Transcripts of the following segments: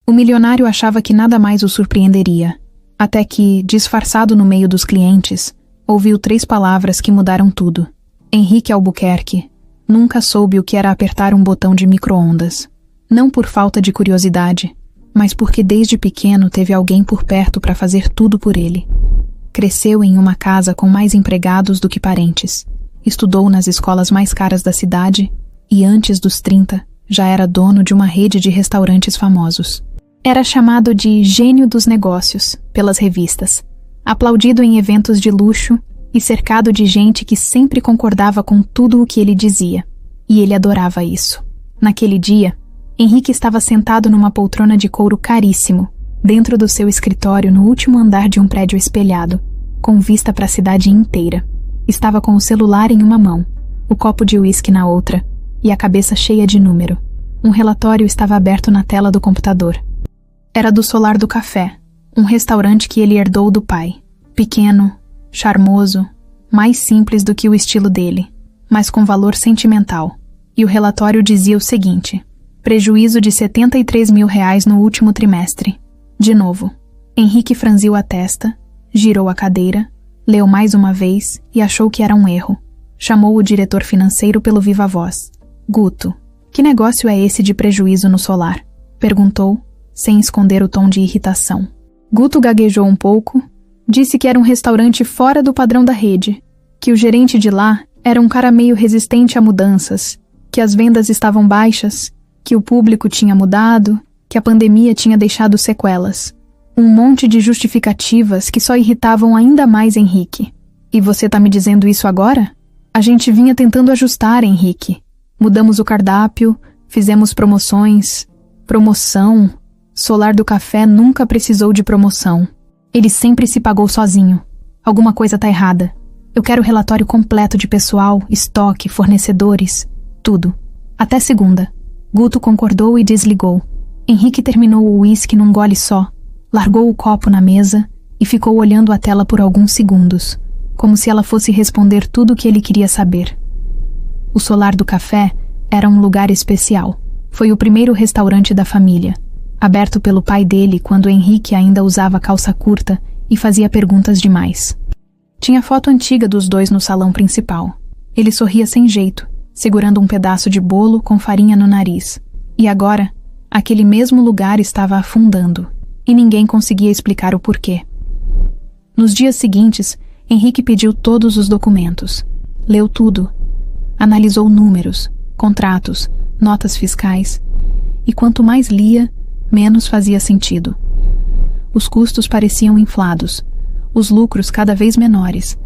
O milionário achava que nada mais o surpreenderia, até que, disfarçado no meio dos clientes, ouviu 3 palavras que mudaram tudo. Henrique Albuquerque nunca soube o que era apertar um botão de micro-ondas. Não por falta de curiosidade, mas porque desde pequeno teve alguém por perto para fazer tudo por ele. Cresceu em uma casa com mais empregados do que parentes. Estudou nas escolas mais caras da cidade e, antes dos 30, já era dono de uma rede de restaurantes famosos. Era chamado de gênio dos negócios pelas revistas, aplaudido em eventos de luxo e cercado de gente que sempre concordava com tudo o que ele dizia. E ele adorava isso. Naquele dia, Henrique estava sentado numa poltrona de couro caríssimo, dentro do seu escritório no último andar de um prédio espelhado, com vista para a cidade inteira. Estava com o celular em uma mão, o copo de uísque na outra, e a cabeça cheia de número. Um relatório estava aberto na tela do computador. Era do Solar do Café, um restaurante que ele herdou do pai. Pequeno, charmoso, mais simples do que o estilo dele, mas com valor sentimental. E o relatório dizia o seguinte: prejuízo de R$73 mil no último trimestre. De novo, Henrique franziu a testa, girou a cadeira, leu mais uma vez e achou que era um erro. Chamou o diretor financeiro pelo viva voz. Guto, que negócio é esse de prejuízo no Solar? Perguntou, sem esconder o tom de irritação. Guto gaguejou um pouco, disse que era um restaurante fora do padrão da rede, que o gerente de lá era um cara meio resistente a mudanças, que as vendas estavam baixas, que o público tinha mudado, que a pandemia tinha deixado sequelas. Um monte de justificativas que só irritavam ainda mais Henrique. E você tá me dizendo isso agora? A gente vinha tentando ajustar, Henrique. Mudamos o cardápio, fizemos promoções. Promoção? Solar do Café nunca precisou de promoção. Ele sempre se pagou sozinho. Alguma coisa tá errada. Eu quero o relatório completo de pessoal, estoque, fornecedores, tudo. Até segunda. Guto concordou e desligou. Henrique terminou o uísque num gole só, largou o copo na mesa e ficou olhando a tela por alguns segundos, como se ela fosse responder tudo o que ele queria saber. O Solar do Café era um lugar especial. Foi o primeiro restaurante da família, aberto pelo pai dele quando Henrique ainda usava calça curta e fazia perguntas demais. Tinha foto antiga dos dois no salão principal. Ele sorria sem jeito, segurando um pedaço de bolo com farinha no nariz. E agora, aquele mesmo lugar estava afundando, e ninguém conseguia explicar o porquê. Nos dias seguintes, Henrique pediu todos os documentos. Leu tudo. Analisou números, contratos, notas fiscais. E quanto mais lia, menos fazia sentido. Os custos pareciam inflados, os lucros cada vez menores,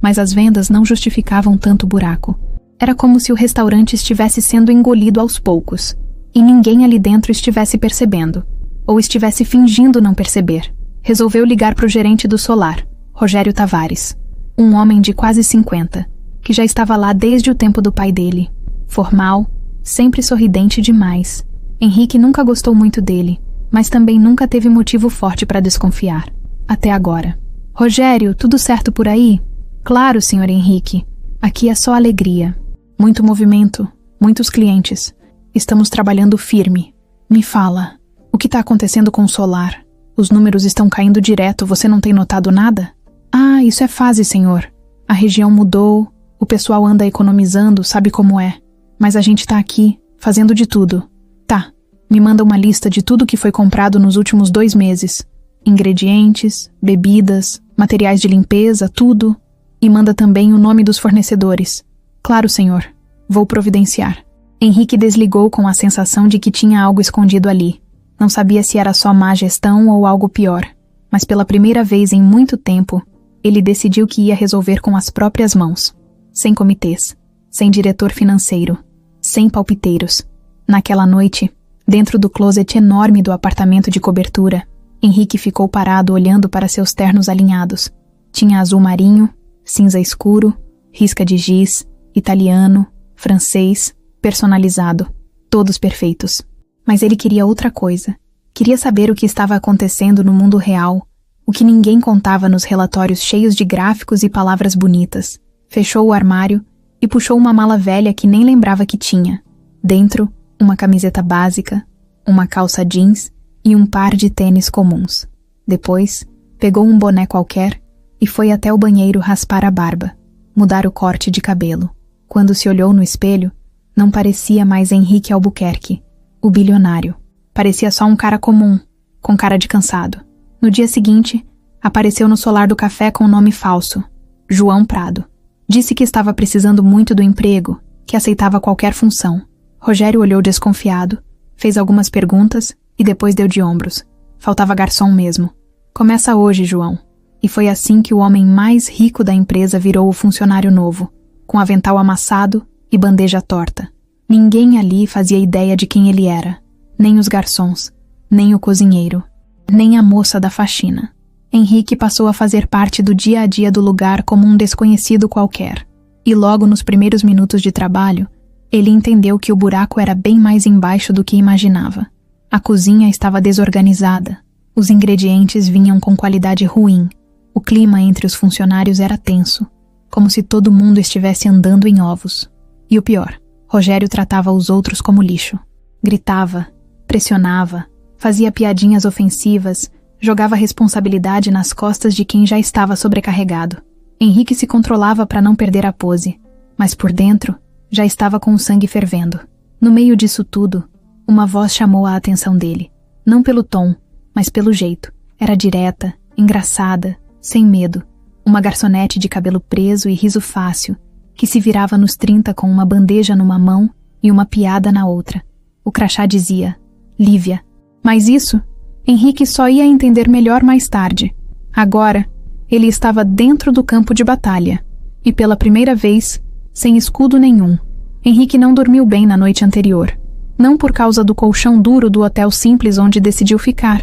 mas as vendas não justificavam tanto buraco. Era como se o restaurante estivesse sendo engolido aos poucos, e ninguém ali dentro estivesse percebendo, ou estivesse fingindo não perceber. Resolveu ligar para o gerente do Solar, Rogério Tavares, um homem de quase 50, que já estava lá desde o tempo do pai dele. Formal, sempre sorridente demais. Henrique nunca gostou muito dele, mas também nunca teve motivo forte para desconfiar. Até agora. Rogério, tudo certo por aí? Claro, senhor Henrique. Aqui é só alegria. Muito movimento, muitos clientes. Estamos trabalhando firme. Me fala, o que está acontecendo com o Solar? Os números estão caindo direto, você não tem notado nada? Ah, isso é fase, senhor. A região mudou, o pessoal anda economizando, sabe como é. Mas a gente está aqui, fazendo de tudo. Tá, me manda uma lista de tudo que foi comprado nos últimos 2 meses. Ingredientes, bebidas, materiais de limpeza, tudo. E manda também o nome dos fornecedores. Claro, senhor. Vou providenciar. Henrique desligou com a sensação de que tinha algo escondido ali. Não sabia se era só má gestão ou algo pior. Mas pela primeira vez em muito tempo, ele decidiu que ia resolver com as próprias mãos. Sem comitês, sem diretor financeiro, sem palpiteiros. Naquela noite, dentro do closet enorme do apartamento de cobertura, Henrique ficou parado olhando para seus ternos alinhados. Tinha azul marinho, cinza escuro, risca de giz, italiano, francês, personalizado, todos perfeitos. Mas ele queria outra coisa. Queria saber o que estava acontecendo no mundo real, o que ninguém contava nos relatórios cheios de gráficos e palavras bonitas. Fechou o armário e puxou uma mala velha que nem lembrava que tinha. Dentro, uma camiseta básica, uma calça jeans e um par de tênis comuns. Depois, pegou um boné qualquer e foi até o banheiro raspar a barba, mudar o corte de cabelo. Quando se olhou no espelho, não parecia mais Henrique Albuquerque, o bilionário. Parecia só um cara comum, com cara de cansado. No dia seguinte, apareceu no solar do café com um nome falso, João Prado. Disse que estava precisando muito do emprego, que aceitava qualquer função. Rogério olhou desconfiado, fez algumas perguntas e depois deu de ombros. Faltava garçom mesmo. Começa hoje, João. E foi assim que o homem mais rico da empresa virou o funcionário novo, com avental amassado e bandeja torta. Ninguém ali fazia ideia de quem ele era, nem os garçons, nem o cozinheiro, nem a moça da faxina. Henrique passou a fazer parte do dia a dia do lugar como um desconhecido qualquer. E logo nos primeiros minutos de trabalho, ele entendeu que o buraco era bem mais embaixo do que imaginava. A cozinha estava desorganizada, os ingredientes vinham com qualidade ruim, o clima entre os funcionários era tenso, como se todo mundo estivesse andando em ovos. E o pior, Rogério tratava os outros como lixo. Gritava, pressionava, fazia piadinhas ofensivas, jogava responsabilidade nas costas de quem já estava sobrecarregado. Henrique se controlava para não perder a pose, mas por dentro já estava com o sangue fervendo. No meio disso tudo, uma voz chamou a atenção dele. Não pelo tom, mas pelo jeito. Era direta, engraçada, sem medo. Uma garçonete de cabelo preso e riso fácil, que se virava nos 30 com uma bandeja numa mão e uma piada na outra. O crachá dizia, Lívia. Mas isso, Henrique só ia entender melhor mais tarde. Agora, ele estava dentro do campo de batalha. E pela primeira vez, sem escudo nenhum. Henrique não dormiu bem na noite anterior. Não por causa do colchão duro do hotel simples onde decidiu ficar,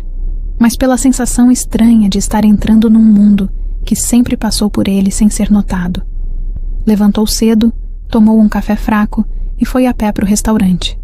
mas pela sensação estranha de estar entrando num mundo que sempre passou por ele sem ser notado. Levantou cedo, tomou um café fraco e foi a pé para o restaurante.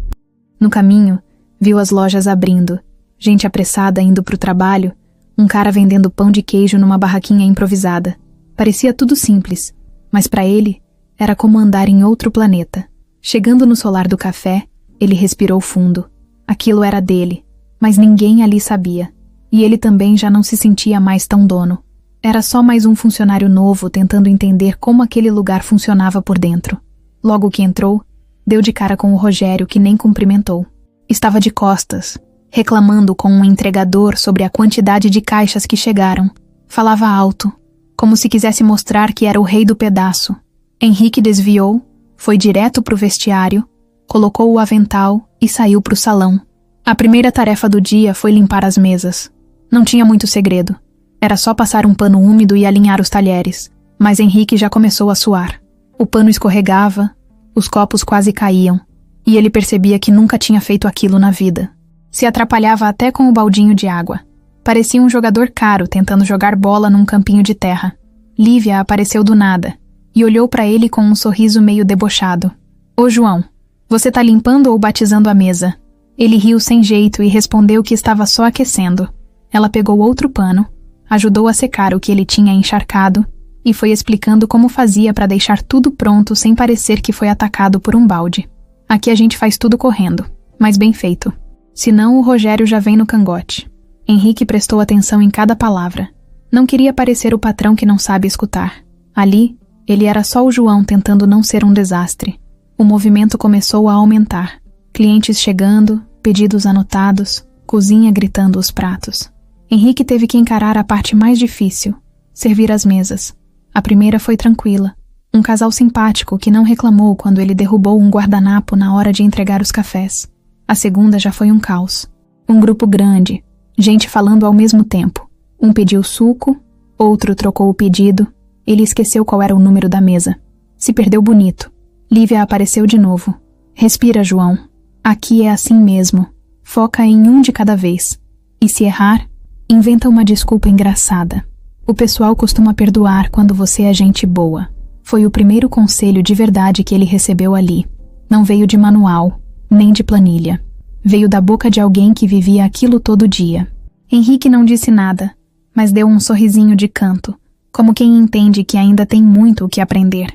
No caminho, viu as lojas abrindo, gente apressada indo para o trabalho, um cara vendendo pão de queijo numa barraquinha improvisada. Parecia tudo simples, mas para ele era como andar em outro planeta. Chegando no solar do café, ele respirou fundo. Aquilo era dele, mas ninguém ali sabia. E ele também já não se sentia mais tão dono. Era só mais um funcionário novo tentando entender como aquele lugar funcionava por dentro. Logo que entrou, deu de cara com o Rogério, que nem cumprimentou. Estava de costas, reclamando com um entregador sobre a quantidade de caixas que chegaram. Falava alto, como se quisesse mostrar que era o rei do pedaço. Henrique desviou, foi direto para o vestiário, colocou o avental e saiu para o salão. A primeira tarefa do dia foi limpar as mesas. Não tinha muito segredo. Era só passar um pano úmido e alinhar os talheres. Mas Henrique já começou a suar. O pano escorregava, os copos quase caíam, e ele percebia que nunca tinha feito aquilo na vida. Se atrapalhava até com o baldinho de água. Parecia um jogador caro tentando jogar bola num campinho de terra. Lívia apareceu do nada e olhou para ele com um sorriso meio debochado. Ô João, você tá limpando ou batizando a mesa? Ele riu sem jeito e respondeu que estava só aquecendo. Ela pegou outro pano, ajudou a secar o que ele tinha encharcado e foi explicando como fazia para deixar tudo pronto sem parecer que foi atacado por um balde. Aqui a gente faz tudo correndo, mas bem feito. Senão o Rogério já vem no cangote. Henrique prestou atenção em cada palavra. Não queria parecer o patrão que não sabe escutar. Ali, ele era só o João tentando não ser um desastre. O movimento começou a aumentar. Clientes chegando, pedidos anotados, cozinha gritando os pratos. Henrique teve que encarar a parte mais difícil, servir as mesas. A primeira foi tranquila. Um casal simpático que não reclamou quando ele derrubou um guardanapo na hora de entregar os cafés. A segunda já foi um caos. Um grupo grande, gente falando ao mesmo tempo. Um pediu suco, outro trocou o pedido. Ele esqueceu qual era o número da mesa. Se perdeu bonito. Lívia apareceu de novo. Respira, João. Aqui é assim mesmo. Foca em um de cada vez. E se errar, inventa uma desculpa engraçada. O pessoal costuma perdoar quando você é gente boa. Foi o primeiro conselho de verdade que ele recebeu ali. Não veio de manual, nem de planilha. Veio da boca de alguém que vivia aquilo todo dia. Henrique não disse nada, mas deu um sorrisinho de canto, como quem entende que ainda tem muito o que aprender.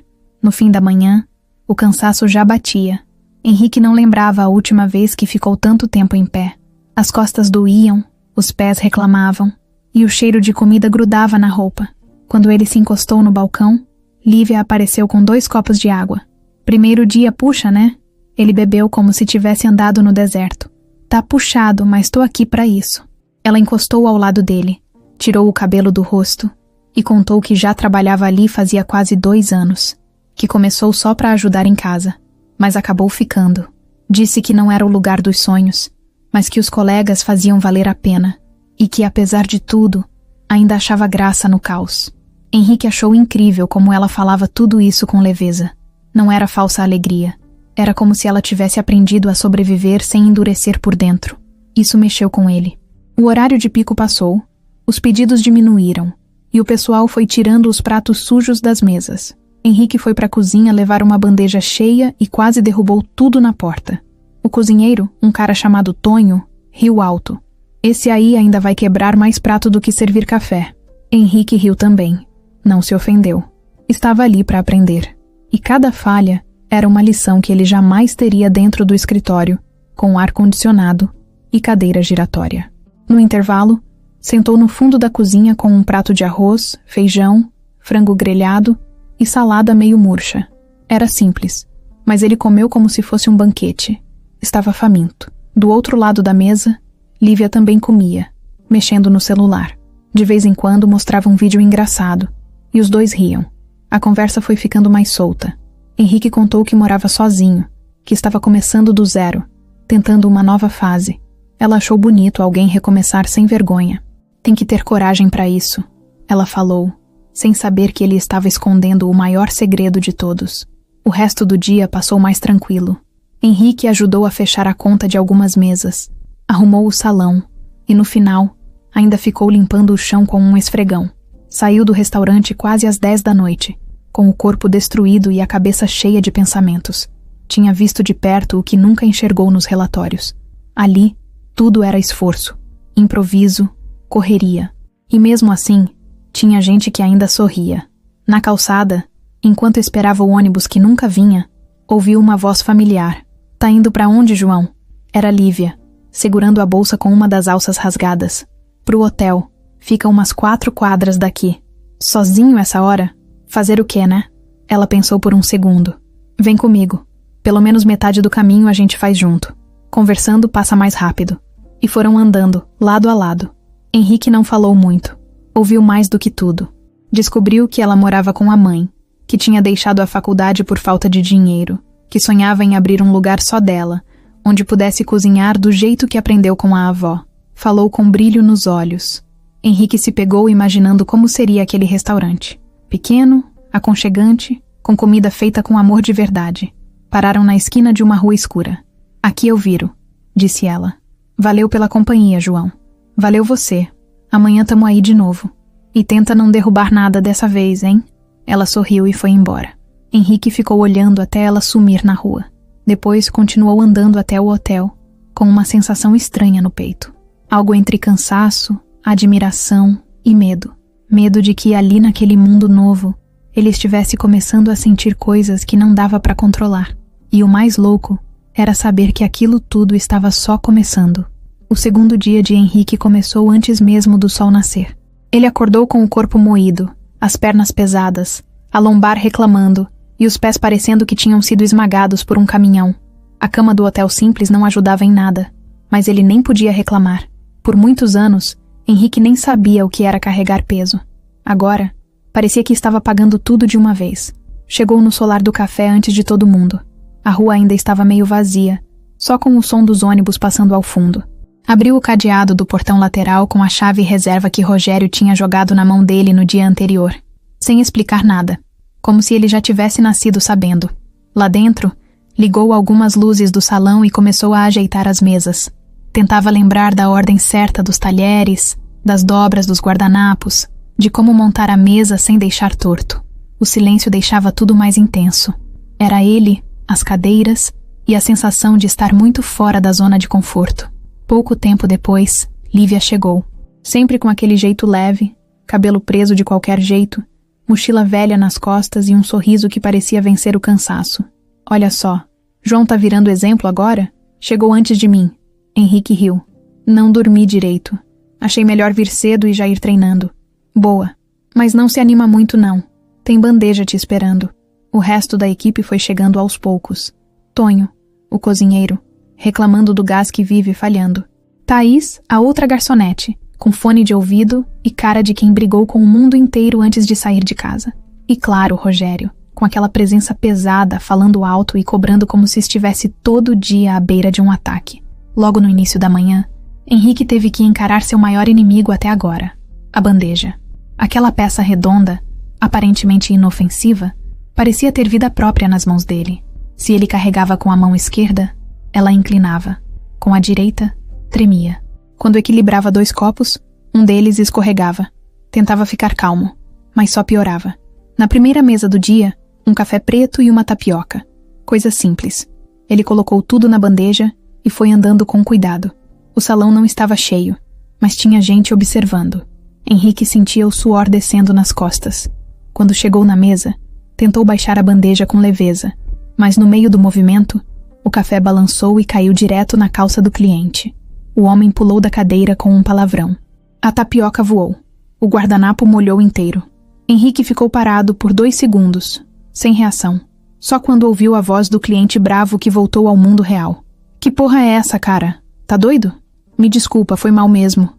No fim da manhã, o cansaço já batia. Henrique não lembrava a última vez que ficou tanto tempo em pé. As costas doíam, Os pés reclamavam, e o cheiro de comida grudava na roupa. Quando ele se encostou no balcão, Lívia apareceu com 2 copos de água. Primeiro dia puxa, né? Ele bebeu como se tivesse andado no deserto. Tá puxado, mas tô aqui pra isso. Ela encostou ao lado dele, tirou o cabelo do rosto e contou que já trabalhava ali fazia quase 2 anos, que começou só pra ajudar em casa, mas acabou ficando. Disse que não era o lugar dos sonhos, mas que os colegas faziam valer a pena e que, apesar de tudo, ainda achava graça no caos. Henrique achou incrível como ela falava tudo isso com leveza. Não era falsa alegria. Era como se ela tivesse aprendido a sobreviver sem endurecer por dentro. Isso mexeu com ele. O horário de pico passou, os pedidos diminuíram, e o pessoal foi tirando os pratos sujos das mesas. Henrique foi para a cozinha levar uma bandeja cheia e quase derrubou tudo na porta. O cozinheiro, um cara chamado Tonho, riu alto. Esse aí ainda vai quebrar mais prato do que servir café. Henrique riu também. Não se ofendeu. Estava ali para aprender. E cada falha era uma lição que ele jamais teria dentro do escritório, com ar-condicionado e cadeira giratória. No intervalo, sentou no fundo da cozinha com um prato de arroz, feijão, frango grelhado e salada meio murcha. Era simples, mas ele comeu como se fosse um banquete. Estava faminto. Do outro lado da mesa, Lívia também comia, mexendo no celular. De vez em quando mostrava um vídeo engraçado, e os dois riam. A conversa foi ficando mais solta. Henrique contou que morava sozinho, que estava começando do zero, tentando uma nova fase. Ela achou bonito alguém recomeçar sem vergonha. Tem que ter coragem para isso, ela falou, sem saber que ele estava escondendo o maior segredo de todos. O resto do dia passou mais tranquilo. Henrique ajudou a fechar a conta de algumas mesas, arrumou o salão e, no final, ainda ficou limpando o chão com um esfregão. Saiu do restaurante quase às 10 da noite, com o corpo destruído e a cabeça cheia de pensamentos. Tinha visto de perto o que nunca enxergou nos relatórios. Ali, tudo era esforço, improviso, correria. E mesmo assim, tinha gente que ainda sorria. Na calçada, enquanto esperava o ônibus que nunca vinha, ouviu uma voz familiar. Tá indo pra onde, João? Era Lívia, segurando a bolsa com uma das alças rasgadas. Pro hotel. Fica umas 4 quadras daqui. Sozinho essa hora? Fazer o quê, né? Ela pensou por um segundo. Vem comigo. Pelo menos metade do caminho a gente faz junto. Conversando passa mais rápido. E foram andando, lado a lado. Henrique não falou muito. Ouviu mais do que tudo. Descobriu que ela morava com a mãe, que tinha deixado a faculdade por falta de dinheiro, que sonhava em abrir um lugar só dela, onde pudesse cozinhar do jeito que aprendeu com a avó. Falou com brilho nos olhos. Henrique se pegou imaginando como seria aquele restaurante. Pequeno, aconchegante, com comida feita com amor de verdade. Pararam na esquina de uma rua escura. Aqui eu viro, disse ela. Valeu pela companhia, João. Valeu você. Amanhã tamo aí de novo. E tenta não derrubar nada dessa vez, hein? Ela sorriu e foi embora. Henrique ficou olhando até ela sumir na rua. Depois continuou andando até o hotel, com uma sensação estranha no peito. Algo entre cansaço, admiração e medo. Medo de que ali naquele mundo novo, ele estivesse começando a sentir coisas que não dava para controlar. E o mais louco era saber que aquilo tudo estava só começando. O segundo dia de Henrique começou antes mesmo do sol nascer. Ele acordou com o corpo moído, as pernas pesadas, a lombar reclamando e os pés parecendo que tinham sido esmagados por um caminhão. A cama do hotel simples não ajudava em nada, mas ele nem podia reclamar. Por muitos anos, Henrique nem sabia o que era carregar peso. Agora, parecia que estava pagando tudo de uma vez. Chegou no solar do café antes de todo mundo. A rua ainda estava meio vazia, só com o som dos ônibus passando ao fundo. Abriu o cadeado do portão lateral com a chave reserva que Rogério tinha jogado na mão dele no dia anterior, sem explicar nada, como se ele já tivesse nascido sabendo. Lá dentro, ligou algumas luzes do salão e começou a ajeitar as mesas. Tentava lembrar da ordem certa dos talheres, das dobras dos guardanapos, de como montar a mesa sem deixar torto. O silêncio deixava tudo mais intenso. Era ele, as cadeiras e a sensação de estar muito fora da zona de conforto. Pouco tempo depois, Lívia chegou. Sempre com aquele jeito leve, cabelo preso de qualquer jeito, mochila velha nas costas e um sorriso que parecia vencer o cansaço. Olha só, João tá virando exemplo agora? Chegou antes de mim. Henrique riu. Não dormi direito. Achei melhor vir cedo e já ir treinando. Boa. Mas não se anima muito não. Tem bandeja te esperando. O resto da equipe foi chegando aos poucos. Tonho, o cozinheiro, reclamando do gás que vive falhando. Thaís, a outra garçonete, com fone de ouvido e cara de quem brigou com o mundo inteiro antes de sair de casa. E claro, Rogério, com aquela presença pesada, falando alto e cobrando como se estivesse todo dia à beira de um ataque. Logo no início da manhã, Henrique teve que encarar seu maior inimigo até agora, a bandeja. Aquela peça redonda, aparentemente inofensiva, parecia ter vida própria nas mãos dele. Se ele carregava com a mão esquerda, ela inclinava. Com a direita, tremia. Quando equilibrava 2 copos, um deles escorregava. Tentava ficar calmo, mas só piorava. Na primeira mesa do dia, um café preto e uma tapioca. Coisa simples. Ele colocou tudo na bandeja e foi andando com cuidado. O salão não estava cheio, mas tinha gente observando. Henrique sentia o suor descendo nas costas. Quando chegou na mesa, tentou baixar a bandeja com leveza, mas no meio do movimento, o café balançou e caiu direto na calça do cliente. O homem pulou da cadeira com um palavrão. A tapioca voou. O guardanapo molhou inteiro. Henrique ficou parado por 2 segundos, sem reação. Só quando ouviu a voz do cliente bravo que voltou ao mundo real. Que porra é essa, cara? Tá doido? Me desculpa, foi mal mesmo.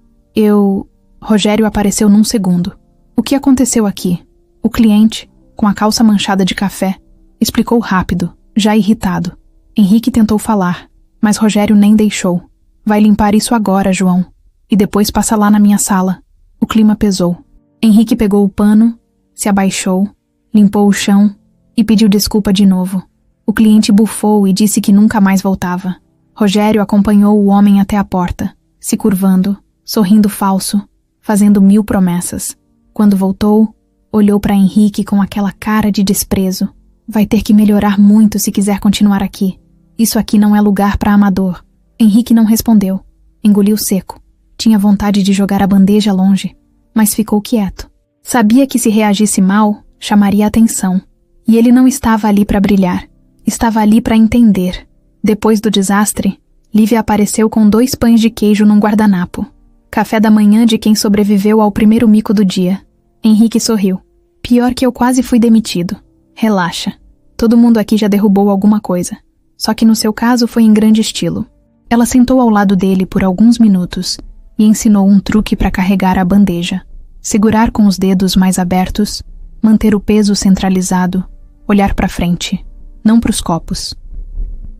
Rogério apareceu num segundo. O que aconteceu aqui? O cliente, com a calça manchada de café, explicou rápido, já irritado. Henrique tentou falar, mas Rogério nem deixou. Vai limpar isso agora, João. E depois passa lá na minha sala. O clima pesou. Henrique pegou o pano, se abaixou, limpou o chão e pediu desculpa de novo. O cliente bufou e disse que nunca mais voltava. Rogério acompanhou o homem até a porta, se curvando, sorrindo falso, fazendo 1000 promessas. Quando voltou, olhou para Henrique com aquela cara de desprezo. Vai ter que melhorar muito se quiser continuar aqui. Isso aqui não é lugar para amador. Henrique não respondeu. Engoliu seco. Tinha vontade de jogar a bandeja longe, mas ficou quieto. Sabia que se reagisse mal, chamaria atenção. E ele não estava ali para brilhar. Estava ali para entender. Depois do desastre, Lívia apareceu com 2 pães de queijo num guardanapo. Café da manhã de quem sobreviveu ao primeiro mico do dia. Henrique sorriu. Pior que eu quase fui demitido. Relaxa. Todo mundo aqui já derrubou alguma coisa. Só que no seu caso foi em grande estilo. Ela sentou ao lado dele por alguns minutos e ensinou um truque para carregar a bandeja. Segurar com os dedos mais abertos, manter o peso centralizado, olhar para frente, não para os copos.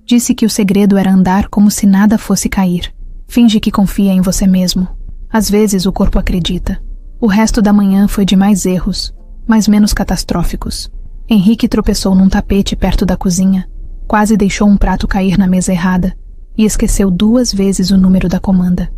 Disse que o segredo era andar como se nada fosse cair. Finge que confia em você mesmo. Às vezes o corpo acredita. O resto da manhã foi de mais erros, mas menos catastróficos. Henrique tropeçou num tapete perto da cozinha, quase deixou um prato cair na mesa errada e esqueceu 2 vezes o número da comanda.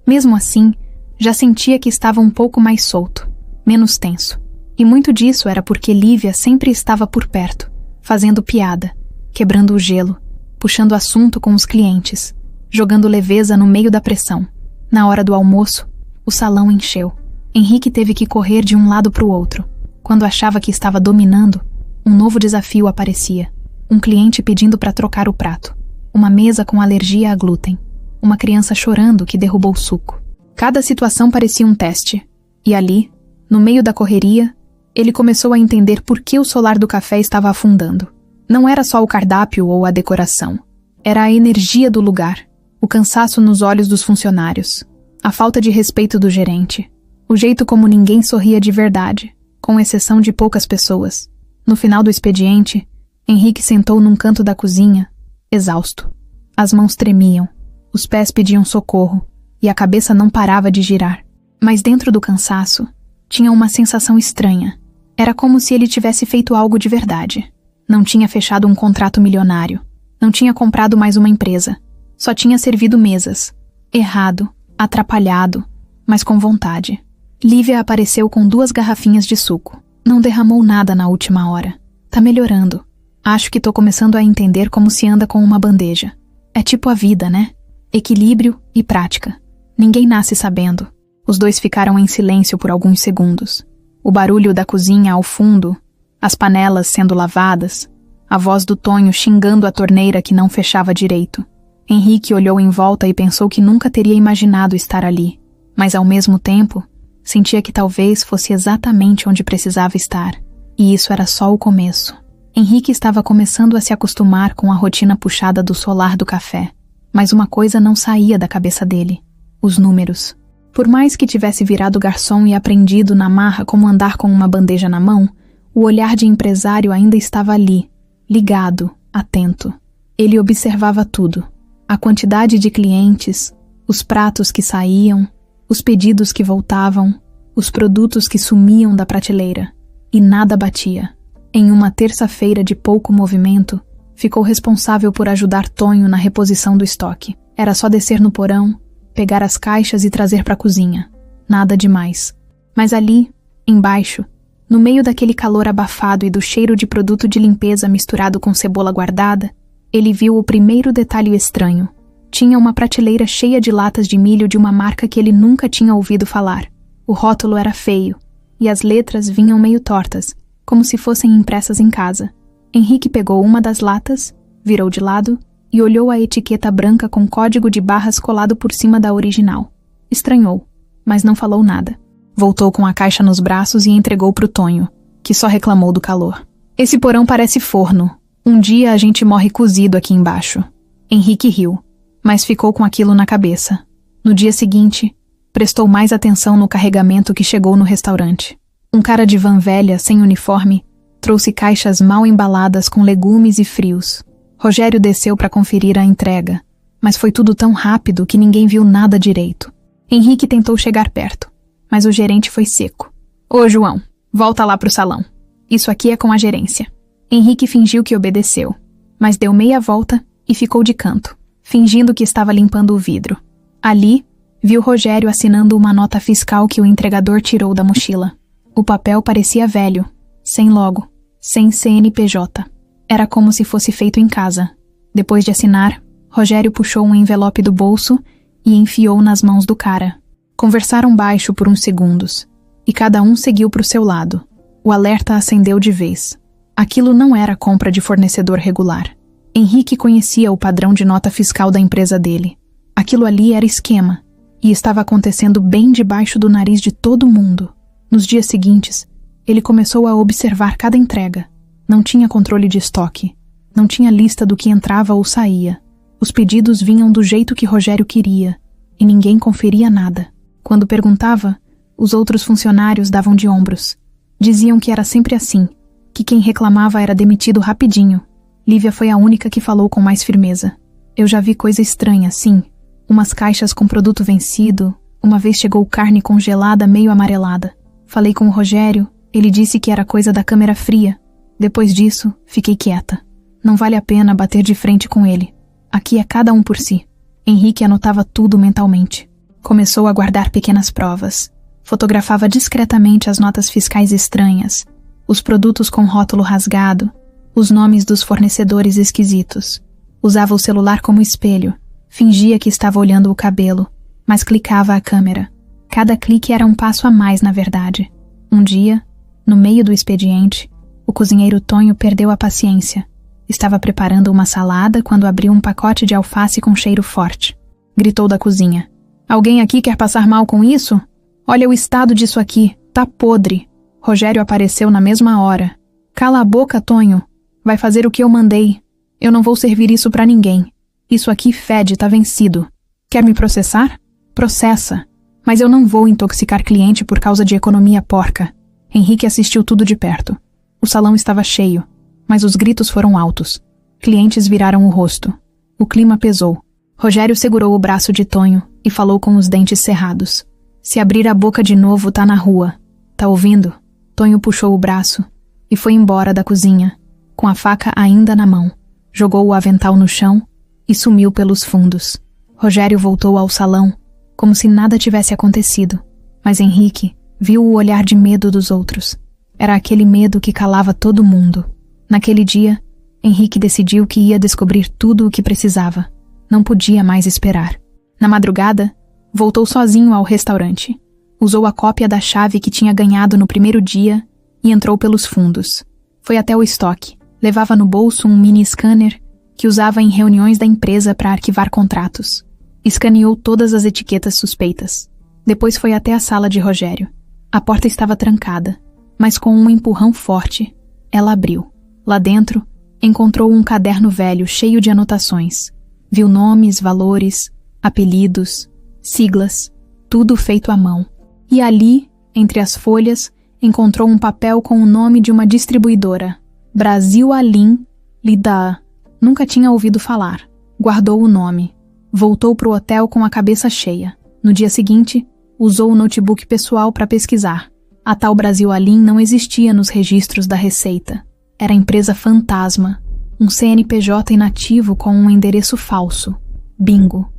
Mesmo assim, já sentia que estava um pouco mais solto, menos tenso. E muito disso era porque Lívia sempre estava por perto, fazendo piada, quebrando o gelo, puxando assunto com os clientes, jogando leveza no meio da pressão. Na hora do almoço, o salão encheu. Henrique teve que correr de um lado para o outro. Quando achava que estava dominando, um novo desafio aparecia. Um cliente pedindo para trocar o prato. Uma mesa com alergia a glúten. Uma criança chorando que derrubou o suco. Cada situação parecia um teste. E ali, no meio da correria, ele começou a entender por que o solar do café estava afundando. Não era só o cardápio ou a decoração. Era a energia do lugar. O cansaço nos olhos dos funcionários. A falta de respeito do gerente. O jeito como ninguém sorria de verdade, com exceção de poucas pessoas. No final do expediente, Henrique sentou num canto da cozinha, exausto. As mãos tremiam, os pés pediam socorro e a cabeça não parava de girar. Mas dentro do cansaço, tinha uma sensação estranha. Era como se ele tivesse feito algo de verdade. Não tinha fechado um contrato milionário. Não tinha comprado mais uma empresa. Só tinha servido mesas. Errado, atrapalhado, mas com vontade. Lívia apareceu com 2 garrafinhas de suco. Não derramou nada na última hora. Tá melhorando. Acho que tô começando a entender como se anda com uma bandeja. É tipo a vida, né? Equilíbrio e prática. Ninguém nasce sabendo. Os 2 ficaram em silêncio por alguns segundos. O barulho da cozinha ao fundo, as panelas sendo lavadas, a voz do Tonho xingando a torneira que não fechava direito. Henrique olhou em volta e pensou que nunca teria imaginado estar ali. Mas ao mesmo tempo, sentia que talvez fosse exatamente onde precisava estar. E isso era só o começo. Henrique estava começando a se acostumar com a rotina puxada do solar do café. Mas uma coisa não saía da cabeça dele: os números. Por mais que tivesse virado garçom e aprendido na marra como andar com uma bandeja na mão, o olhar de empresário ainda estava ali, ligado, atento. Ele observava tudo: a quantidade de clientes, os pratos que saíam, os pedidos que voltavam, os produtos que sumiam da prateleira. E nada batia. Em uma terça-feira de pouco movimento, ficou responsável por ajudar Tonho na reposição do estoque. Era só descer no porão, pegar as caixas e trazer para a cozinha. Nada demais. Mas ali, embaixo, no meio daquele calor abafado e do cheiro de produto de limpeza misturado com cebola guardada, ele viu o primeiro detalhe estranho. Tinha uma prateleira cheia de latas de milho de uma marca que ele nunca tinha ouvido falar. O rótulo era feio, e as letras vinham meio tortas, como se fossem impressas em casa. Henrique pegou uma das latas, virou de lado e olhou a etiqueta branca com código de barras colado por cima da original. Estranhou, mas não falou nada. Voltou com a caixa nos braços e entregou pro Tonho, que só reclamou do calor. Esse porão parece forno. Um dia a gente morre cozido aqui embaixo. Henrique riu, mas ficou com aquilo na cabeça. No dia seguinte, prestou mais atenção no carregamento que chegou no restaurante. Um cara de van velha, sem uniforme, trouxe caixas mal embaladas com legumes e frios. Rogério desceu para conferir a entrega, mas foi tudo tão rápido que ninguém viu nada direito. Henrique tentou chegar perto, mas o gerente foi seco. Ô, João, volta lá pro salão. Isso aqui é com a gerência. Henrique fingiu que obedeceu, mas deu meia volta e ficou de canto, fingindo que estava limpando o vidro. Ali, viu Rogério assinando uma nota fiscal que o entregador tirou da mochila. O papel parecia velho, sem logo, sem CNPJ. Era como se fosse feito em casa. Depois de assinar, Rogério puxou um envelope do bolso e enfiou nas mãos do cara. Conversaram baixo por uns segundos, e cada um seguiu para o seu lado. O alerta acendeu de vez. Aquilo não era compra de fornecedor regular. Henrique conhecia o padrão de nota fiscal da empresa dele. Aquilo ali era esquema, e estava acontecendo bem debaixo do nariz de todo mundo. Nos dias seguintes, ele começou a observar cada entrega. Não tinha controle de estoque. Não tinha lista do que entrava ou saía. Os pedidos vinham do jeito que Rogério queria, e ninguém conferia nada. Quando perguntava, os outros funcionários davam de ombros. Diziam que era sempre assim, que quem reclamava era demitido rapidinho. Lívia foi a única que falou com mais firmeza. Eu já vi coisa estranha, sim. Umas caixas com produto vencido. Uma vez chegou carne congelada meio amarelada. Falei com o Rogério, ele disse que era coisa da câmera fria. Depois disso, fiquei quieta. Não vale a pena bater de frente com ele. Aqui é cada um por si. Henrique anotava tudo mentalmente. Começou a guardar pequenas provas. Fotografava discretamente as notas fiscais estranhas, os produtos com rótulo rasgado, os nomes dos fornecedores esquisitos. Usava o celular como espelho. Fingia que estava olhando o cabelo, mas clicava a câmera. Cada clique era um passo a mais, na verdade. Um dia, no meio do expediente, o cozinheiro Tonho perdeu a paciência. Estava preparando uma salada quando abriu um pacote de alface com cheiro forte. Gritou da cozinha. Alguém aqui quer passar mal com isso? Olha o estado disso aqui, tá podre. Rogério apareceu na mesma hora. Cala a boca, Tonho. Vai fazer o que eu mandei. Eu não vou servir isso pra ninguém. Isso aqui fede, tá vencido. Quer me processar? Processa. Mas eu não vou intoxicar cliente por causa de economia porca. Henrique assistiu tudo de perto. O salão estava cheio, mas os gritos foram altos. Clientes viraram o rosto. O clima pesou. Rogério segurou o braço de Tonho e falou com os dentes cerrados. Se abrir a boca de novo, tá na rua. Tá ouvindo? Tonho puxou o braço e foi embora da cozinha, com a faca ainda na mão. Jogou o avental no chão e sumiu pelos fundos. Rogério voltou ao salão, como se nada tivesse acontecido. Mas Henrique viu o olhar de medo dos outros. Era aquele medo que calava todo mundo. Naquele dia, Henrique decidiu que ia descobrir tudo o que precisava. Não podia mais esperar. Na madrugada, voltou sozinho ao restaurante. Usou a cópia da chave que tinha ganhado no primeiro dia e entrou pelos fundos. Foi até o estoque. Levava no bolso um mini scanner que usava em reuniões da empresa para arquivar contratos. Escaneou todas as etiquetas suspeitas. Depois foi até a sala de Rogério. A porta estava trancada, mas com um empurrão forte, ela abriu. Lá dentro, encontrou um caderno velho cheio de anotações. Viu nomes, valores, apelidos, siglas, tudo feito à mão. E ali, entre as folhas, encontrou um papel com o nome de uma distribuidora. Brasil Alim Lida. Nunca tinha ouvido falar. Guardou o nome. Voltou para o hotel com a cabeça cheia. No dia seguinte, usou o notebook pessoal para pesquisar. A tal Brasil Alim não existia nos registros da Receita. Era empresa fantasma. Um CNPJ inativo com um endereço falso. Bingo.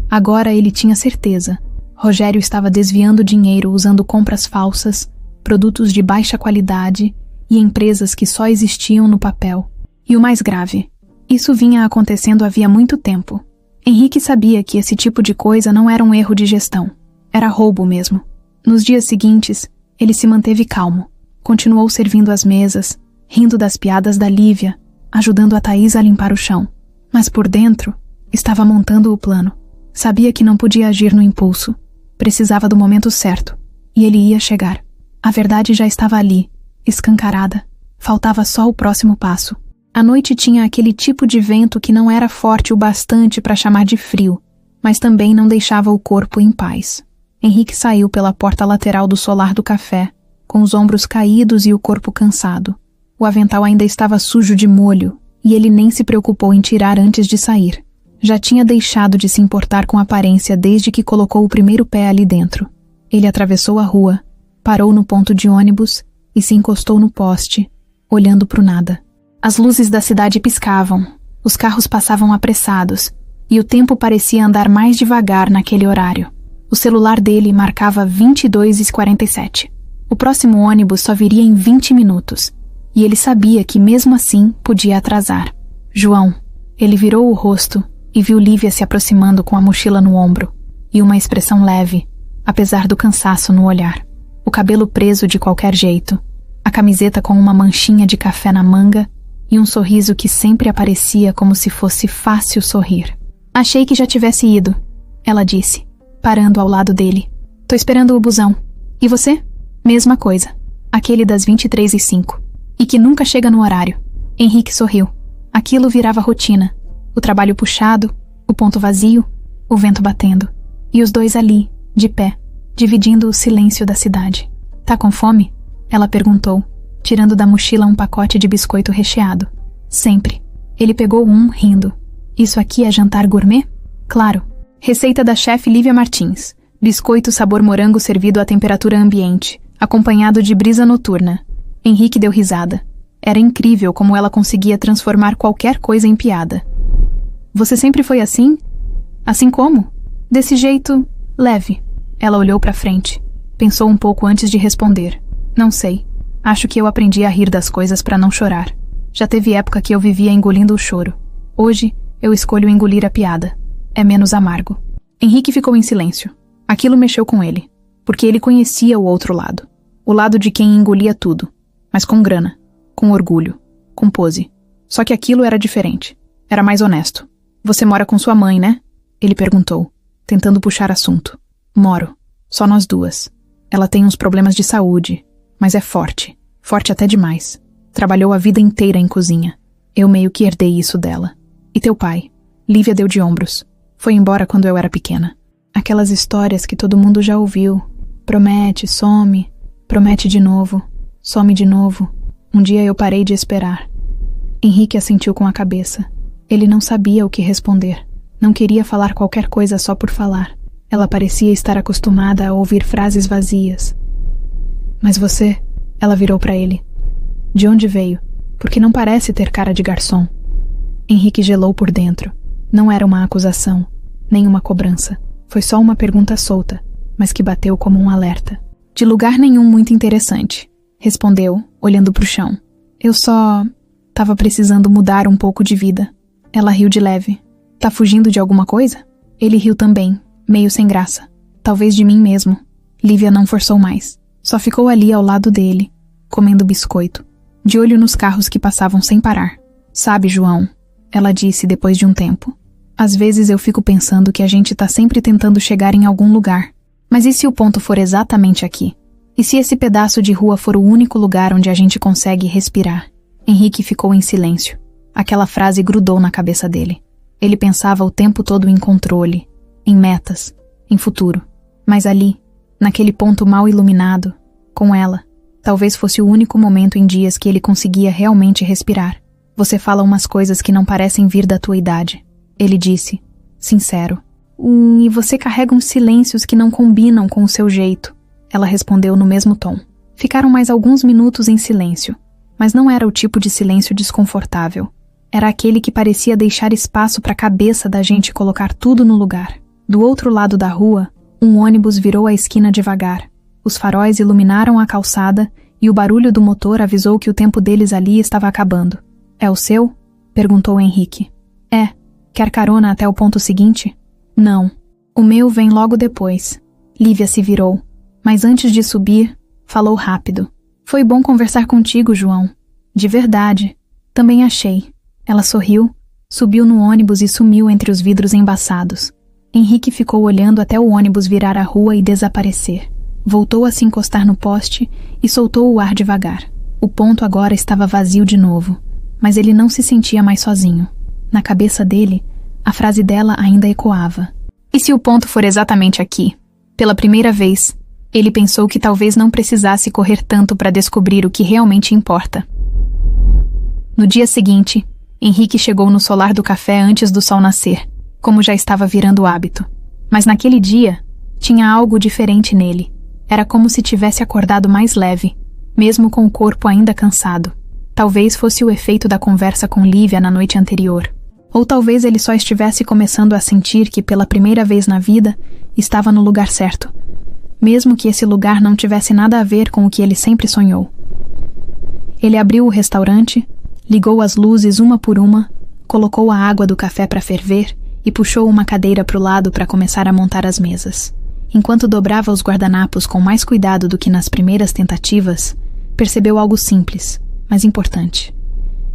Agora ele tinha certeza. Rogério estava desviando dinheiro usando compras falsas, produtos de baixa qualidade e empresas que só existiam no papel. E o mais grave, isso vinha acontecendo havia muito tempo. Henrique sabia que esse tipo de coisa não era um erro de gestão. Era roubo mesmo. Nos dias seguintes, ele se manteve calmo. Continuou servindo as mesas, rindo das piadas da Lívia, ajudando a Thaís a limpar o chão. Mas por dentro, estava montando o plano. Sabia que não podia agir no impulso. Precisava do momento certo. E ele ia chegar. A verdade já estava ali, escancarada. Faltava só o próximo passo. A noite tinha aquele tipo de vento que não era forte o bastante para chamar de frio, mas também não deixava o corpo em paz. Henrique saiu pela porta lateral do solar do café, com os ombros caídos e o corpo cansado. O avental ainda estava sujo de molho, e ele nem se preocupou em tirar antes de sair. Já tinha deixado de se importar com a aparência desde que colocou o primeiro pé ali dentro. Ele atravessou a rua, parou no ponto de ônibus e se encostou no poste, olhando para o nada. As luzes da cidade piscavam, os carros passavam apressados, e o tempo parecia andar mais devagar naquele horário. O celular dele marcava 22h47. O próximo ônibus só viria em 20 minutos, e ele sabia que mesmo assim podia atrasar. João. Ele virou o rosto e viu Lívia se aproximando com a mochila no ombro, e uma expressão leve, apesar do cansaço no olhar. O cabelo preso de qualquer jeito, a camiseta com uma manchinha de café na manga e um sorriso que sempre aparecia como se fosse fácil sorrir. Achei que já tivesse ido, ela disse, parando ao lado dele. Tô esperando o busão. E você? Mesma coisa. Aquele das 23h05. E que nunca chega no horário. Henrique sorriu. Aquilo virava rotina. O trabalho puxado, o ponto vazio, o vento batendo. E os dois ali, de pé, dividindo o silêncio da cidade. Tá com fome? Ela perguntou, tirando da mochila um pacote de biscoito recheado. Sempre. Ele pegou um, rindo. Isso aqui é jantar gourmet? Claro. Receita da chefe Lívia Martins. Biscoito sabor morango servido à temperatura ambiente, acompanhado de brisa noturna. Henrique deu risada. Era incrível como ela conseguia transformar qualquer coisa em piada. Você sempre foi assim? Assim como? Desse jeito, leve. Ela olhou para frente. Pensou um pouco antes de responder. Não sei. Acho que eu aprendi a rir das coisas para não chorar. Já teve época que eu vivia engolindo o choro. Hoje, eu escolho engolir a piada. É menos amargo. Henrique ficou em silêncio. Aquilo mexeu com ele, porque ele conhecia o outro lado. O lado de quem engolia tudo, mas com grana, com orgulho, com pose. Só que aquilo era diferente. Era mais honesto. Você mora com sua mãe, né? Ele perguntou, tentando puxar assunto. Moro. Só nós duas. Ela tem uns problemas de saúde, mas é forte. Forte até demais. Trabalhou a vida inteira em cozinha. Eu meio que herdei isso dela. E teu pai? Lívia deu de ombros. Foi embora quando eu era pequena. Aquelas histórias que todo mundo já ouviu. Promete, some. Promete de novo. Some de novo. Um dia eu parei de esperar. Henrique assentiu com a cabeça. Ele não sabia o que responder. Não queria falar qualquer coisa só por falar. Ela parecia estar acostumada a ouvir frases vazias. Mas você... Ela virou para ele. De onde veio? Porque não parece ter cara de garçom. Henrique gelou por dentro. Não era uma acusação, nem uma cobrança. Foi só uma pergunta solta, mas que bateu como um alerta. De lugar nenhum muito interessante, respondeu, olhando pro chão. Eu só... tava precisando mudar um pouco de vida. Ela riu de leve. Tá fugindo de alguma coisa? Ele riu também, meio sem graça. Talvez de mim mesmo. Lívia não forçou mais. Só ficou ali ao lado dele, comendo biscoito, de olho nos carros que passavam sem parar. Sabe, João, ela disse depois de um tempo. Às vezes eu fico pensando que a gente tá sempre tentando chegar em algum lugar, Mas e se o ponto for exatamente aqui? E se esse pedaço de rua for o único lugar onde a gente consegue respirar? Henrique ficou em silêncio. Aquela frase grudou na cabeça dele. Ele pensava o tempo todo em controle, em metas, em futuro. Mas ali, naquele ponto mal iluminado, com ela, talvez fosse o único momento em dias que ele conseguia realmente respirar. Você fala umas coisas que não parecem vir da tua idade. Ele disse, sincero. E você carrega uns silêncios que não combinam com o seu jeito. Ela respondeu no mesmo tom. Ficaram mais alguns minutos em silêncio, mas não era o tipo de silêncio desconfortável. Era aquele que parecia deixar espaço para a cabeça da gente colocar tudo no lugar. Do outro lado da rua, um ônibus virou a esquina devagar. Os faróis iluminaram a calçada e o barulho do motor avisou que o tempo deles ali estava acabando. É o seu? Perguntou Henrique. É. Quer carona até o ponto seguinte? Não. O meu vem logo depois. Lívia se virou, mas antes de subir, falou rápido. Foi bom conversar contigo, João. De verdade. Também achei. Ela sorriu, subiu no ônibus e sumiu entre os vidros embaçados. Henrique ficou olhando até o ônibus virar a rua e desaparecer. Voltou a se encostar no poste e soltou o ar devagar. O ponto agora estava vazio de novo, mas ele não se sentia mais sozinho. Na cabeça dele, a frase dela ainda ecoava. E se o ponto for exatamente aqui? Pela primeira vez, ele pensou que talvez não precisasse correr tanto para descobrir o que realmente importa. No dia seguinte, Henrique chegou no solar do café antes do sol nascer, como já estava virando hábito. Mas naquele dia, tinha algo diferente nele. Era como se tivesse acordado mais leve, mesmo com o corpo ainda cansado. Talvez fosse o efeito da conversa com Lívia na noite anterior. Ou talvez ele só estivesse começando a sentir que, pela primeira vez na vida, estava no lugar certo, mesmo que esse lugar não tivesse nada a ver com o que ele sempre sonhou. Ele abriu o restaurante, ligou as luzes uma por uma, colocou a água do café para ferver e puxou uma cadeira para o lado para começar a montar as mesas. Enquanto dobrava os guardanapos com mais cuidado do que nas primeiras tentativas, percebeu algo simples, mas importante.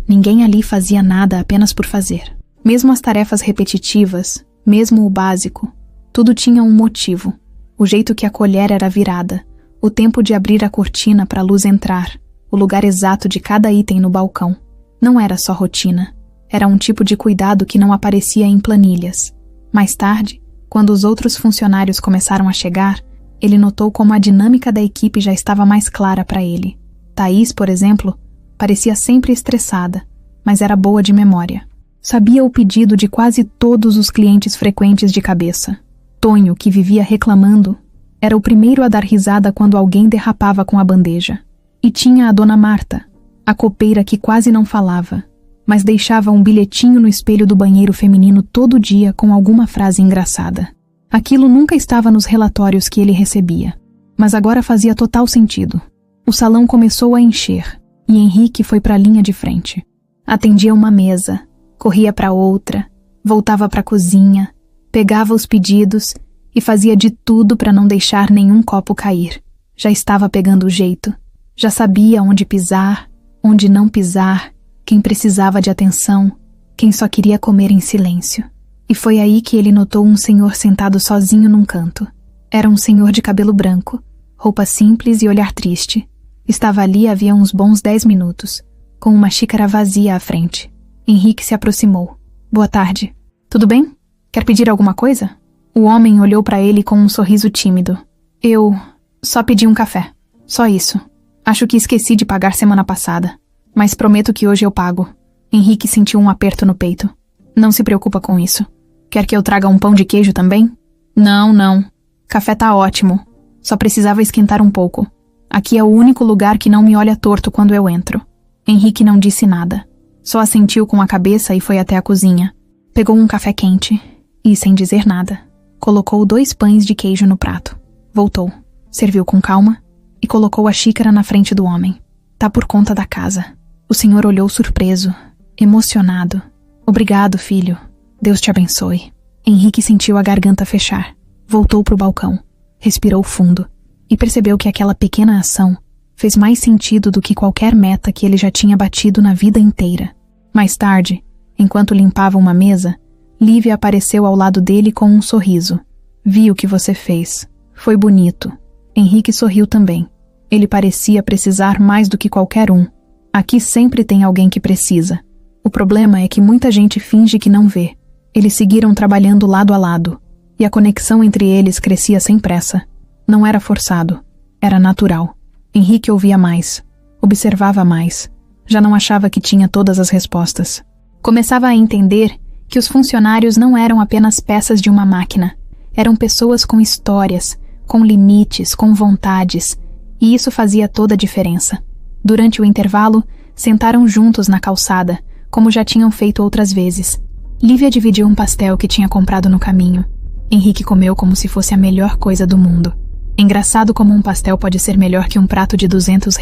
Ninguém ali fazia nada apenas por fazer. Mesmo as tarefas repetitivas, mesmo o básico, tudo tinha um motivo. O jeito que a colher era virada, o tempo de abrir a cortina para a luz entrar, o lugar exato de cada item no balcão. Não era só rotina. Era um tipo de cuidado que não aparecia em planilhas. Mais tarde, quando os outros funcionários começaram a chegar, ele notou como a dinâmica da equipe já estava mais clara para ele. Thaís, por exemplo, parecia sempre estressada, mas era boa de memória. Sabia o pedido de quase todos os clientes frequentes de cabeça. Tonho, que vivia reclamando, era o primeiro a dar risada quando alguém derrapava com a bandeja. E tinha a Dona Marta, a copeira que quase não falava, mas deixava um bilhetinho no espelho do banheiro feminino todo dia com alguma frase engraçada. Aquilo nunca estava nos relatórios que ele recebia, mas agora fazia total sentido. O salão começou a encher, e Henrique foi para a linha de frente. Atendia uma mesa, corria para outra, voltava para a cozinha, pegava os pedidos e fazia de tudo para não deixar nenhum copo cair. Já estava pegando o jeito, já sabia onde pisar, onde não pisar, quem precisava de atenção, quem só queria comer em silêncio. E foi aí que ele notou um senhor sentado sozinho num canto. Era um senhor de cabelo branco, roupa simples e olhar triste. Estava ali havia uns bons 10 minutos, com uma xícara vazia à frente. Henrique se aproximou. Boa tarde. Tudo bem? Quer pedir alguma coisa? O homem olhou para ele com um sorriso tímido. Eu só pedi um café. Só isso. Acho que esqueci de pagar semana passada. Mas prometo que hoje eu pago. Henrique sentiu um aperto no peito. Não se preocupa com isso. Quer que eu traga um pão de queijo também? Não. Café tá ótimo. Só precisava esquentar um pouco. Aqui é o único lugar que não me olha torto quando eu entro. Henrique não disse nada. Só assentiu com a cabeça e foi até a cozinha. Pegou um café quente e, sem dizer nada, colocou 2 pães de queijo no prato. Voltou, serviu com calma e colocou a xícara na frente do homem. Tá por conta da casa. O senhor olhou surpreso, emocionado. Obrigado, filho. Deus te abençoe. Henrique sentiu a garganta fechar. Voltou pro balcão, respirou fundo e percebeu que aquela pequena ação fez mais sentido do que qualquer meta que ele já tinha batido na vida inteira. Mais tarde, enquanto limpava uma mesa, Lívia apareceu ao lado dele com um sorriso. Vi o que você fez. Foi bonito. Henrique sorriu também. Ele parecia precisar mais do que qualquer um. Aqui sempre tem alguém que precisa. O problema é que muita gente finge que não vê. Eles seguiram trabalhando lado a lado, e a conexão entre eles crescia sem pressa. Não era forçado. Era natural. Henrique ouvia mais. Observava mais. Já não achava que tinha todas as respostas. Começava a entender que os funcionários não eram apenas peças de uma máquina. Eram pessoas com histórias, com limites, com vontades, e isso fazia toda a diferença. Durante o intervalo, sentaram juntos na calçada, como já tinham feito outras vezes. Lívia dividiu um pastel que tinha comprado no caminho. Henrique comeu como se fosse a melhor coisa do mundo. Engraçado como um pastel pode ser melhor que um prato de R$ 200,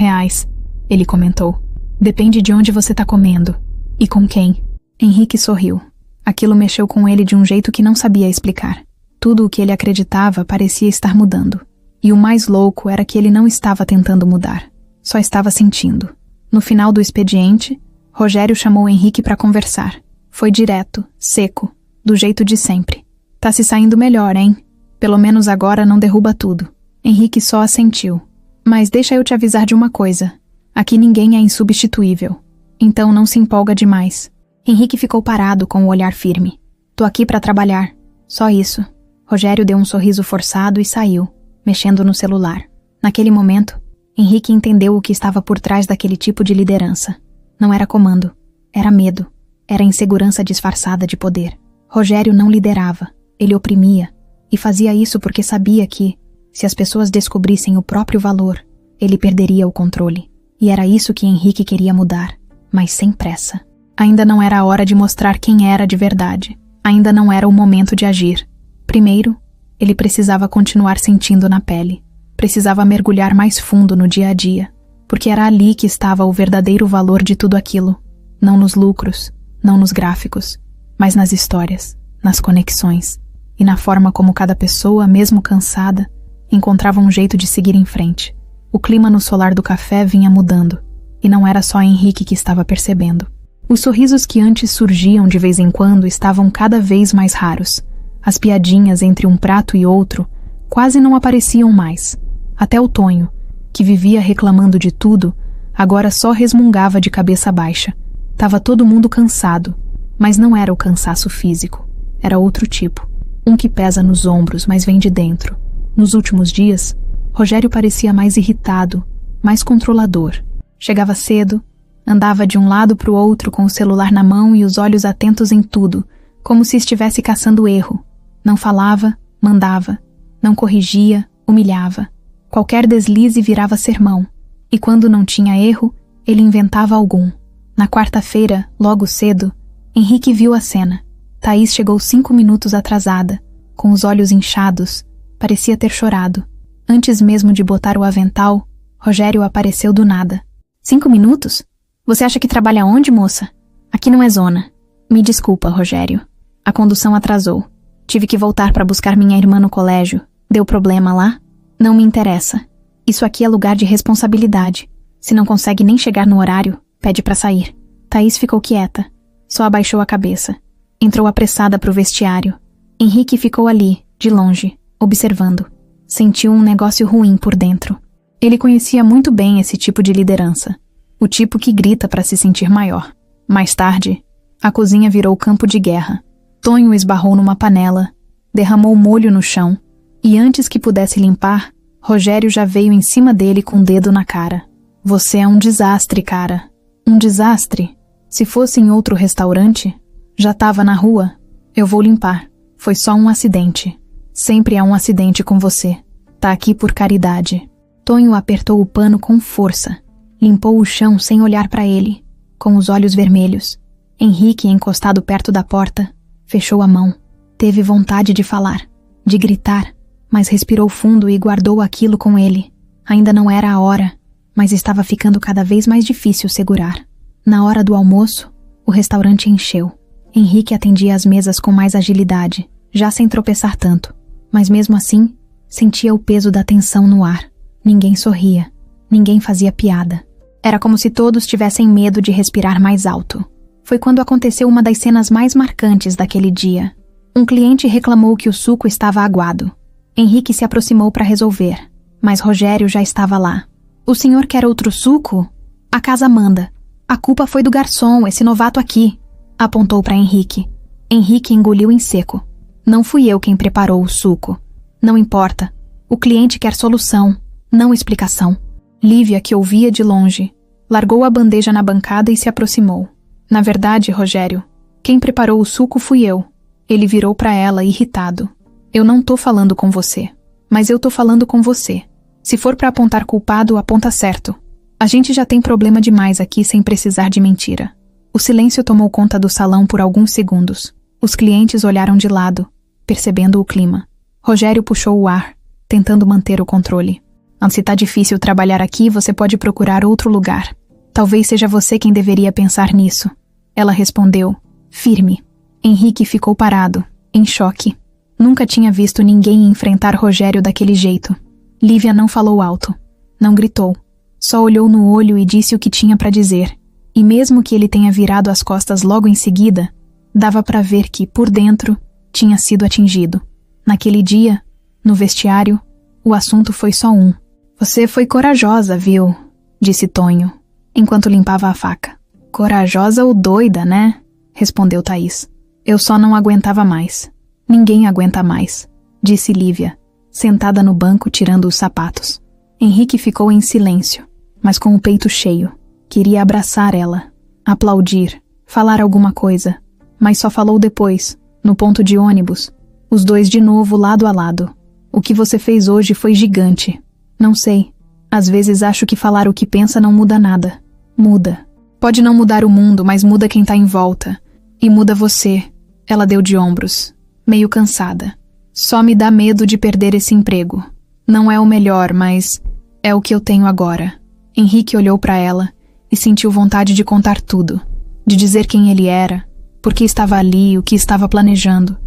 ele comentou. Depende de onde você está comendo. E com quem? Henrique sorriu. Aquilo mexeu com ele de um jeito que não sabia explicar. Tudo o que ele acreditava parecia estar mudando. E o mais louco era que ele não estava tentando mudar. Só estava sentindo. No final do expediente, Rogério chamou Henrique para conversar. Foi direto, seco, do jeito de sempre. Tá se saindo melhor, hein? Pelo menos agora não derruba tudo. Henrique só assentiu. Mas deixa eu te avisar de uma coisa. Aqui ninguém é insubstituível. Então não se empolga demais. Henrique ficou parado com o olhar firme. Tô aqui para trabalhar. Só isso. Rogério deu um sorriso forçado e saiu, mexendo no celular. Naquele momento, Henrique entendeu o que estava por trás daquele tipo de liderança. Não era comando. Era medo. Era insegurança disfarçada de poder. Rogério não liderava. Ele oprimia. E fazia isso porque sabia que, se as pessoas descobrissem o próprio valor, ele perderia o controle. E era isso que Henrique queria mudar, mas sem pressa. Ainda não era a hora de mostrar quem era de verdade. Ainda não era o momento de agir. Primeiro, ele precisava continuar sentindo na pele. Precisava mergulhar mais fundo no dia a dia, porque era ali que estava o verdadeiro valor de tudo aquilo. Não nos lucros, não nos gráficos, mas nas histórias, nas conexões e na forma como cada pessoa, mesmo cansada, encontrava um jeito de seguir em frente. O clima no solar do café vinha mudando, e não era só Henrique que estava percebendo. Os sorrisos que antes surgiam de vez em quando estavam cada vez mais raros. As piadinhas entre um prato e outro quase não apareciam mais. Até o Tonho, que vivia reclamando de tudo, agora só resmungava de cabeça baixa. Tava todo mundo cansado, mas não era o cansaço físico. Era outro tipo. Um que pesa nos ombros, mas vem de dentro. Nos últimos dias, Rogério parecia mais irritado, mais controlador. Chegava cedo, andava de um lado para o outro com o celular na mão e os olhos atentos em tudo, como se estivesse caçando erro. Não falava, mandava. Não corrigia, humilhava. Qualquer deslize virava sermão. E quando não tinha erro, ele inventava algum. Na quarta-feira, logo cedo, Henrique viu a cena. Thaís chegou 5 minutos atrasada, com os olhos inchados. Parecia ter chorado. Antes mesmo de botar o avental, Rogério apareceu do nada. 5 minutos? Você acha que trabalha onde, moça? Aqui não é zona. Me desculpa, Rogério. A condução atrasou. Tive que voltar para buscar minha irmã no colégio. Deu problema lá? Não me interessa. Isso aqui é lugar de responsabilidade. Se não consegue nem chegar no horário, pede para sair. Thaís ficou quieta. Só abaixou a cabeça. Entrou apressada pro vestiário. Henrique ficou ali, de longe, observando. Sentiu um negócio ruim por dentro. Ele conhecia muito bem esse tipo de liderança. O tipo que grita para se sentir maior. Mais tarde, a cozinha virou campo de guerra. Tonho esbarrou numa panela, derramou molho no chão, e antes que pudesse limpar, Rogério já veio em cima dele com o dedo na cara. Você é um desastre, cara. Um desastre. Se fosse em outro restaurante, já estava na rua. Eu vou limpar. Foi só um acidente. Sempre há um acidente com você. Tá aqui por caridade. Tonho apertou o pano com força. Limpou o chão sem olhar para ele, com os olhos vermelhos. Henrique, encostado perto da porta, fechou a mão. Teve vontade de falar, de gritar, mas respirou fundo e guardou aquilo com ele. Ainda não era a hora, mas estava ficando cada vez mais difícil segurar. Na hora do almoço, o restaurante encheu. Henrique atendia as mesas com mais agilidade, já sem tropeçar tanto. Mas mesmo assim, sentia o peso da tensão no ar. Ninguém sorria. Ninguém fazia piada. Era como se todos tivessem medo de respirar mais alto. Foi quando aconteceu uma das cenas mais marcantes daquele dia. Um cliente reclamou que o suco estava aguado. Henrique se aproximou para resolver, mas Rogério já estava lá. O senhor quer outro suco? A casa manda. A culpa foi do garçom, esse novato aqui. Apontou para Henrique. Henrique engoliu em seco. Não fui eu quem preparou o suco. Não importa. O cliente quer solução, não explicação. Lívia, que ouvia de longe, largou a bandeja na bancada e se aproximou. Na verdade, Rogério, quem preparou o suco fui eu. Ele virou para ela, irritado. Eu não tô falando com você, mas eu tô falando com você. Se for para apontar culpado, aponta certo. A gente já tem problema demais aqui sem precisar de mentira. O silêncio tomou conta do salão por alguns segundos. Os clientes olharam de lado, percebendo o clima. Rogério puxou o ar, tentando manter o controle. Se tá difícil trabalhar aqui, você pode procurar outro lugar. Talvez seja você quem deveria pensar nisso. Ela respondeu, firme. Henrique ficou parado, em choque. Nunca tinha visto ninguém enfrentar Rogério daquele jeito. Lívia não falou alto, não gritou. Só olhou no olho e disse o que tinha para dizer. E mesmo que ele tenha virado as costas logo em seguida, dava para ver que, por dentro, tinha sido atingido. Naquele dia, no vestiário, o assunto foi só um. Você foi corajosa, viu? Disse Tonho, enquanto limpava a faca. Corajosa ou doida, né? Respondeu Thaís. Eu só não aguentava mais. Ninguém aguenta mais, disse Lívia, sentada no banco tirando os sapatos. Henrique ficou em silêncio, mas com o peito cheio. Queria abraçar ela, aplaudir, falar alguma coisa, mas só falou depois, no ponto de ônibus, os dois de novo lado a lado. O que você fez hoje foi gigante. Não sei, às vezes acho que falar o que pensa não muda nada. Muda. Pode não mudar o mundo, mas muda quem tá em volta. E muda você. Ela deu de ombros, meio cansada. Só me dá medo de perder esse emprego. Não é o melhor, mas é o que eu tenho agora. Henrique olhou para ela e sentiu vontade de contar tudo, de dizer quem ele era, por que estava ali, o que estava planejando.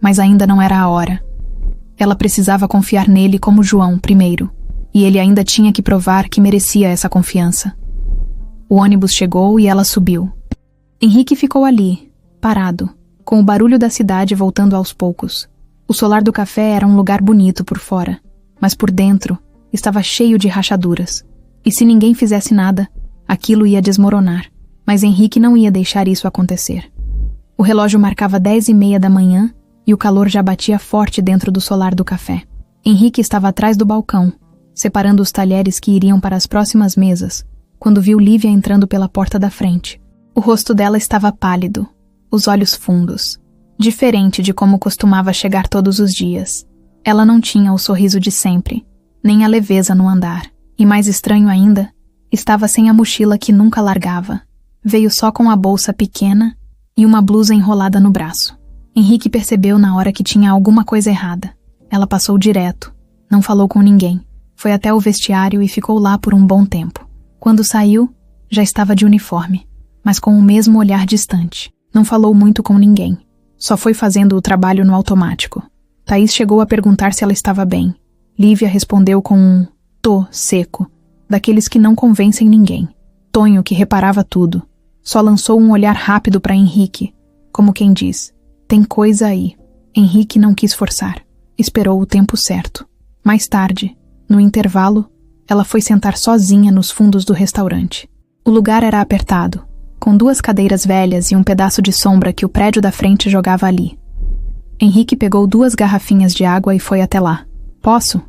Mas ainda não era a hora. Ela precisava confiar nele como João primeiro, e ele ainda tinha que provar que merecia essa confiança. O ônibus chegou e ela subiu. Henrique ficou ali, parado, com o barulho da cidade voltando aos poucos. O solar do café era um lugar bonito por fora, mas por dentro estava cheio de rachaduras. E se ninguém fizesse nada, aquilo ia desmoronar. Mas Henrique não ia deixar isso acontecer. O relógio marcava 10h30 da manhã e o calor já batia forte dentro do solar do café. Henrique estava atrás do balcão, separando os talheres que iriam para as próximas mesas, quando viu Lívia entrando pela porta da frente. O rosto dela estava pálido, os olhos fundos, diferente de como costumava chegar todos os dias. Ela não tinha o sorriso de sempre, nem a leveza no andar. E mais estranho ainda, estava sem a mochila que nunca largava. Veio só com a bolsa pequena e uma blusa enrolada no braço. Henrique percebeu na hora que tinha alguma coisa errada. Ela passou direto, não falou com ninguém. Foi até o vestiário e ficou lá por um bom tempo. Quando saiu, já estava de uniforme, mas com o mesmo olhar distante. Não falou muito com ninguém. Só foi fazendo o trabalho no automático. Thaís chegou a perguntar se ela estava bem. Lívia respondeu com um tô seco, daqueles que não convencem ninguém. Tonho, que reparava tudo, só lançou um olhar rápido para Henrique, como quem diz, tem coisa aí. Henrique não quis forçar. Esperou o tempo certo. Mais tarde, no intervalo, ela foi sentar sozinha nos fundos do restaurante. O lugar era apertado, com 2 cadeiras velhas e um pedaço de sombra que o prédio da frente jogava ali. Henrique pegou 2 garrafinhas de água e foi até lá. Posso?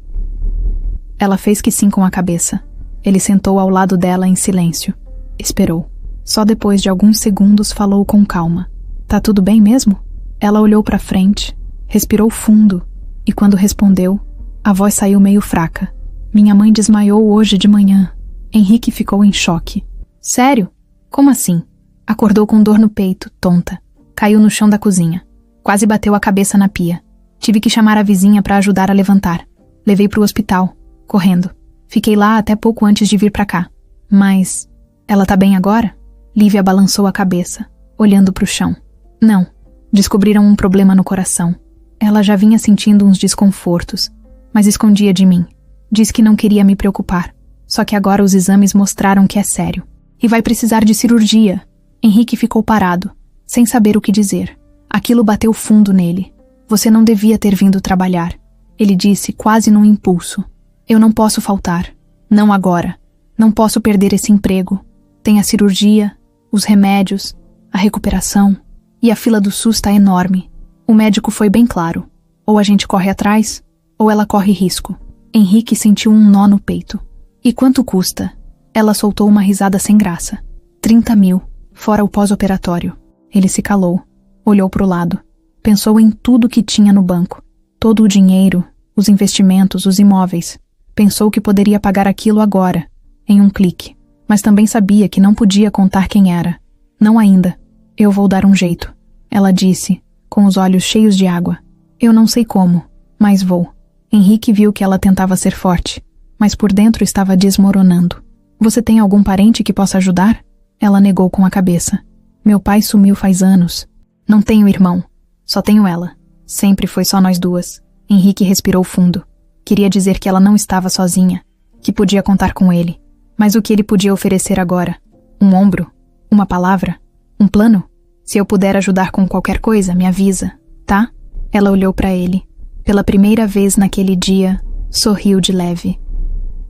Ela fez que sim com a cabeça. Ele sentou ao lado dela em silêncio. Esperou. Só depois de alguns segundos falou com calma. Tá tudo bem mesmo? Ela olhou para frente, respirou fundo, e quando respondeu, a voz saiu meio fraca. Minha mãe desmaiou hoje de manhã. Henrique ficou em choque. Sério? Como assim? Acordou com dor no peito, tonta. Caiu no chão da cozinha. Quase bateu a cabeça na pia. Tive que chamar a vizinha para ajudar a levantar. Levei pro hospital, correndo. Fiquei lá até pouco antes de vir pra cá. Mas, ela tá bem agora? Lívia balançou a cabeça, olhando pro chão. Não. Descobriram um problema no coração. Ela já vinha sentindo uns desconfortos, mas escondia de mim. Diz que não queria me preocupar. Só que agora os exames mostraram que é sério. E vai precisar de cirurgia. Henrique ficou parado, sem saber o que dizer. Aquilo bateu fundo nele. Você não devia ter vindo trabalhar. Ele disse quase num impulso. Eu não posso faltar. Não agora. Não posso perder esse emprego. Tem a cirurgia, os remédios, a recuperação. E a fila do SUS está enorme. O médico foi bem claro. Ou a gente corre atrás, ou ela corre risco. Henrique sentiu um nó no peito. E quanto custa? Ela soltou uma risada sem graça. 30 mil, fora o pós-operatório. Ele se calou. Olhou para o lado. Pensou em tudo que tinha no banco. Todo o dinheiro, os investimentos, os imóveis. Pensou que poderia pagar aquilo agora, em um clique. Mas também sabia que não podia contar quem era. Não ainda. Eu vou dar um jeito. Ela disse, com os olhos cheios de água. Eu não sei como, mas vou. Henrique viu que ela tentava ser forte, mas por dentro estava desmoronando. Você tem algum parente que possa ajudar? Ela negou com a cabeça. Meu pai sumiu faz anos. Não tenho irmão. Só tenho ela. Sempre foi só nós duas. Henrique respirou fundo. Queria dizer que ela não estava sozinha, que podia contar com ele. Mas o que ele podia oferecer agora? Um ombro? Uma palavra? Um plano? Se eu puder ajudar com qualquer coisa, me avisa, tá? Ela olhou para ele. Pela primeira vez naquele dia, sorriu de leve.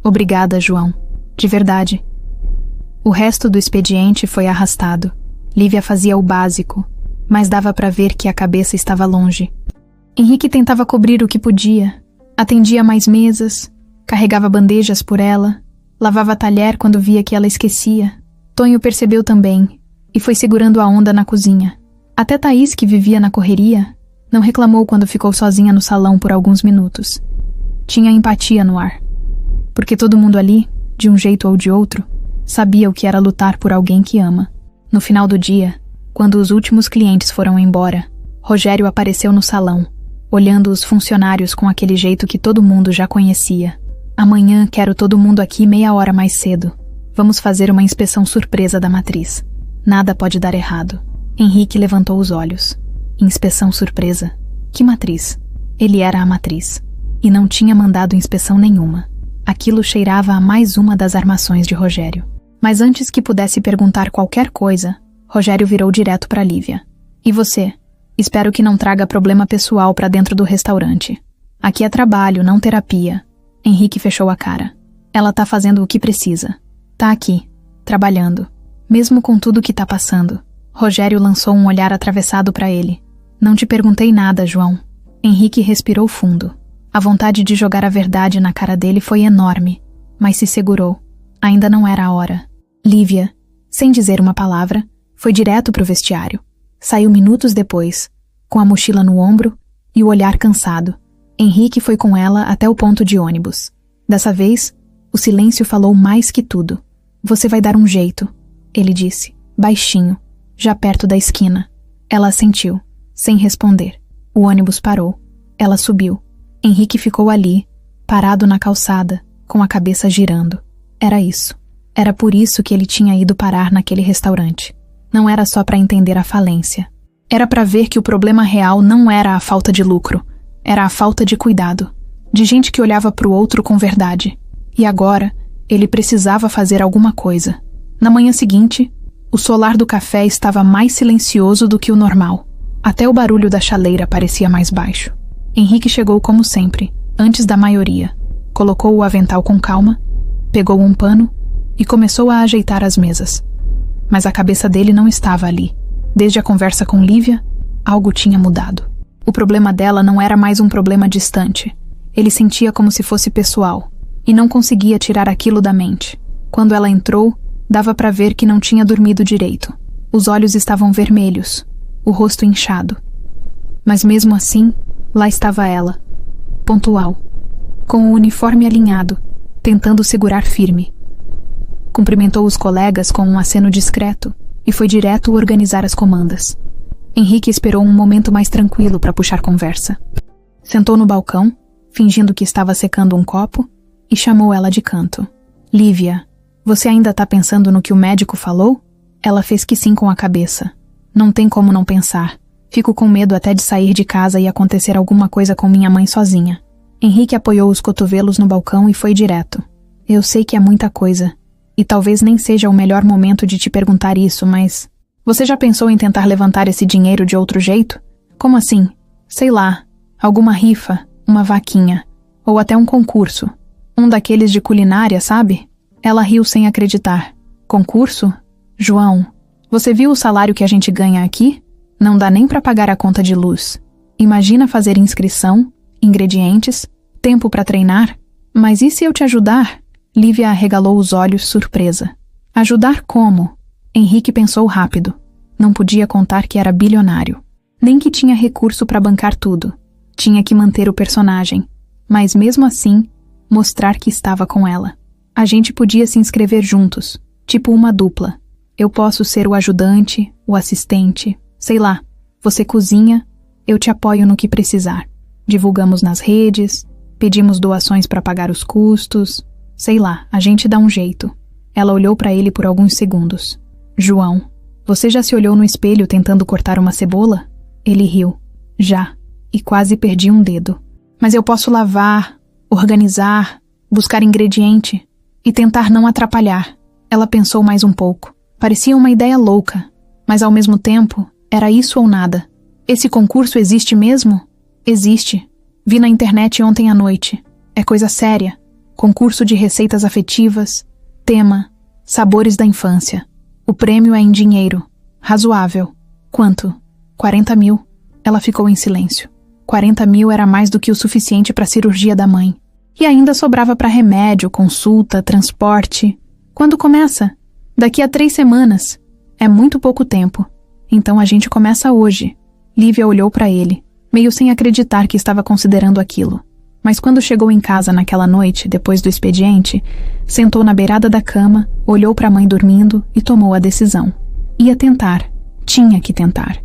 Obrigada, João. De verdade. O resto do expediente foi arrastado. Lívia fazia o básico, mas dava para ver que a cabeça estava longe. Henrique tentava cobrir o que podia. Atendia mais mesas, carregava bandejas por ela, lavava talher quando via que ela esquecia. Tonho percebeu também e foi segurando a onda na cozinha. Até Thaís, que vivia na correria, não reclamou quando ficou sozinha no salão por alguns minutos. Tinha empatia no ar. Porque todo mundo ali, de um jeito ou de outro, sabia o que era lutar por alguém que ama. No final do dia, quando os últimos clientes foram embora, Rogério apareceu no salão, olhando os funcionários com aquele jeito que todo mundo já conhecia. Amanhã quero todo mundo aqui meia hora mais cedo. Vamos fazer uma inspeção surpresa da matriz. Nada pode dar errado. Henrique levantou os olhos. Inspeção surpresa? Que matriz? Ele era a matriz. E não tinha mandado inspeção nenhuma. Aquilo cheirava a mais uma das armações de Rogério. Mas antes que pudesse perguntar qualquer coisa, Rogério virou direto para Lívia. E você? Espero que não traga problema pessoal para dentro do restaurante. Aqui é trabalho, não terapia. Henrique fechou a cara. Ela tá fazendo o que precisa. Tá aqui, trabalhando. Mesmo com tudo que tá passando. Rogério lançou um olhar atravessado para ele. Não te perguntei nada, João. Henrique respirou fundo. A vontade de jogar a verdade na cara dele foi enorme, mas se segurou. Ainda não era a hora. Lívia, sem dizer uma palavra, foi direto pro vestiário. Saiu minutos depois, com a mochila no ombro e o olhar cansado. Henrique foi com ela até o ponto de ônibus. Dessa vez, o silêncio falou mais que tudo. Você vai dar um jeito, ele disse, baixinho, já perto da esquina. Ela assentiu, sem responder. O ônibus parou. Ela subiu. Henrique ficou ali, parado na calçada, com a cabeça girando. Era isso. Era por isso que ele tinha ido parar naquele restaurante. Não era só para entender a falência. Era para ver que o problema real não era a falta de lucro. Era a falta de cuidado. De gente que olhava para o outro com verdade. E agora, ele precisava fazer alguma coisa. Na manhã seguinte, o solar do café estava mais silencioso do que o normal. Até o barulho da chaleira parecia mais baixo. Henrique chegou como sempre, antes da maioria. Colocou o avental com calma, pegou um pano e começou a ajeitar as mesas. Mas a cabeça dele não estava ali. Desde a conversa com Lívia, algo tinha mudado. O problema dela não era mais um problema distante. Ele sentia como se fosse pessoal, e não conseguia tirar aquilo da mente. Quando ela entrou, dava para ver que não tinha dormido direito. Os olhos estavam vermelhos, o rosto inchado. Mas mesmo assim, lá estava ela, pontual, com o uniforme alinhado, tentando segurar firme. Cumprimentou os colegas com um aceno discreto e foi direto organizar as comandas. Henrique esperou um momento mais tranquilo para puxar conversa. Sentou no balcão, fingindo que estava secando um copo, e chamou ela de canto. Lívia, você ainda está pensando no que o médico falou? Ela fez que sim com a cabeça. Não tem como não pensar. Fico com medo até de sair de casa e acontecer alguma coisa com minha mãe sozinha. Henrique apoiou os cotovelos no balcão e foi direto. Eu sei que é muita coisa. E talvez nem seja o melhor momento de te perguntar isso, mas... Você já pensou em tentar levantar esse dinheiro de outro jeito? Como assim? Sei lá. Alguma rifa. uma vaquinha, ou até um concurso. Um daqueles de culinária, sabe? Ela riu sem acreditar. Concurso? João, você viu o salário que a gente ganha aqui? Não dá nem para pagar a conta de luz. Imagina fazer inscrição, ingredientes, tempo para treinar. Mas e se eu te ajudar? Lívia arregalou os olhos, surpresa. Ajudar como? Henrique pensou rápido. Não podia contar que era bilionário. Nem que tinha recurso para bancar tudo. Tinha que manter o personagem. Mas mesmo assim, mostrar que estava com ela. A gente podia se inscrever juntos, tipo uma dupla. Eu posso ser o ajudante, o assistente, sei lá. Você cozinha, eu te apoio no que precisar. Divulgamos nas redes, pedimos doações para pagar os custos. Sei lá, a gente dá um jeito. Ela olhou para ele por alguns segundos. João, você já se olhou no espelho tentando cortar uma cebola? Ele riu. Já. E quase perdi um dedo. Mas eu posso lavar, organizar, buscar ingrediente e tentar não atrapalhar. Ela pensou mais um pouco. Parecia uma ideia louca, mas ao mesmo tempo, era isso ou nada. Esse concurso existe mesmo? Existe. Vi na internet ontem à noite. É coisa séria. Concurso de receitas afetivas. Tema: sabores da infância. O prêmio é em dinheiro. Razoável. Quanto? 40 mil. Ela ficou em silêncio. 40 mil era mais do que o suficiente para a cirurgia da mãe. E ainda sobrava para remédio, consulta, transporte. Quando começa? Daqui a 3 semanas. É muito pouco tempo. Então a gente começa hoje. Lívia olhou para ele, meio sem acreditar que estava considerando aquilo. Mas quando chegou em casa naquela noite, depois do expediente, sentou na beirada da cama, olhou para a mãe dormindo e tomou a decisão. Ia tentar. Tinha que tentar.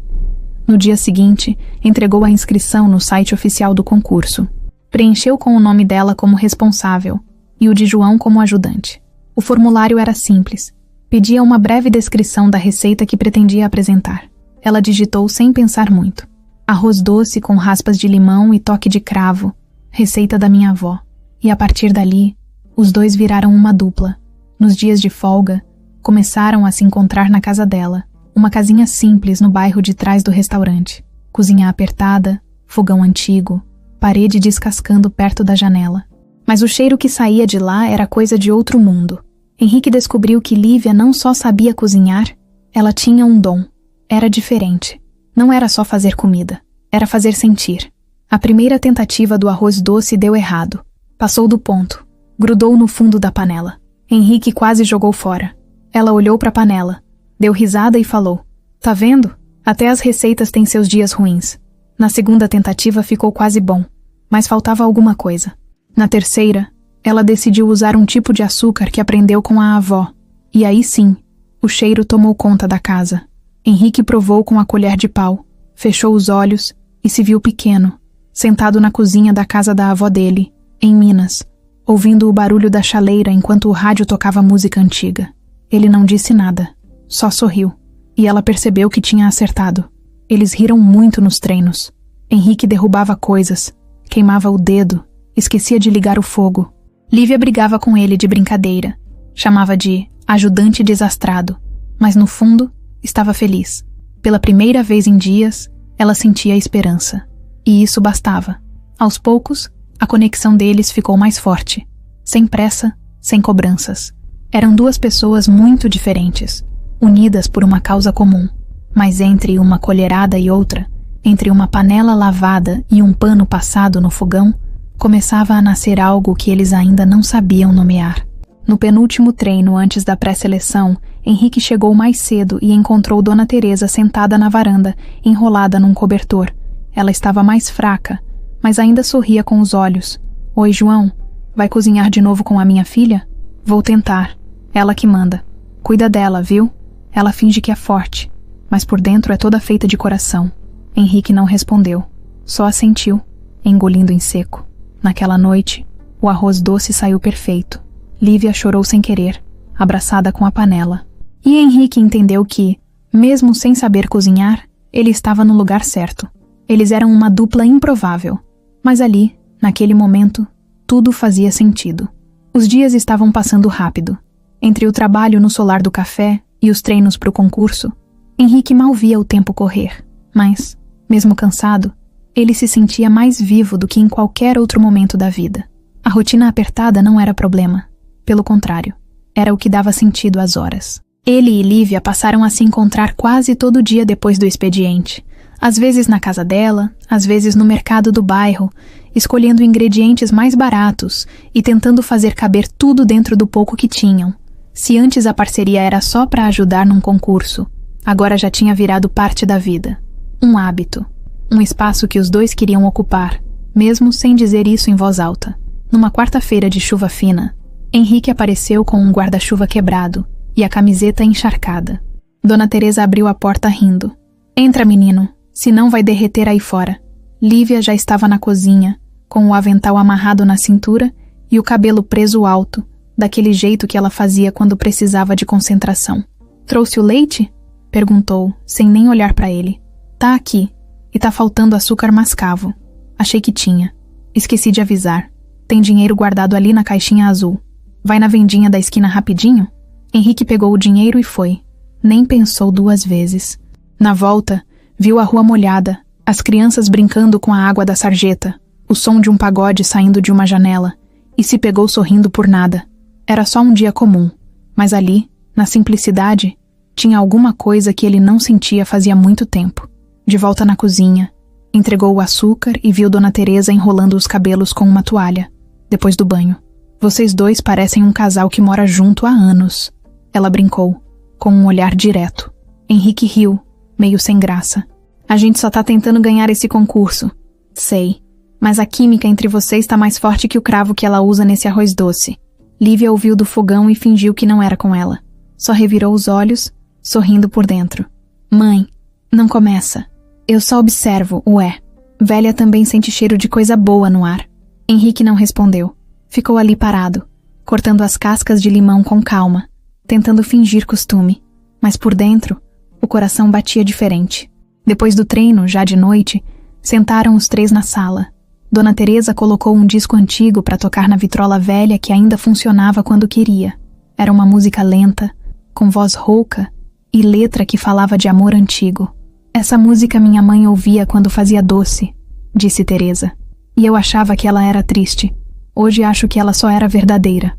No dia seguinte, entregou a inscrição no site oficial do concurso. Preencheu com o nome dela como responsável e o de João como ajudante. O formulário era simples. Pedia uma breve descrição da receita que pretendia apresentar. Ela digitou sem pensar muito. Arroz doce com raspas de limão e toque de cravo. Receita da minha avó. E a partir dali, os dois viraram uma dupla. Nos dias de folga, começaram a se encontrar na casa dela. Uma casinha simples no bairro de trás do restaurante. Cozinha apertada, fogão antigo, parede descascando perto da janela. Mas o cheiro que saía de lá era coisa de outro mundo. Henrique descobriu que Lívia não só sabia cozinhar, ela tinha um dom. Era diferente. Não era só fazer comida, era fazer sentir. A primeira tentativa do arroz doce deu errado. Passou do ponto. Grudou no fundo da panela. Henrique quase jogou fora. Ela olhou para a panela. Deu risada e falou: Tá vendo? Até as receitas têm seus dias ruins. Na segunda tentativa ficou quase bom, mas faltava alguma coisa. Na terceira, ela decidiu usar um tipo de açúcar que aprendeu com a avó. E aí sim, o cheiro tomou conta da casa. Henrique provou com a colher de pau, fechou os olhos e se viu pequeno, sentado na cozinha da casa da avó dele, em Minas, ouvindo o barulho da chaleira enquanto o rádio tocava música antiga. Ele não disse nada. Só sorriu, e ela percebeu que tinha acertado. Eles riram muito nos treinos. Henrique derrubava coisas, queimava o dedo, esquecia de ligar o fogo. Lívia brigava com ele de brincadeira, chamava de ajudante desastrado, mas no fundo estava feliz. Pela primeira vez em dias, ela sentia esperança. E isso bastava. Aos poucos, a conexão deles ficou mais forte. Sem pressa, sem cobranças. Eram duas pessoas muito diferentes, unidas por uma causa comum. Mas entre uma colherada e outra, entre uma panela lavada e um pano passado no fogão, começava a nascer algo que eles ainda não sabiam nomear. No penúltimo treino antes da pré-seleção, Henrique chegou mais cedo e encontrou Dona Teresa sentada na varanda, enrolada num cobertor. Ela estava mais fraca, mas ainda sorria com os olhos. Oi, João, vai cozinhar de novo com a minha filha? Vou tentar. Ela que manda. Cuida dela, viu? Ela finge que é forte, mas por dentro é toda feita de coração. Henrique não respondeu, só assentiu, engolindo em seco. Naquela noite, o arroz doce saiu perfeito. Lívia chorou sem querer, abraçada com a panela. E Henrique entendeu que, mesmo sem saber cozinhar, ele estava no lugar certo. Eles eram uma dupla improvável. Mas ali, naquele momento, tudo fazia sentido. Os dias estavam passando rápido. Entre o trabalho no solar do café e os treinos para o concurso, Henrique mal via o tempo correr. Mas, mesmo cansado, Ele se sentia mais vivo do que em qualquer outro momento da vida. A rotina apertada não era problema. Pelo contrário, era o que dava sentido às horas. Ele e Lívia passaram a se encontrar quase todo dia depois do expediente. Às vezes na casa dela, às vezes no mercado do bairro, escolhendo ingredientes mais baratos e tentando fazer caber tudo dentro do pouco que tinham. Se antes a parceria era só para ajudar num concurso, agora já tinha virado parte da vida. Um hábito. Um espaço que os dois queriam ocupar, mesmo sem dizer isso em voz alta. Numa quarta-feira de chuva fina, Henrique apareceu com um guarda-chuva quebrado e a camiseta encharcada. Dona Teresa abriu a porta rindo. Entra, menino, senão vai derreter aí fora. Lívia já estava na cozinha, com o avental amarrado na cintura e o cabelo preso alto, daquele jeito que ela fazia quando precisava de concentração. Trouxe o leite? Perguntou, sem nem olhar para ele. Tá aqui, e tá faltando açúcar mascavo. Achei que tinha. Esqueci de avisar. Tem dinheiro guardado ali na caixinha azul. Vai na vendinha da esquina rapidinho? Henrique pegou o dinheiro e foi. Nem pensou duas vezes. Na volta, viu a rua molhada, as crianças brincando com a água da sarjeta, o som de um pagode saindo de uma janela, e se pegou sorrindo por nada. Era só um dia comum, mas ali, na simplicidade, tinha alguma coisa que ele não sentia fazia muito tempo. De volta na cozinha, entregou o açúcar e viu Dona Teresa enrolando os cabelos com uma toalha, depois do banho. Vocês dois parecem um casal que mora junto há anos. Ela brincou, com um olhar direto. Henrique riu, meio sem graça. A gente só tá tentando ganhar esse concurso. Sei, mas a química entre vocês tá mais forte que o cravo que ela usa nesse arroz doce. Lívia ouviu do fogão e fingiu que não era com ela. Só revirou os olhos, sorrindo por dentro. Mãe, não começa. Eu só observo, ué. Velha também sente cheiro de coisa boa no ar. Henrique não respondeu. Ficou ali parado, cortando as cascas de limão com calma, tentando fingir costume. Mas por dentro, o coração batia diferente. Depois do treino, já de noite, sentaram os três na sala. Dona Teresa colocou um disco antigo para tocar na vitrola velha que ainda funcionava quando queria. Era uma música lenta, com voz rouca e letra que falava de amor antigo. Essa música minha mãe ouvia quando fazia doce, disse Teresa. E eu achava que ela era triste. Hoje acho que ela só era verdadeira.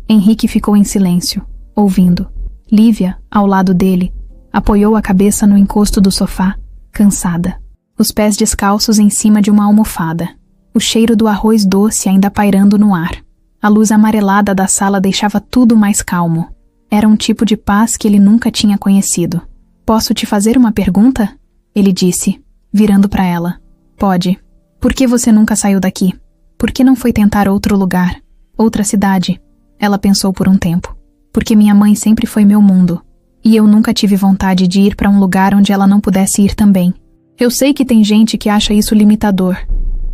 Henrique ficou em silêncio, ouvindo. Lívia, ao lado dele, apoiou a cabeça no encosto do sofá, cansada. Os pés descalços em cima de uma almofada. O cheiro do arroz doce ainda pairando no ar. A luz amarelada da sala deixava tudo mais calmo. Era um tipo de paz que ele nunca tinha conhecido. Posso te fazer uma pergunta? Ele disse, virando para ela. Pode. Por que você nunca saiu daqui? Por que não foi tentar outro lugar? Outra cidade? Ela pensou por um tempo. Porque minha mãe sempre foi meu mundo. E eu nunca tive vontade de ir para um lugar onde ela não pudesse ir também. Eu sei que tem gente que acha isso limitador,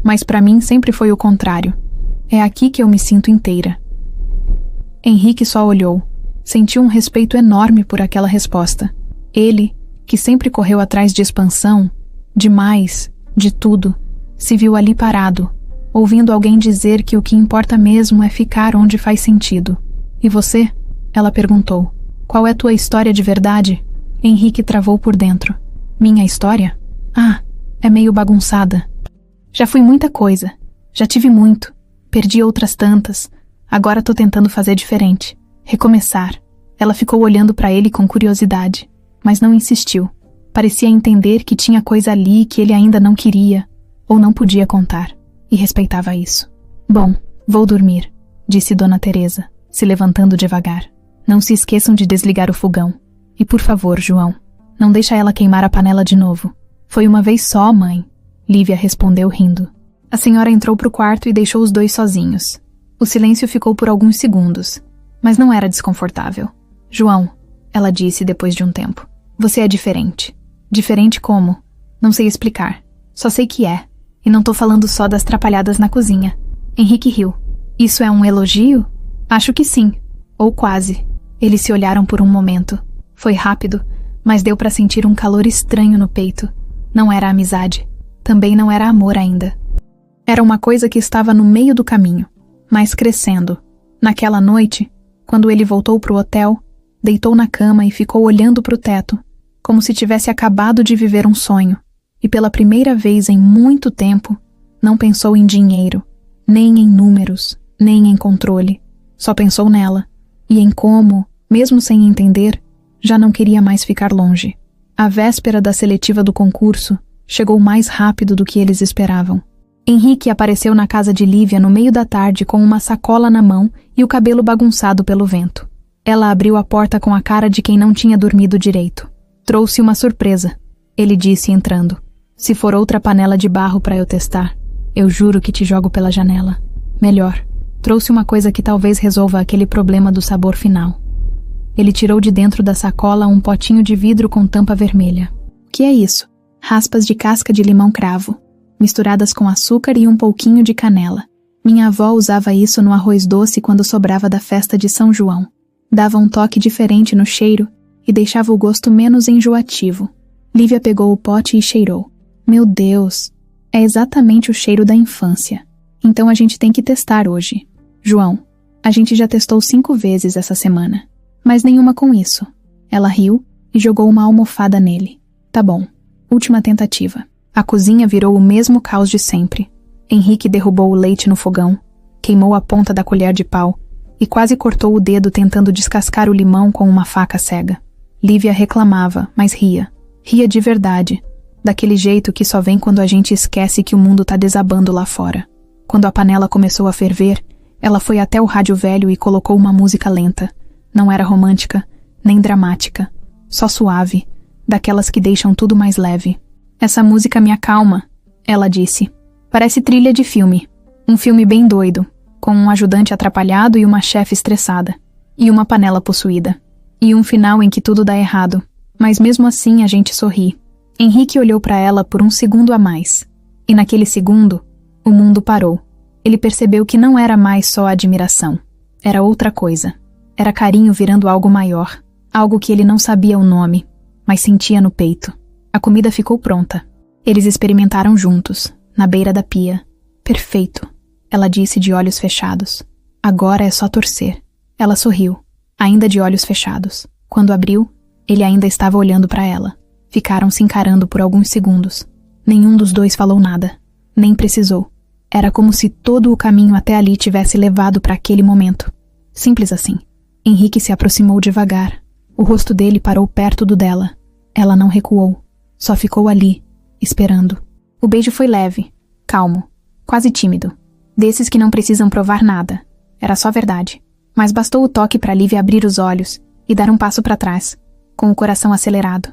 mas para mim sempre foi o contrário. É aqui que eu me sinto inteira. Henrique só olhou. Sentiu um respeito enorme por aquela resposta. Ele, que sempre correu atrás de expansão, de mais, de tudo, se viu ali parado, ouvindo alguém dizer que o que importa mesmo é ficar onde faz sentido. E você? Ela perguntou. Qual é tua história de verdade? Henrique travou por dentro. Minha história? Ah, é meio bagunçada. Já fui muita coisa. Já tive muito. Perdi outras tantas. Agora tô tentando fazer diferente. Recomeçar. Ela ficou olhando para ele com curiosidade, mas não insistiu. Parecia entender que tinha coisa ali que ele ainda não queria, ou não podia contar, e respeitava isso. Bom, vou dormir, disse Dona Teresa, se levantando devagar. Não se esqueçam de desligar o fogão. E por favor, João, não deixa ela queimar a panela de novo. Foi uma vez só, mãe. Lívia respondeu rindo. A senhora entrou pro quarto e deixou os dois sozinhos. O silêncio ficou por alguns segundos, mas não era desconfortável. João, ela disse depois de um tempo, você é diferente. Diferente como? Não sei explicar. Só sei que é. E não tô falando só das trapalhadas na cozinha. Henrique riu. Isso é um elogio? Acho que sim. Ou quase. Eles se olharam por um momento. Foi rápido, mas deu para sentir um calor estranho no peito. Não era amizade. Também não era amor ainda. Era uma coisa que estava no meio do caminho, mas crescendo. Naquela noite, quando ele voltou pro hotel, deitou na cama e ficou olhando pro teto, como se tivesse acabado de viver um sonho. e pela primeira vez em muito tempo, não pensou em dinheiro, nem em números, nem em controle. Só pensou nela, e em como, mesmo sem entender, já não queria mais ficar longe. A véspera da seletiva do concurso chegou mais rápido do que eles esperavam. Henrique apareceu na casa de Lívia no meio da tarde com uma sacola na mão e o cabelo bagunçado pelo vento. Ela abriu a porta com a cara de quem não tinha dormido direito. Trouxe uma surpresa, ele disse entrando. Se for outra panela de barro para eu testar, eu juro que te jogo pela janela. Melhor, trouxe uma coisa que talvez resolva aquele problema do sabor final. Ele tirou de dentro da sacola um potinho de vidro com tampa vermelha. O que é isso? Raspas de casca de limão cravo, misturadas com açúcar e um pouquinho de canela. Minha avó usava isso no arroz doce quando sobrava da festa de São João. Dava um toque diferente no cheiro e deixava o gosto menos enjoativo. Lívia pegou o pote e cheirou. Meu Deus, é exatamente o cheiro da infância. Então a gente tem que testar hoje. João, a gente já testou 5 vezes essa semana, mas nenhuma com isso. Ela riu e jogou uma almofada nele. Tá bom. Última tentativa. A cozinha virou o mesmo caos de sempre. Henrique derrubou o leite no fogão, queimou a ponta da colher de pau e quase cortou o dedo tentando descascar o limão com uma faca cega. Lívia reclamava, mas ria. Ria de verdade, daquele jeito que só vem quando a gente esquece que o mundo tá desabando lá fora. Quando a panela começou a ferver, ela foi até o rádio velho e colocou uma música lenta. Não era romântica, nem dramática, só suave, daquelas que deixam tudo mais leve. Essa música me acalma, ela disse. Parece trilha de filme. Um filme bem doido, com um ajudante atrapalhado e uma chefe estressada. E uma panela possuída. E um final em que tudo dá errado. Mas mesmo assim a gente sorri. Henrique olhou para ela por um segundo a mais. E naquele segundo, o mundo parou. Ele percebeu que não era mais só admiração. Era outra coisa. Era carinho virando algo maior. Algo que ele não sabia o nome, mas sentia no peito. A comida ficou pronta. Eles experimentaram juntos, na beira da pia. Perfeito, ela disse de olhos fechados. Agora é só torcer. Ela sorriu, ainda de olhos fechados. Quando abriu, ele ainda estava olhando para ela. Ficaram se encarando por alguns segundos. Nenhum dos dois falou nada. Nem precisou. Era como se todo o caminho até ali tivesse levado para aquele momento. Simples assim. Henrique se aproximou devagar. O rosto dele parou perto do dela. Ela não recuou. Só ficou ali, esperando. O beijo foi leve, calmo, quase tímido. Desses que não precisam provar nada. Era só verdade. Mas bastou o toque para Lívia abrir os olhos e dar um passo para trás, com o coração acelerado.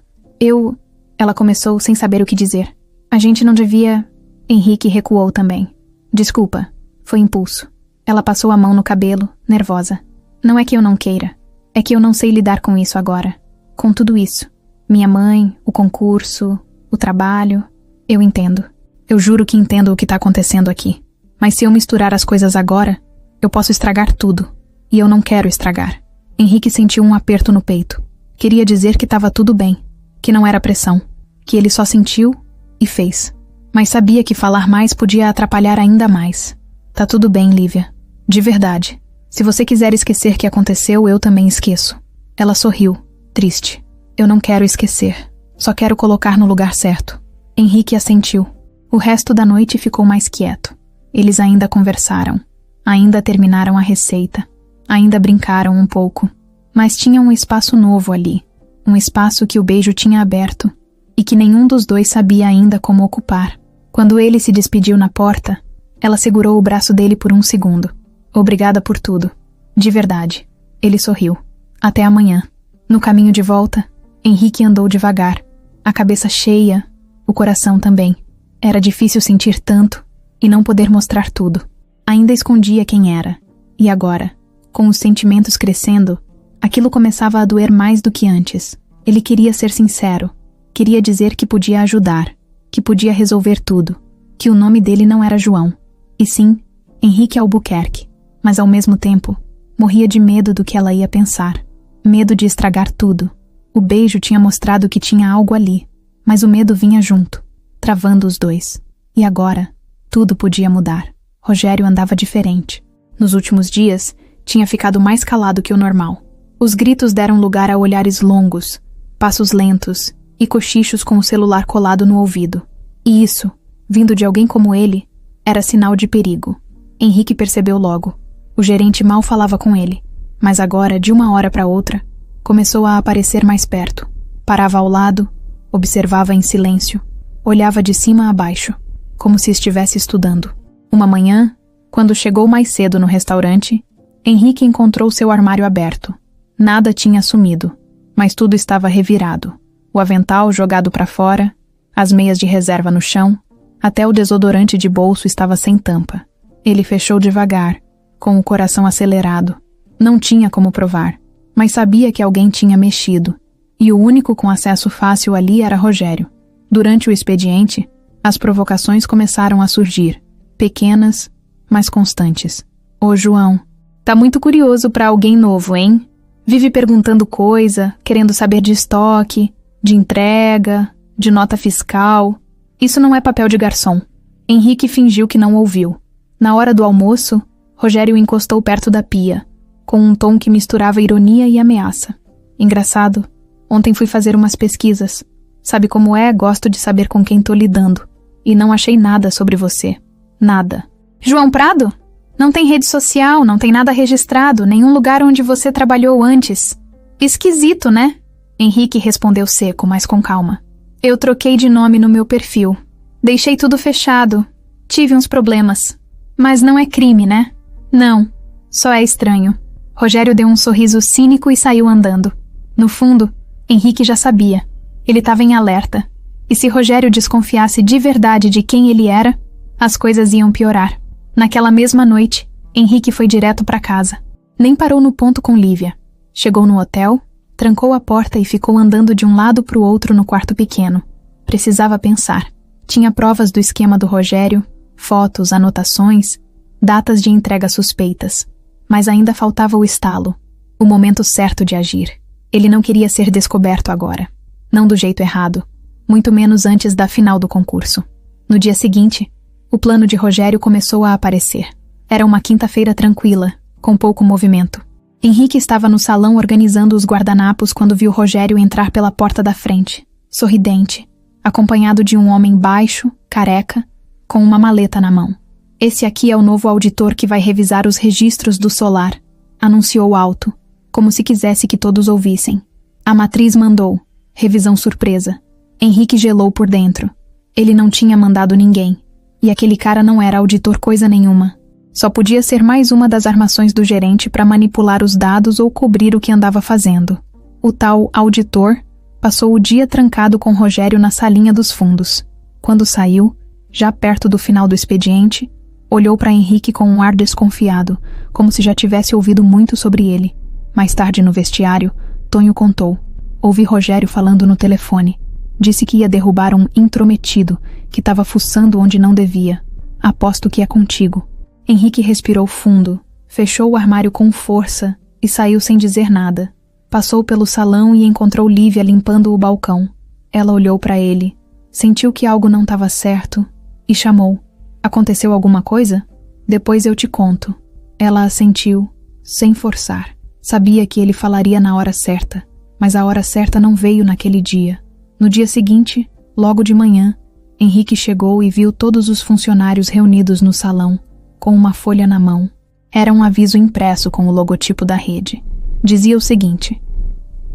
Ela começou sem saber o que dizer. A gente não devia... Henrique recuou também. Desculpa, foi impulso. Ela passou a mão no cabelo, nervosa. Não é que eu não queira. É que eu não sei lidar com isso agora. Com tudo isso. Minha mãe, o concurso, o trabalho... Eu entendo. Eu juro que entendo o que tá acontecendo aqui. Mas se eu misturar as coisas agora, eu posso estragar tudo. E eu não quero estragar. Henrique sentiu um aperto no peito. Queria dizer que estava tudo bem. Que não era pressão. Que ele só sentiu e fez. Mas sabia que falar mais podia atrapalhar ainda mais. Tá tudo bem, Lívia. De verdade. Se você quiser esquecer que aconteceu, eu também esqueço. Ela sorriu, triste. Eu não quero esquecer. Só quero colocar no lugar certo. Henrique assentiu. O resto da noite ficou mais quieto. Eles ainda conversaram. Ainda terminaram a receita. Ainda brincaram um pouco. Mas tinha um espaço novo ali. Um espaço que o beijo tinha aberto. E que nenhum dos dois sabia ainda como ocupar. Quando ele se despediu na porta, ela segurou o braço dele por um segundo. Obrigada por tudo. De verdade. Ele sorriu. Até amanhã. No caminho de volta, Henrique andou devagar. A cabeça cheia, o coração também. Era difícil sentir tanto e não poder mostrar tudo. Ainda escondia quem era. E agora, com os sentimentos crescendo, aquilo começava a doer mais do que antes. Ele queria ser sincero. Queria dizer que podia ajudar. Que podia resolver tudo. Que o nome dele não era João. E sim, Henrique Albuquerque. Mas ao mesmo tempo, morria de medo do que ela ia pensar. Medo de estragar tudo. O beijo tinha mostrado que tinha algo ali. Mas o medo vinha junto, travando os dois. E agora, tudo podia mudar. Rogério andava diferente. Nos últimos dias, tinha ficado mais calado que o normal. Os gritos deram lugar a olhares longos, passos lentos e cochichos com o celular colado no ouvido. E isso, vindo de alguém como ele, era sinal de perigo. Henrique percebeu logo. O gerente mal falava com ele, mas agora, de uma hora para outra, começou a aparecer mais perto. Parava ao lado, observava em silêncio, olhava de cima a baixo, como se estivesse estudando. Uma manhã, quando chegou mais cedo no restaurante, Henrique encontrou seu armário aberto. Nada tinha sumido, mas tudo estava revirado. O avental jogado para fora, as meias de reserva no chão, até o desodorante de bolso estava sem tampa. Ele fechou devagar, com o coração acelerado. Não tinha como provar, mas sabia que alguém tinha mexido, e o único com acesso fácil ali era Rogério. Durante o expediente, as provocações começaram a surgir, pequenas, mas constantes. Ô João, tá muito curioso pra alguém novo, hein? Vive perguntando coisa, querendo saber de estoque, de entrega, de nota fiscal. Isso não é papel de garçom. Henrique fingiu que não ouviu. Na hora do almoço, Rogério encostou perto da pia, com um tom que misturava ironia e ameaça. Engraçado, ontem fui fazer umas pesquisas. Sabe como é? Gosto de saber com quem tô lidando. E não achei nada sobre você. Nada. João Prado? Não tem rede social, não tem nada registrado, nenhum lugar onde você trabalhou antes. Esquisito, né? Henrique respondeu seco, mas com calma. Eu troquei de nome no meu perfil. Deixei tudo fechado. Tive uns problemas. Mas não é crime, né? Não. Só é estranho. Rogério deu um sorriso cínico e saiu andando. No fundo, Henrique já sabia. Ele estava em alerta. E se Rogério desconfiasse de verdade de quem ele era, as coisas iam piorar. Naquela mesma noite, Henrique foi direto para casa. Nem parou no ponto com Lívia. Chegou no hotel, trancou a porta e ficou andando de um lado para o outro no quarto pequeno. Precisava pensar. Tinha provas do esquema do Rogério, fotos, anotações, datas de entrega suspeitas. Mas ainda faltava o estalo, o momento certo de agir. Ele não queria ser descoberto agora. Não do jeito errado, muito menos antes da final do concurso. No dia seguinte, o plano de Rogério começou a aparecer. Era uma quinta-feira tranquila, com pouco movimento. Henrique estava no salão organizando os guardanapos quando viu Rogério entrar pela porta da frente, sorridente, acompanhado de um homem baixo, careca, com uma maleta na mão. Esse aqui é o novo auditor que vai revisar os registros do solar, anunciou alto, como se quisesse que todos ouvissem. A matriz mandou. Revisão surpresa. Henrique gelou por dentro. Ele não tinha mandado ninguém. E aquele cara não era auditor coisa nenhuma. Só podia ser mais uma das armações do gerente para manipular os dados ou cobrir o que andava fazendo. O tal auditor passou o dia trancado com Rogério na salinha dos fundos. Quando saiu, já perto do final do expediente, olhou para Henrique com um ar desconfiado, como se já tivesse ouvido muito sobre ele. Mais tarde no vestiário, Tonho contou. Ouvi Rogério falando no telefone. Disse que ia derrubar um intrometido, que estava fuçando onde não devia. Aposto que é contigo. Henrique respirou fundo, fechou o armário com força e saiu sem dizer nada. Passou pelo salão e encontrou Lívia limpando o balcão. Ela olhou para ele, sentiu que algo não estava certo e chamou. Aconteceu alguma coisa? Depois eu te conto. Ela assentiu, sem forçar. Sabia que ele falaria na hora certa, mas a hora certa não veio naquele dia. No dia seguinte, logo de manhã, Henrique chegou e viu todos os funcionários reunidos no salão, com uma folha na mão. Era um aviso impresso com o logotipo da rede. Dizia o seguinte: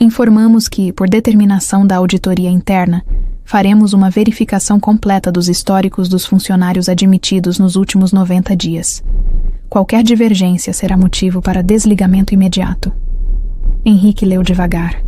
informamos que, por determinação da auditoria interna, faremos uma verificação completa dos históricos dos funcionários admitidos nos últimos 90 dias. Qualquer divergência será motivo para desligamento imediato. Henrique leu devagar.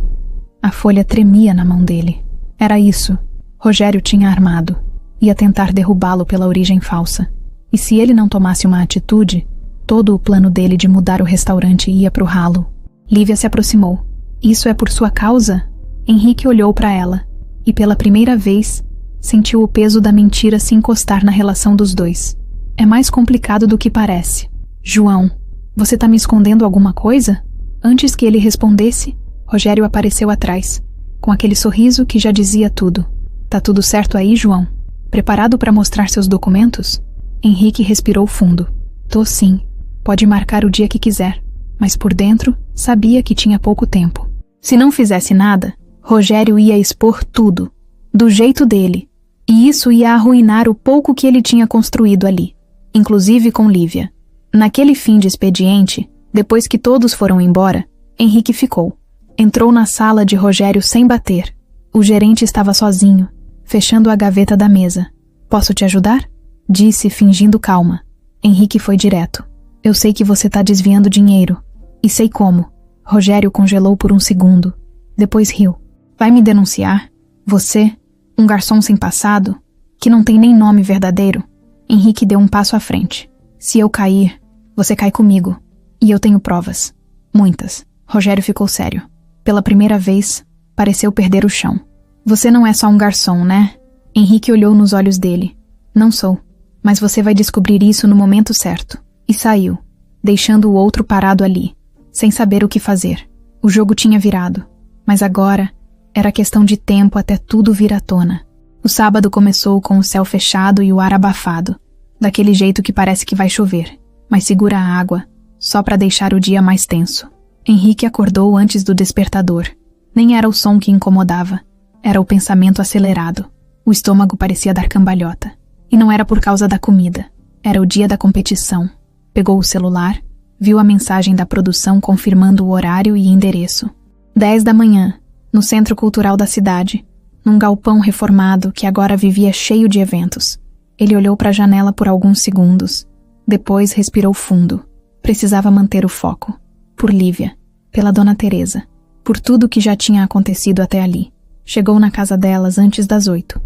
A folha tremia na mão dele. Era isso. Rogério tinha armado. Ia tentar derrubá-lo pela origem falsa. E se ele não tomasse uma atitude, todo o plano dele de mudar o restaurante ia pro ralo. Lívia se aproximou. Isso é por sua causa? Henrique olhou para ela. E pela primeira vez, sentiu o peso da mentira se encostar na relação dos dois. É mais complicado do que parece. João, você tá me escondendo alguma coisa? Antes que ele respondesse, Rogério apareceu atrás, com aquele sorriso que já dizia tudo. Tá tudo certo aí, João? Preparado para mostrar seus documentos? Henrique respirou fundo. Tô sim. Pode marcar o dia que quiser. Mas por dentro, sabia que tinha pouco tempo. Se não fizesse nada, Rogério ia expor tudo. Do jeito dele. E isso ia arruinar o pouco que ele tinha construído ali, inclusive com Lívia. Naquele fim de expediente, depois que todos foram embora, Henrique ficou. Entrou na sala de Rogério sem bater. O gerente estava sozinho, fechando a gaveta da mesa. Posso te ajudar? Disse, fingindo calma. Henrique foi direto. Eu sei que você está desviando dinheiro. E sei como. Rogério congelou por um segundo. Depois riu. Vai me denunciar? Você, um garçom sem passado, que não tem nem nome verdadeiro? Henrique deu um passo à frente. Se eu cair, você cai comigo. E eu tenho provas. Muitas. Rogério ficou sério. Pela primeira vez, pareceu perder o chão. Você não é só um garçom, né? Henrique olhou nos olhos dele. Não sou. Mas você vai descobrir isso no momento certo. E saiu, deixando o outro parado ali, sem saber o que fazer. O jogo tinha virado. Mas agora, era questão de tempo até tudo vir à tona. O sábado começou com o céu fechado e o ar abafado. Daquele jeito que parece que vai chover, mas segura a água, só para deixar o dia mais tenso. Henrique acordou antes do despertador. Nem era o som que incomodava. Era o pensamento acelerado. O estômago parecia dar cambalhota. E não era por causa da comida. Era o dia da competição. Pegou o celular, viu a mensagem da produção confirmando o horário e endereço. 10 da manhã, no Centro Cultural da cidade, num galpão reformado que agora vivia cheio de eventos. Ele olhou para a janela por alguns segundos. Depois respirou fundo. Precisava manter o foco. Por Lívia, pela Dona Teresa, por tudo que já tinha acontecido até ali. Chegou na casa delas antes das 8.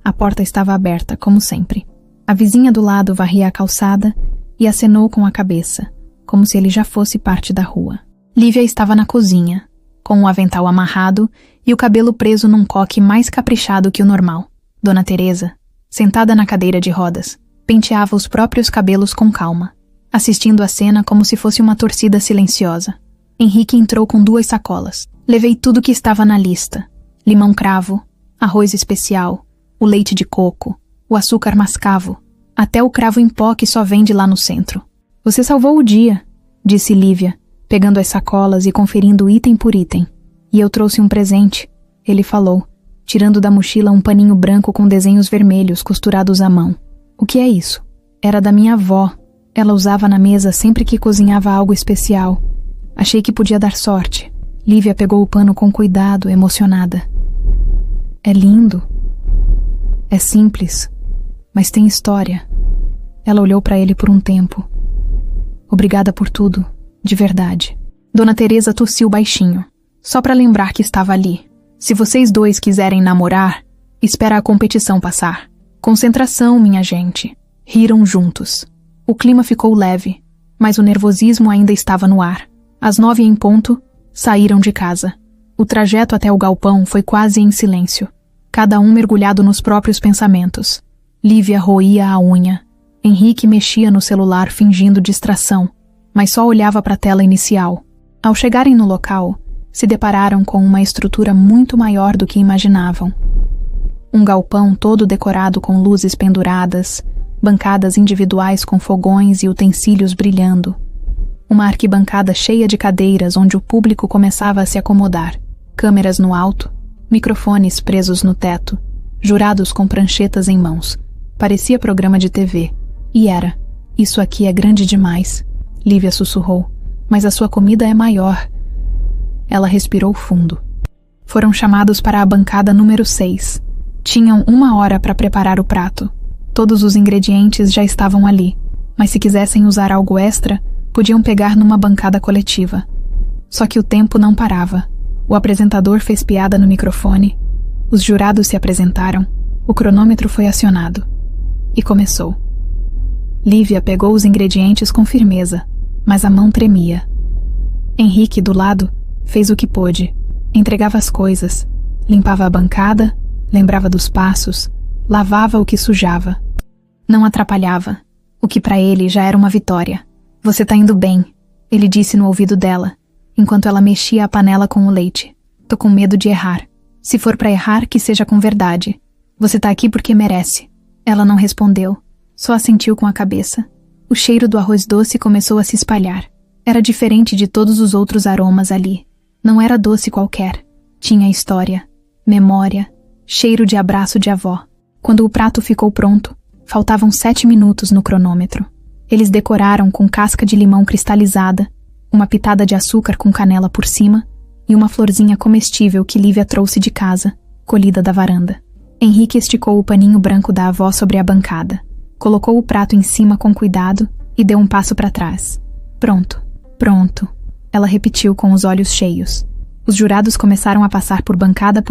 A porta estava aberta, como sempre. A vizinha do lado varria a calçada e acenou com a cabeça, como se ele já fosse parte da rua. Lívia estava na cozinha, com o avental amarrado e o cabelo preso num coque mais caprichado que o normal. Dona Teresa, sentada na cadeira de rodas, penteava os próprios cabelos com calma, assistindo a cena como se fosse uma torcida silenciosa. Henrique entrou com 2 sacolas. Levei tudo que estava na lista. Limão cravo, arroz especial, o leite de coco, o açúcar mascavo, até o cravo em pó que só vende lá no centro. Você salvou o dia, disse Lívia, pegando as sacolas e conferindo item por item. E eu trouxe um presente, ele falou, tirando da mochila um paninho branco com desenhos vermelhos costurados à mão. O que é isso? Era da minha avó. Ela usava na mesa sempre que cozinhava algo especial. Achei que podia dar sorte. Lívia pegou o pano com cuidado, emocionada. É lindo. É simples, mas tem história. Ela olhou para ele por um tempo. Obrigada por tudo, de verdade. Dona Teresa tossiu baixinho, só para lembrar que estava ali. Se vocês 2 quiserem namorar, espera a competição passar. Concentração, minha gente. Riram juntos. O clima ficou leve, mas o nervosismo ainda estava no ar. Às 9 em ponto, saíram de casa. O trajeto até o galpão foi quase em silêncio, cada um mergulhado nos próprios pensamentos. Lívia roía a unha. Henrique mexia no celular fingindo distração, mas só olhava para a tela inicial. Ao chegarem no local, se depararam com uma estrutura muito maior do que imaginavam. Um galpão todo decorado com luzes penduradas, bancadas individuais com fogões e utensílios brilhando. Uma arquibancada cheia de cadeiras onde o público começava a se acomodar. Câmeras no alto, microfones presos no teto, jurados com pranchetas em mãos. Parecia programa de TV. E era. Isso aqui é grande demais. Lívia sussurrou. Mas a sua comida é maior. Ela respirou fundo. Foram chamados para a bancada número 6. Tinham 1 hora para preparar o prato. Todos os ingredientes já estavam ali, mas se quisessem usar algo extra, podiam pegar numa bancada coletiva. Só que o tempo não parava. O apresentador fez piada no microfone, os jurados se apresentaram, o cronômetro foi acionado. E começou. Lívia pegou os ingredientes com firmeza, mas a mão tremia. Henrique, do lado, fez o que pôde. Entregava as coisas, limpava a bancada, lembrava dos passos, lavava o que sujava. Não atrapalhava, o que para ele já era uma vitória. Você tá indo bem, ele disse no ouvido dela, enquanto ela mexia a panela com o leite. Tô com medo de errar. Se for para errar, que seja com verdade. Você tá aqui porque merece. Ela não respondeu, só assentiu com a cabeça. O cheiro do arroz doce começou a se espalhar. Era diferente de todos os outros aromas ali. Não era doce qualquer. Tinha história, memória, cheiro de abraço de avó. Quando o prato ficou pronto, faltavam 7 minutos no cronômetro. Eles decoraram com casca de limão cristalizada, uma pitada de açúcar com canela por cima e uma florzinha comestível que Lívia trouxe de casa, colhida da varanda. Henrique esticou o paninho branco da avó sobre a bancada, colocou o prato em cima com cuidado e deu um passo para trás. Pronto, pronto, ela repetiu com os olhos cheios. Os jurados começaram a passar por bancada.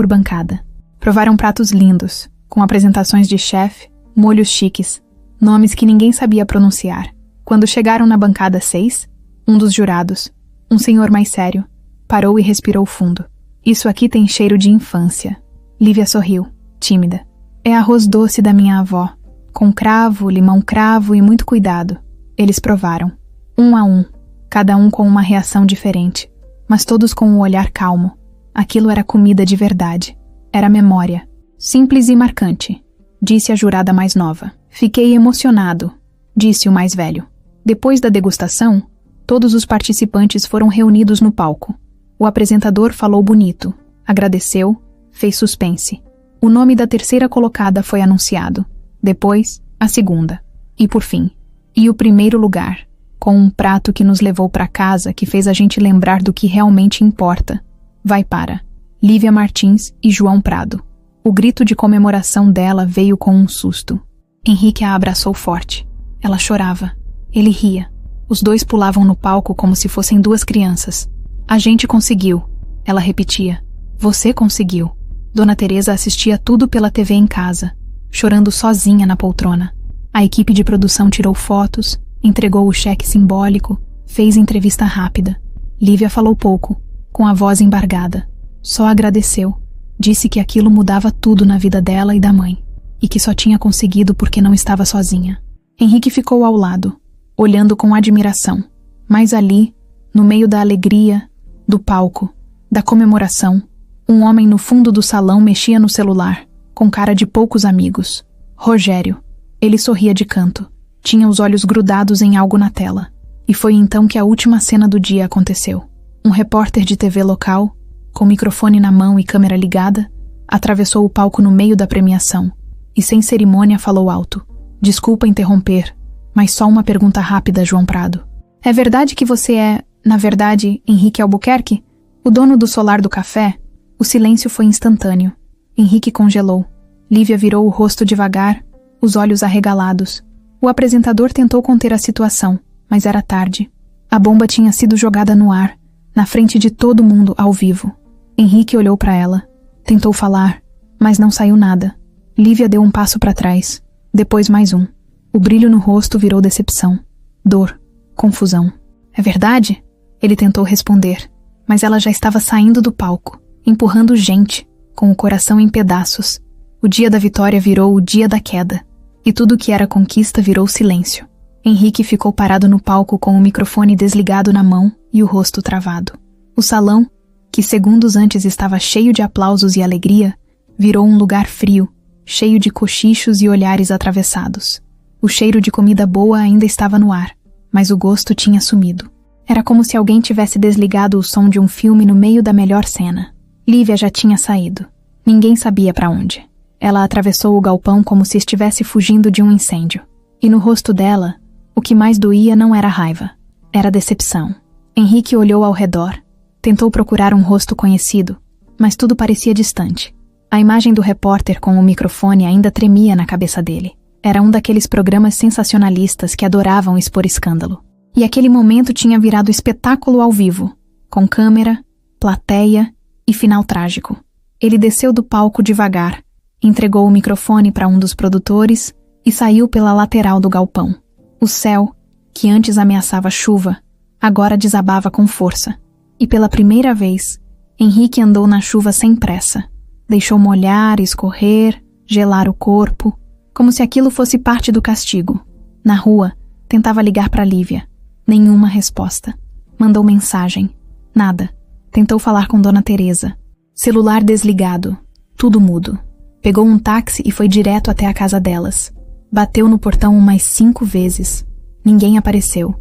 Provaram pratos lindos, com apresentações de chefe, molhos chiques, nomes que ninguém sabia pronunciar. Quando chegaram na bancada 6, um dos jurados, um senhor mais sério, parou e respirou fundo. Isso aqui tem cheiro de infância. Lívia sorriu, tímida. É arroz doce da minha avó, com cravo, limão cravo e muito cuidado. Eles provaram, um a um, cada um com uma reação diferente, mas todos com um olhar calmo. Aquilo era comida de verdade. Era memória. Simples e marcante, disse a jurada mais nova. Fiquei emocionado, disse o mais velho. Depois da degustação, todos os participantes foram reunidos no palco. O apresentador falou bonito, agradeceu, fez suspense. O nome da terceira colocada foi anunciado. Depois, a segunda. E por fim, o primeiro lugar, com um prato que nos levou para casa, que fez a gente lembrar do que realmente importa. Vai para Lívia Martins e João Prado. O grito de comemoração dela veio com um susto. Henrique a abraçou forte. Ela chorava. Ele ria. Os dois pulavam no palco como se fossem duas crianças. A gente conseguiu, ela repetia. Você conseguiu. Dona Teresa assistia tudo pela TV em casa, chorando sozinha na poltrona. A equipe de produção tirou fotos, entregou o cheque simbólico, fez entrevista rápida. Lívia falou pouco, com a voz embargada. Só agradeceu. Disse que aquilo mudava tudo na vida dela e da mãe, e que só tinha conseguido porque não estava sozinha. Henrique ficou ao lado, olhando com admiração. Mas ali, no meio da alegria, do palco, da comemoração, um homem no fundo do salão mexia no celular, com cara de poucos amigos. Rogério. Ele sorria de canto. Tinha os olhos grudados em algo na tela. E foi então que a última cena do dia aconteceu. Um repórter de TV local, com microfone na mão e câmera ligada, atravessou o palco no meio da premiação e, sem cerimônia, falou alto. Desculpa interromper, mas só uma pergunta rápida, João Prado. É verdade que você é, na verdade, Henrique Albuquerque? O dono do solar do café? O silêncio foi instantâneo. Henrique congelou. Lívia virou o rosto devagar, os olhos arregalados. O apresentador tentou conter a situação, mas era tarde. A bomba tinha sido jogada no ar, na frente de todo mundo, ao vivo. Henrique olhou para ela. Tentou falar, mas não saiu nada. Lívia deu um passo para trás, depois mais um. O brilho no rosto virou decepção, dor, confusão. É verdade? Ele tentou responder, mas ela já estava saindo do palco, empurrando gente, com o coração em pedaços. O dia da vitória virou o dia da queda, e tudo que era conquista virou silêncio. Henrique ficou parado no palco com o microfone desligado na mão e o rosto travado. O salão, que segundos antes estava cheio de aplausos e alegria, virou um lugar frio, cheio de cochichos e olhares atravessados. O cheiro de comida boa ainda estava no ar, mas o gosto tinha sumido. Era como se alguém tivesse desligado o som de um filme no meio da melhor cena. Lívia já tinha saído. Ninguém sabia para onde. Ela atravessou o galpão como se estivesse fugindo de um incêndio. E no rosto dela, o que mais doía não era raiva, era decepção. Henrique olhou ao redor, tentou procurar um rosto conhecido, mas tudo parecia distante. A imagem do repórter com o microfone ainda tremia na cabeça dele. Era um daqueles programas sensacionalistas que adoravam expor escândalo. E aquele momento tinha virado espetáculo ao vivo, com câmera, plateia e final trágico. Ele desceu do palco devagar, entregou o microfone para um dos produtores e saiu pela lateral do galpão. O céu, que antes ameaçava chuva, agora desabava com força. E pela primeira vez, Henrique andou na chuva sem pressa. Deixou molhar, escorrer, gelar o corpo, como se aquilo fosse parte do castigo. Na rua, tentava ligar para Lívia. Nenhuma resposta. Mandou mensagem. Nada. Tentou falar com Dona Teresa. Celular desligado. Tudo mudo. Pegou um táxi e foi direto até a casa delas. Bateu no portão umas 5 vezes. Ninguém apareceu.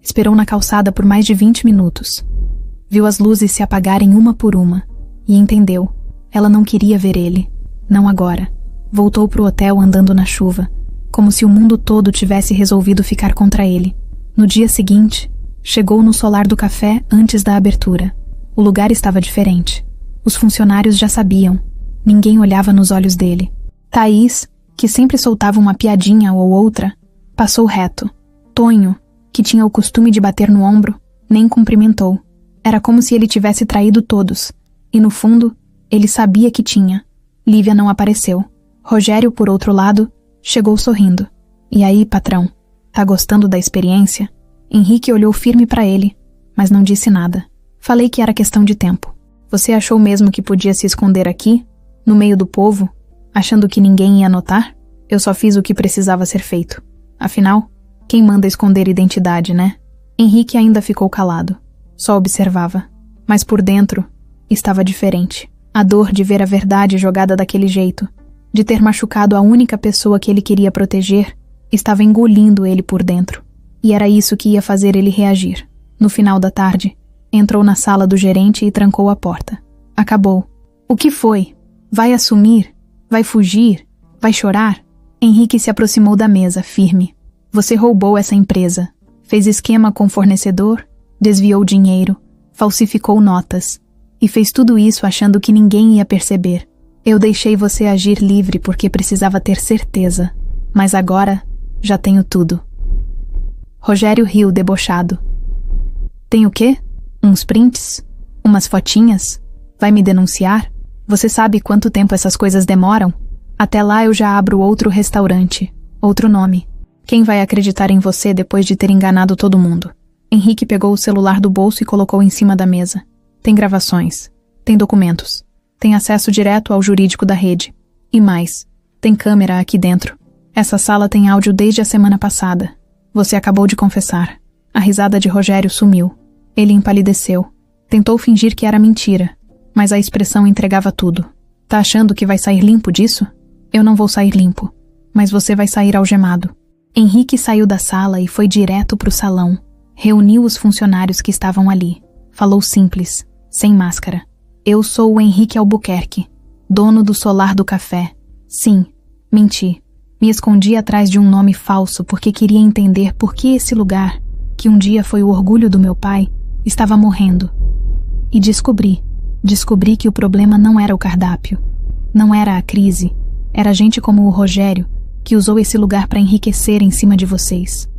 Esperou na calçada por mais de 20 minutos. Viu as luzes se apagarem uma por uma. E entendeu. Ela não queria ver ele. Não agora. Voltou pro hotel andando na chuva, como se o mundo todo tivesse resolvido ficar contra ele. No dia seguinte, chegou no solar do café antes da abertura. O lugar estava diferente. Os funcionários já sabiam. Ninguém olhava nos olhos dele. Thaís, que sempre soltava uma piadinha ou outra, passou reto. Tonho, que tinha o costume de bater no ombro, nem cumprimentou. Era como se ele tivesse traído todos. E no fundo, ele sabia que tinha. Lívia não apareceu. Rogério, por outro lado, chegou sorrindo. E aí, patrão, tá gostando da experiência? Henrique olhou firme para ele, mas não disse nada. Falei que era questão de tempo. Você achou mesmo que podia se esconder aqui, no meio do povo, achando que ninguém ia notar? Eu só fiz o que precisava ser feito. Afinal, quem manda esconder identidade, né? Henrique ainda ficou calado. Só observava. Mas por dentro, estava diferente. A dor de ver a verdade jogada daquele jeito, de ter machucado a única pessoa que ele queria proteger, estava engolindo ele por dentro. E era isso que ia fazer ele reagir. No final da tarde, entrou na sala do gerente e trancou a porta. Acabou. O que foi? Vai assumir? Vai fugir? Vai chorar? Henrique se aproximou da mesa, firme. Você roubou essa empresa. Fez esquema com fornecedor, desviou dinheiro, falsificou notas. E fez tudo isso achando que ninguém ia perceber. Eu deixei você agir livre porque precisava ter certeza. Mas agora, já tenho tudo. Rogério riu, debochado. Tem o quê? Uns prints? Umas fotinhas? Vai me denunciar? Você sabe quanto tempo essas coisas demoram? Até lá eu já abro outro restaurante. Outro nome. Quem vai acreditar em você depois de ter enganado todo mundo? Henrique pegou o celular do bolso e colocou em cima da mesa. Tem gravações. Tem documentos. Tem acesso direto ao jurídico da rede. E mais. Tem câmera aqui dentro. Essa sala tem áudio desde a semana passada. Você acabou de confessar. A risada de Rogério sumiu. Ele empalideceu. Tentou fingir que era mentira, mas a expressão entregava tudo. Tá achando que vai sair limpo disso? Eu não vou sair limpo, mas você vai sair algemado. Henrique saiu da sala e foi direto pro salão. Reuniu os funcionários que estavam ali. Falou simples, sem máscara. Eu sou o Henrique Albuquerque, dono do solar do café. Sim, menti. Me escondi atrás de um nome falso porque queria entender por que esse lugar, que um dia foi o orgulho do meu pai, estava morrendo. E descobri que o problema não era o cardápio. Não era a crise. Era gente como o Rogério, que usou esse lugar para enriquecer em cima de vocês.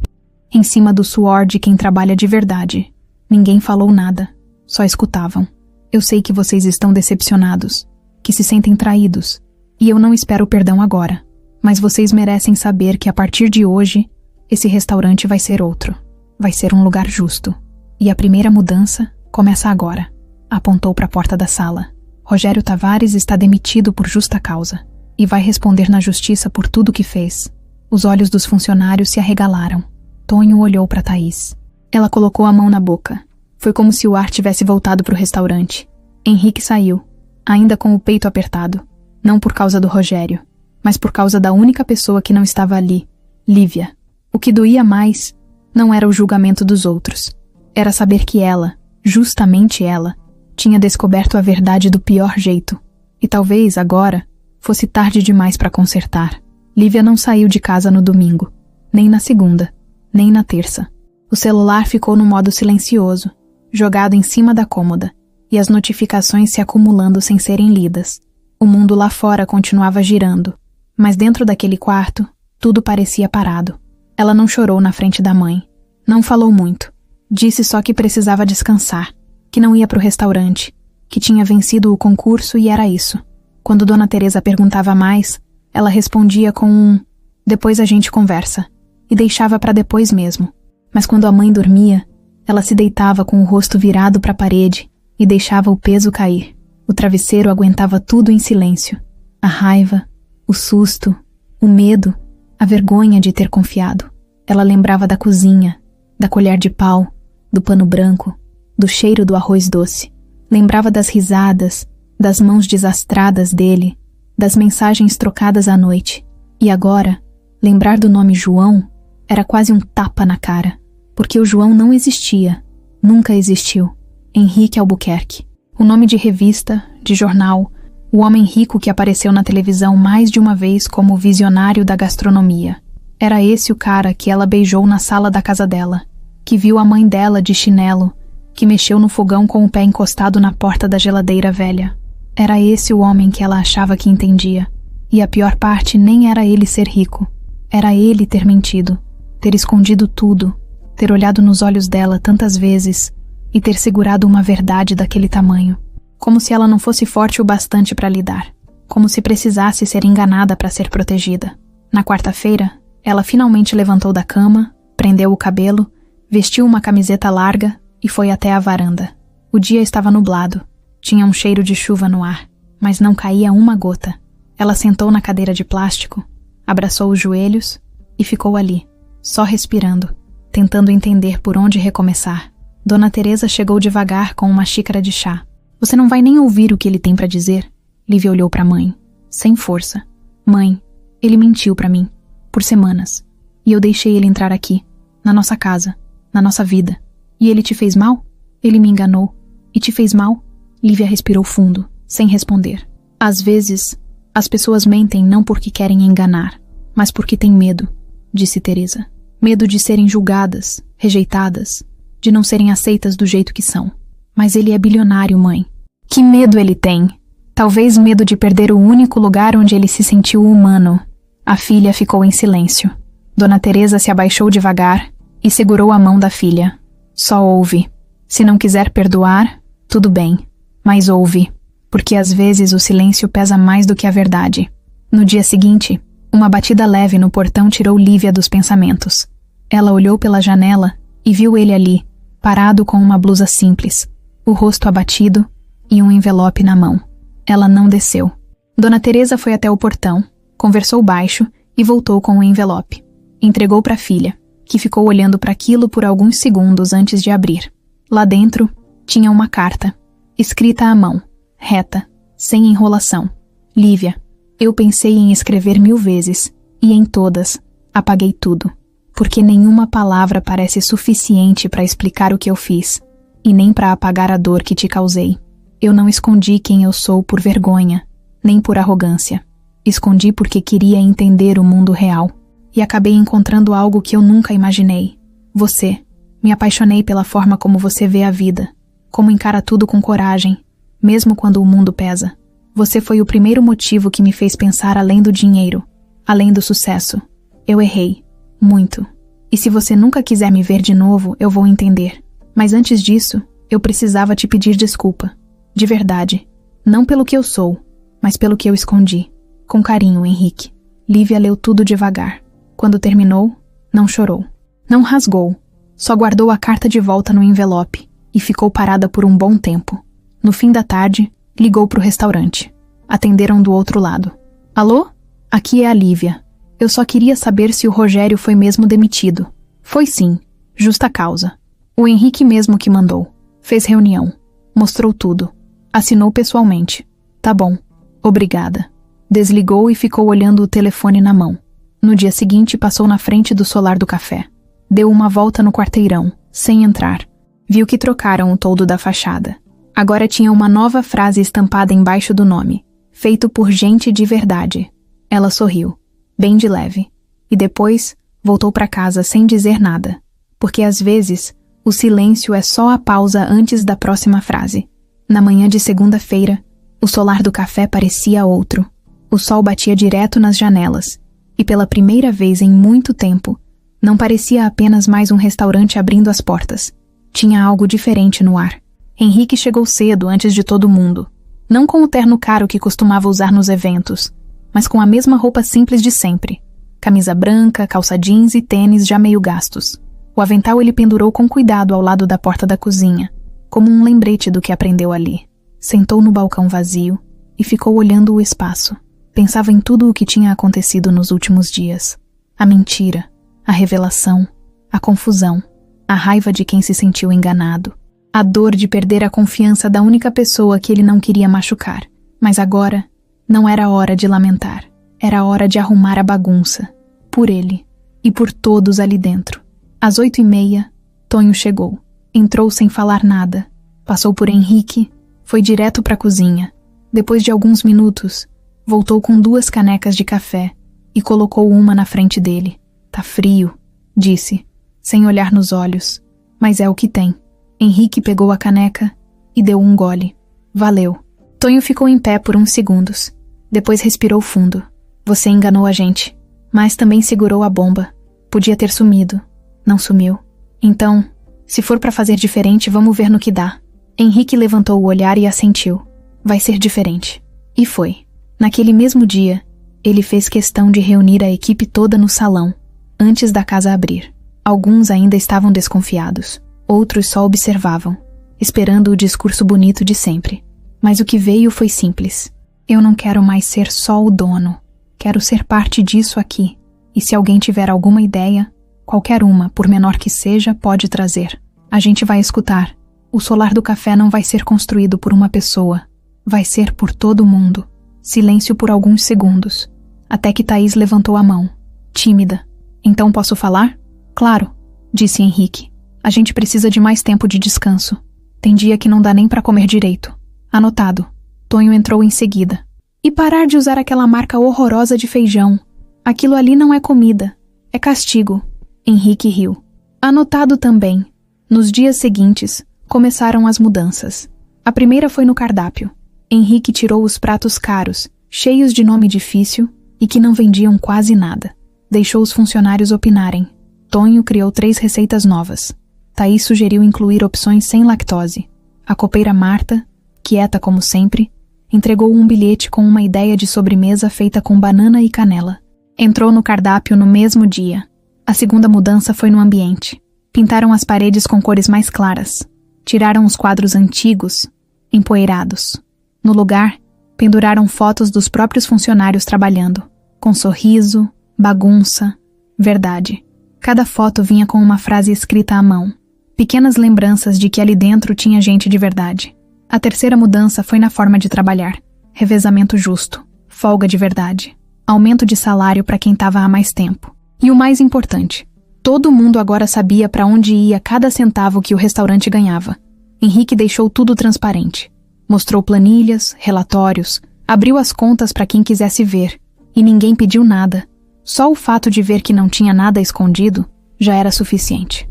Em cima do suor de quem trabalha de verdade. Ninguém falou nada. Só escutavam. Eu sei que vocês estão decepcionados, que se sentem traídos. E eu não espero perdão agora. Mas vocês merecem saber que a partir de hoje, esse restaurante vai ser outro. Vai ser um lugar justo. E a primeira mudança começa agora. Apontou para a porta da sala. Rogério Tavares está demitido por justa causa. E vai responder na justiça por tudo que fez. Os olhos dos funcionários se arregalaram. Tonho olhou para Thaís. Ela colocou a mão na boca. Foi como se o ar tivesse voltado para o restaurante. Henrique saiu, ainda com o peito apertado. Não por causa do Rogério, mas por causa da única pessoa que não estava ali, Lívia. O que doía mais não era o julgamento dos outros. Era saber que ela, justamente ela, tinha descoberto a verdade do pior jeito. E talvez, agora, fosse tarde demais para consertar. Lívia não saiu de casa no domingo, nem na segunda, nem na terça. O celular ficou no modo silencioso, jogado em cima da cômoda, e as notificações se acumulando sem serem lidas. O mundo lá fora continuava girando, mas dentro daquele quarto, tudo parecia parado. Ela não chorou na frente da mãe. Não falou muito. Disse só que precisava descansar, que não ia pro restaurante, que tinha vencido o concurso e era isso. Quando Dona Teresa perguntava mais, ela respondia com um "depois a gente conversa", e deixava para depois mesmo. Mas quando a mãe dormia, ela se deitava com o rosto virado para a parede e deixava o peso cair. O travesseiro aguentava tudo em silêncio. A raiva, o susto, o medo, a vergonha de ter confiado. Ela lembrava da cozinha, da colher de pau, do pano branco, do cheiro do arroz doce. Lembrava das risadas, das mãos desastradas dele, das mensagens trocadas à noite. E agora, lembrar do nome João era quase um tapa na cara, porque o João não existia, nunca existiu. Henrique Albuquerque. O nome de revista, de jornal, O homem rico que apareceu na televisão mais de uma vez como o visionário da gastronomia. Era esse o cara que ela beijou na sala da casa dela, que viu a mãe dela de chinelo, que mexeu no fogão com o pé encostado na porta da geladeira velha. Era esse o homem que ela achava que entendia. E a pior parte nem era ele ser rico. Era ele ter mentido, ter escondido tudo, ter olhado nos olhos dela tantas vezes e ter segurado uma verdade daquele tamanho. Como se ela não fosse forte o bastante para lidar. Como se precisasse ser enganada para ser protegida. Na quarta-feira, ela finalmente levantou da cama, prendeu o cabelo, vestiu uma camiseta larga e foi até a varanda. O dia estava nublado. Tinha um cheiro de chuva no ar, mas não caía uma gota. Ela sentou na cadeira de plástico, abraçou os joelhos e ficou ali, só respirando, tentando entender por onde recomeçar. Dona Teresa chegou devagar com uma xícara de chá. Você não vai nem ouvir o que ele tem para dizer? Lívia olhou para a mãe, sem força. Mãe, ele mentiu para mim, por semanas. E eu deixei ele entrar aqui, na nossa casa, na nossa vida. E ele te fez mal? Ele me enganou. E te fez mal? Lívia respirou fundo, sem responder. Às vezes, as pessoas mentem não porque querem enganar, mas porque têm medo, disse Teresa. Medo de serem julgadas, rejeitadas, de não serem aceitas do jeito que são. Mas ele é bilionário, mãe. Que medo ele tem? Talvez medo de perder o único lugar onde ele se sentiu humano. A filha ficou em silêncio. Dona Teresa se abaixou devagar e segurou a mão da filha. Só ouve. Se não quiser perdoar, tudo bem. Mas ouve, porque às vezes o silêncio pesa mais do que a verdade. No dia seguinte, uma batida leve no portão tirou Lívia dos pensamentos. Ela olhou pela janela e viu ele ali, parado com uma blusa simples, o rosto abatido e um envelope na mão. Ela não desceu. Dona Teresa foi até o portão, conversou baixo e voltou com o envelope. Entregou para a filha, que ficou olhando para aquilo por alguns segundos antes de abrir. Lá dentro, tinha uma carta, escrita à mão, reta, sem enrolação. Lívia, eu pensei em escrever 1000 vezes, e em todas, apaguei tudo, porque nenhuma palavra parece suficiente para explicar o que eu fiz, e nem para apagar a dor que te causei. Eu não escondi quem eu sou por vergonha, nem por arrogância. Escondi porque queria entender o mundo real, e acabei encontrando algo que eu nunca imaginei. Você. Me apaixonei pela forma como você vê a vida, como encara tudo com coragem, mesmo quando o mundo pesa. Você foi o primeiro motivo que me fez pensar além do dinheiro, além do sucesso. Eu errei. Muito. E se você nunca quiser me ver de novo, eu vou entender. Mas antes disso, eu precisava te pedir desculpa. De verdade. Não pelo que eu sou, mas pelo que eu escondi. Com carinho, Henrique. Lívia leu tudo devagar. Quando terminou, não chorou. Não rasgou. Só guardou a carta de volta no envelope e ficou parada por um bom tempo. No fim da tarde, ligou para o restaurante. Atenderam do outro lado. Alô? Aqui é a Lívia. Eu só queria saber se o Rogério foi mesmo demitido. Foi sim. Justa causa. O Henrique mesmo que mandou. Fez reunião. Mostrou tudo. Assinou pessoalmente. Tá bom. Obrigada. Desligou e ficou olhando o telefone na mão. No dia seguinte, passou na frente do solar do café. Deu uma volta no quarteirão, sem entrar. Viu que trocaram o toldo da fachada. Agora tinha uma nova frase estampada embaixo do nome. Feito por gente de verdade. Ela sorriu, bem de leve. E depois, voltou para casa sem dizer nada. Porque às vezes, o silêncio é só a pausa antes da próxima frase. Na manhã de segunda-feira, o solar do café parecia outro. O sol batia direto nas janelas. E pela primeira vez em muito tempo, não parecia apenas mais um restaurante abrindo as portas. Tinha algo diferente no ar. Henrique chegou cedo, antes de todo mundo. Não com o terno caro que costumava usar nos eventos, mas com a mesma roupa simples de sempre. Camisa branca, calça jeans e tênis já meio gastos. O avental ele pendurou com cuidado ao lado da porta da cozinha, como um lembrete do que aprendeu ali. Sentou no balcão vazio e ficou olhando o espaço. Pensava em tudo o que tinha acontecido nos últimos dias. A mentira, a revelação, a confusão, a raiva de quem se sentiu enganado, a dor de perder a confiança da única pessoa que ele não queria machucar. Mas agora, não era hora de lamentar. Era hora de arrumar a bagunça. Por ele e por todos ali dentro. Às 8h30, Tonho chegou. Entrou sem falar nada. Passou por Henrique, foi direto para a cozinha. Depois de alguns minutos, voltou com 2 canecas de café e colocou uma na frente dele. Tá frio, disse, sem olhar nos olhos. Mas é o que tem. Henrique pegou a caneca e deu um gole. Valeu. Tonho ficou em pé por uns segundos. Depois respirou fundo. Você enganou a gente. Mas também segurou a bomba. Podia ter sumido. Não sumiu. Então, se for pra fazer diferente, vamos ver no que dá. Henrique levantou o olhar e assentiu. Vai ser diferente. E foi. Naquele mesmo dia, ele fez questão de reunir a equipe toda no salão, antes da casa abrir. Alguns ainda estavam desconfiados. Outros só observavam, esperando o discurso bonito de sempre. Mas o que veio foi simples. Eu não quero mais ser só o dono. Quero ser parte disso aqui. E se alguém tiver alguma ideia, qualquer uma, por menor que seja, pode trazer. A gente vai escutar. O solar do café não vai ser construído por uma pessoa. Vai ser por todo mundo. Silêncio por alguns segundos. Até que Thaís levantou a mão, tímida. Então posso falar? Claro, disse Henrique. A gente precisa de mais tempo de descanso. Tem dia que não dá nem pra comer direito. Anotado. Tonho entrou em seguida. E parar de usar aquela marca horrorosa de feijão. Aquilo ali não é comida. É castigo. Henrique riu. Anotado também. Nos dias seguintes, começaram as mudanças. A primeira foi no cardápio. Henrique tirou os pratos caros, cheios de nome difícil e que não vendiam quase nada. Deixou os funcionários opinarem. Tonho criou 3 receitas novas. Thaís sugeriu incluir opções sem lactose. A copeira Marta, quieta como sempre, entregou um bilhete com uma ideia de sobremesa feita com banana e canela. Entrou no cardápio no mesmo dia. A segunda mudança foi no ambiente. Pintaram as paredes com cores mais claras. Tiraram os quadros antigos, empoeirados. No lugar, penduraram fotos dos próprios funcionários trabalhando, com sorriso, bagunça, verdade. Cada foto vinha com uma frase escrita à mão. Pequenas lembranças de que ali dentro tinha gente de verdade. A terceira mudança foi na forma de trabalhar. Revezamento justo, folga de verdade, aumento de salário para quem estava há mais tempo. E o mais importante, todo mundo agora sabia para onde ia cada centavo que o restaurante ganhava. Henrique deixou tudo transparente. Mostrou planilhas, relatórios, abriu as contas para quem quisesse ver, e ninguém pediu nada. Só o fato de ver que não tinha nada escondido já era suficiente.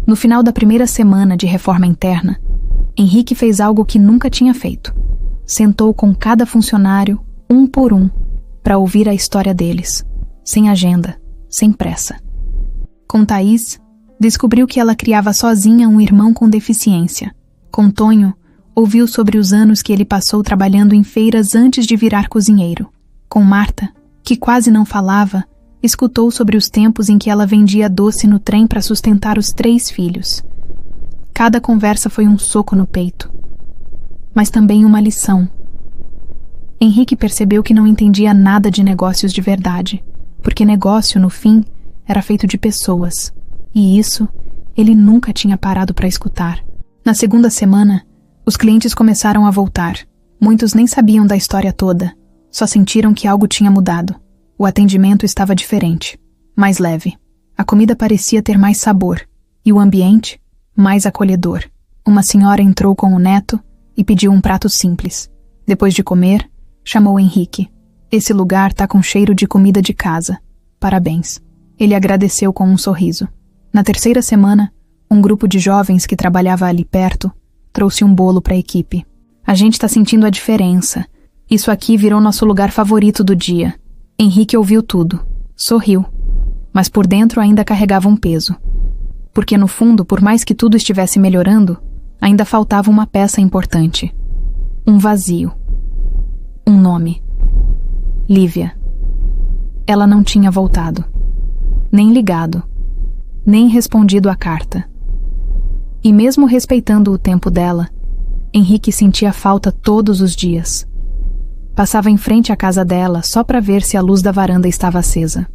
No final da primeira semana de reforma interna, Henrique fez algo que nunca tinha feito. Sentou com cada funcionário, um por um, para ouvir a história deles, sem agenda, sem pressa. Com Thaís, descobriu que ela criava sozinha um irmão com deficiência. Com Tonho, ouviu sobre os anos que ele passou trabalhando em feiras antes de virar cozinheiro. Com Marta, que quase não falava, escutou sobre os tempos em que ela vendia doce no trem para sustentar os 3 filhos. Cada conversa foi um soco no peito, mas também uma lição. Henrique percebeu que não entendia nada de negócios de verdade, porque negócio, no fim, era feito de pessoas, e isso ele nunca tinha parado para escutar. Na segunda semana, os clientes começaram a voltar. Muitos nem sabiam da história toda, só sentiram que algo tinha mudado. O atendimento estava diferente, mais leve. A comida parecia ter mais sabor, e o ambiente, mais acolhedor. Uma senhora entrou com o neto e pediu um prato simples. Depois de comer, chamou Henrique. Esse lugar tá com cheiro de comida de casa. Parabéns. Ele agradeceu com um sorriso. Na terceira semana, um grupo de jovens que trabalhava ali perto trouxe um bolo para a equipe. A gente tá sentindo a diferença. Isso aqui virou nosso lugar favorito do dia. Henrique ouviu tudo. Sorriu. Mas por dentro ainda carregava um peso. Porque no fundo, por mais que tudo estivesse melhorando, ainda faltava uma peça importante. Um vazio. Um nome. Lívia. Ela não tinha voltado. Nem ligado. Nem respondido à carta. E mesmo respeitando o tempo dela, Henrique sentia falta todos os dias. Passava em frente à casa dela só para ver se a luz da varanda estava acesa.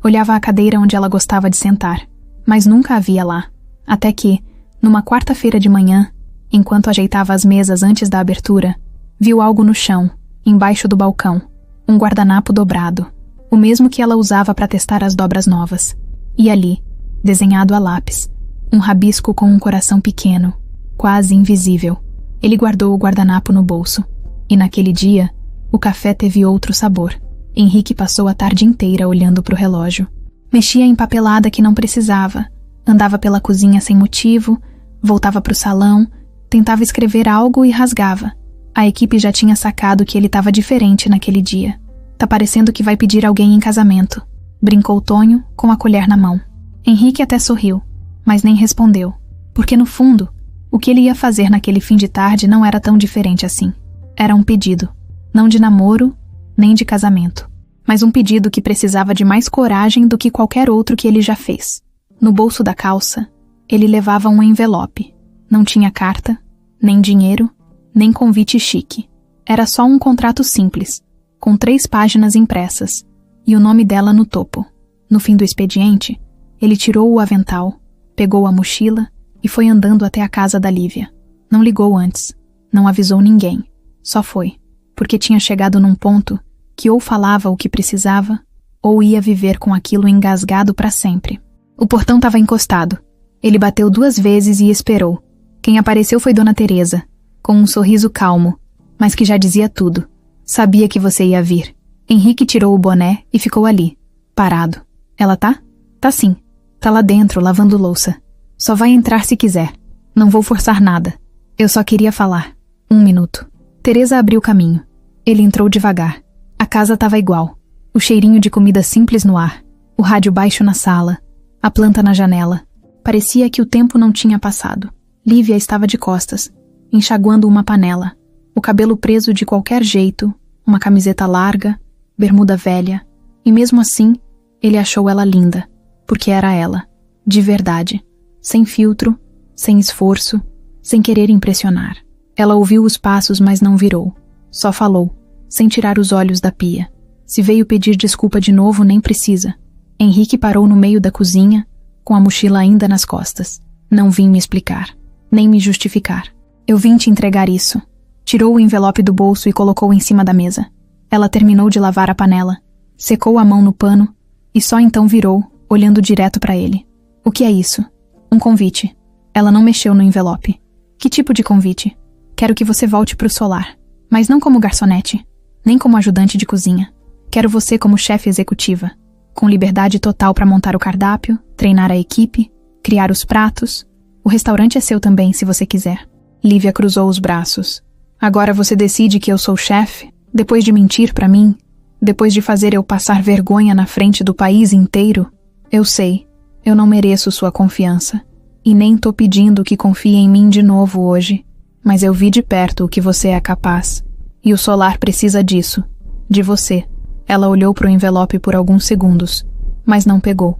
Olhava a cadeira onde ela gostava de sentar, mas nunca a via lá. Até que, numa quarta-feira de manhã, enquanto ajeitava as mesas antes da abertura, viu algo no chão, embaixo do balcão, um guardanapo dobrado, o mesmo que ela usava para testar as dobras novas. E ali, desenhado a lápis, um rabisco com um coração pequeno, quase invisível. Ele guardou o guardanapo no bolso. E naquele dia, o café teve outro sabor. Henrique passou a tarde inteira olhando para o relógio. Mexia em papelada que não precisava, andava pela cozinha sem motivo, voltava para o salão, tentava escrever algo e rasgava. A equipe já tinha sacado que ele estava diferente naquele dia. Tá parecendo que vai pedir alguém em casamento, brincou Tonho com a colher na mão. Henrique até sorriu, mas nem respondeu, porque no fundo, o que ele ia fazer naquele fim de tarde não era tão diferente assim. Era um pedido, não de namoro, nem de casamento, mas um pedido que precisava de mais coragem do que qualquer outro que ele já fez. No bolso da calça, ele levava um envelope. Não tinha carta, nem dinheiro, nem convite chique. Era só um contrato simples, com 3 páginas impressas, e o nome dela no topo. No fim do expediente, ele tirou o avental, pegou a mochila e foi andando até a casa da Lívia. Não ligou antes, não avisou ninguém, só foi, porque tinha chegado num ponto que ou falava o que precisava, ou ia viver com aquilo engasgado para sempre. O portão estava encostado. Ele bateu 2 vezes e esperou. Quem apareceu foi Dona Teresa, com um sorriso calmo, mas que já dizia tudo. Sabia que você ia vir. Henrique tirou o boné e ficou ali, parado. Ela tá? Tá sim. Tá lá dentro, lavando louça. Só vai entrar se quiser. Não vou forçar nada. Eu só queria falar. 1 minuto. Teresa abriu caminho. Ele entrou devagar. A casa estava igual. O cheirinho de comida simples no ar. O rádio baixo na sala. A planta na janela. Parecia que o tempo não tinha passado. Lívia estava de costas, enxaguando uma panela. O cabelo preso de qualquer jeito, uma camiseta larga, bermuda velha. E mesmo assim, ele achou ela linda. Porque era ela. De verdade. Sem filtro, sem esforço, sem querer impressionar. Ela ouviu os passos, mas não virou. Só falou, sem tirar os olhos da pia. Se veio pedir desculpa de novo, nem precisa. Henrique parou no meio da cozinha, com a mochila ainda nas costas. Não vim me explicar, nem me justificar. Eu vim te entregar isso. Tirou o envelope do bolso e colocou em cima da mesa. Ela terminou de lavar a panela, secou a mão no pano e só então virou, olhando direto para ele. O que é isso? Um convite. Ela não mexeu no envelope. Que tipo de convite? Quero que você volte pro solar, mas não como garçonete, nem como ajudante de cozinha. Quero você como chefe executiva, com liberdade total para montar o cardápio, treinar a equipe, criar os pratos. O restaurante é seu também, se você quiser. Lívia cruzou os braços. Agora você decide que eu sou chefe? Depois de mentir para mim? Depois de fazer eu passar vergonha na frente do país inteiro? Eu sei, eu não mereço sua confiança. E nem tô pedindo que confie em mim de novo hoje. Mas eu vi de perto o que você é capaz. E o solar precisa disso. De você. Ela olhou para o envelope por alguns segundos, mas não pegou.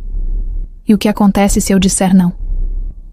E o que acontece se eu disser não?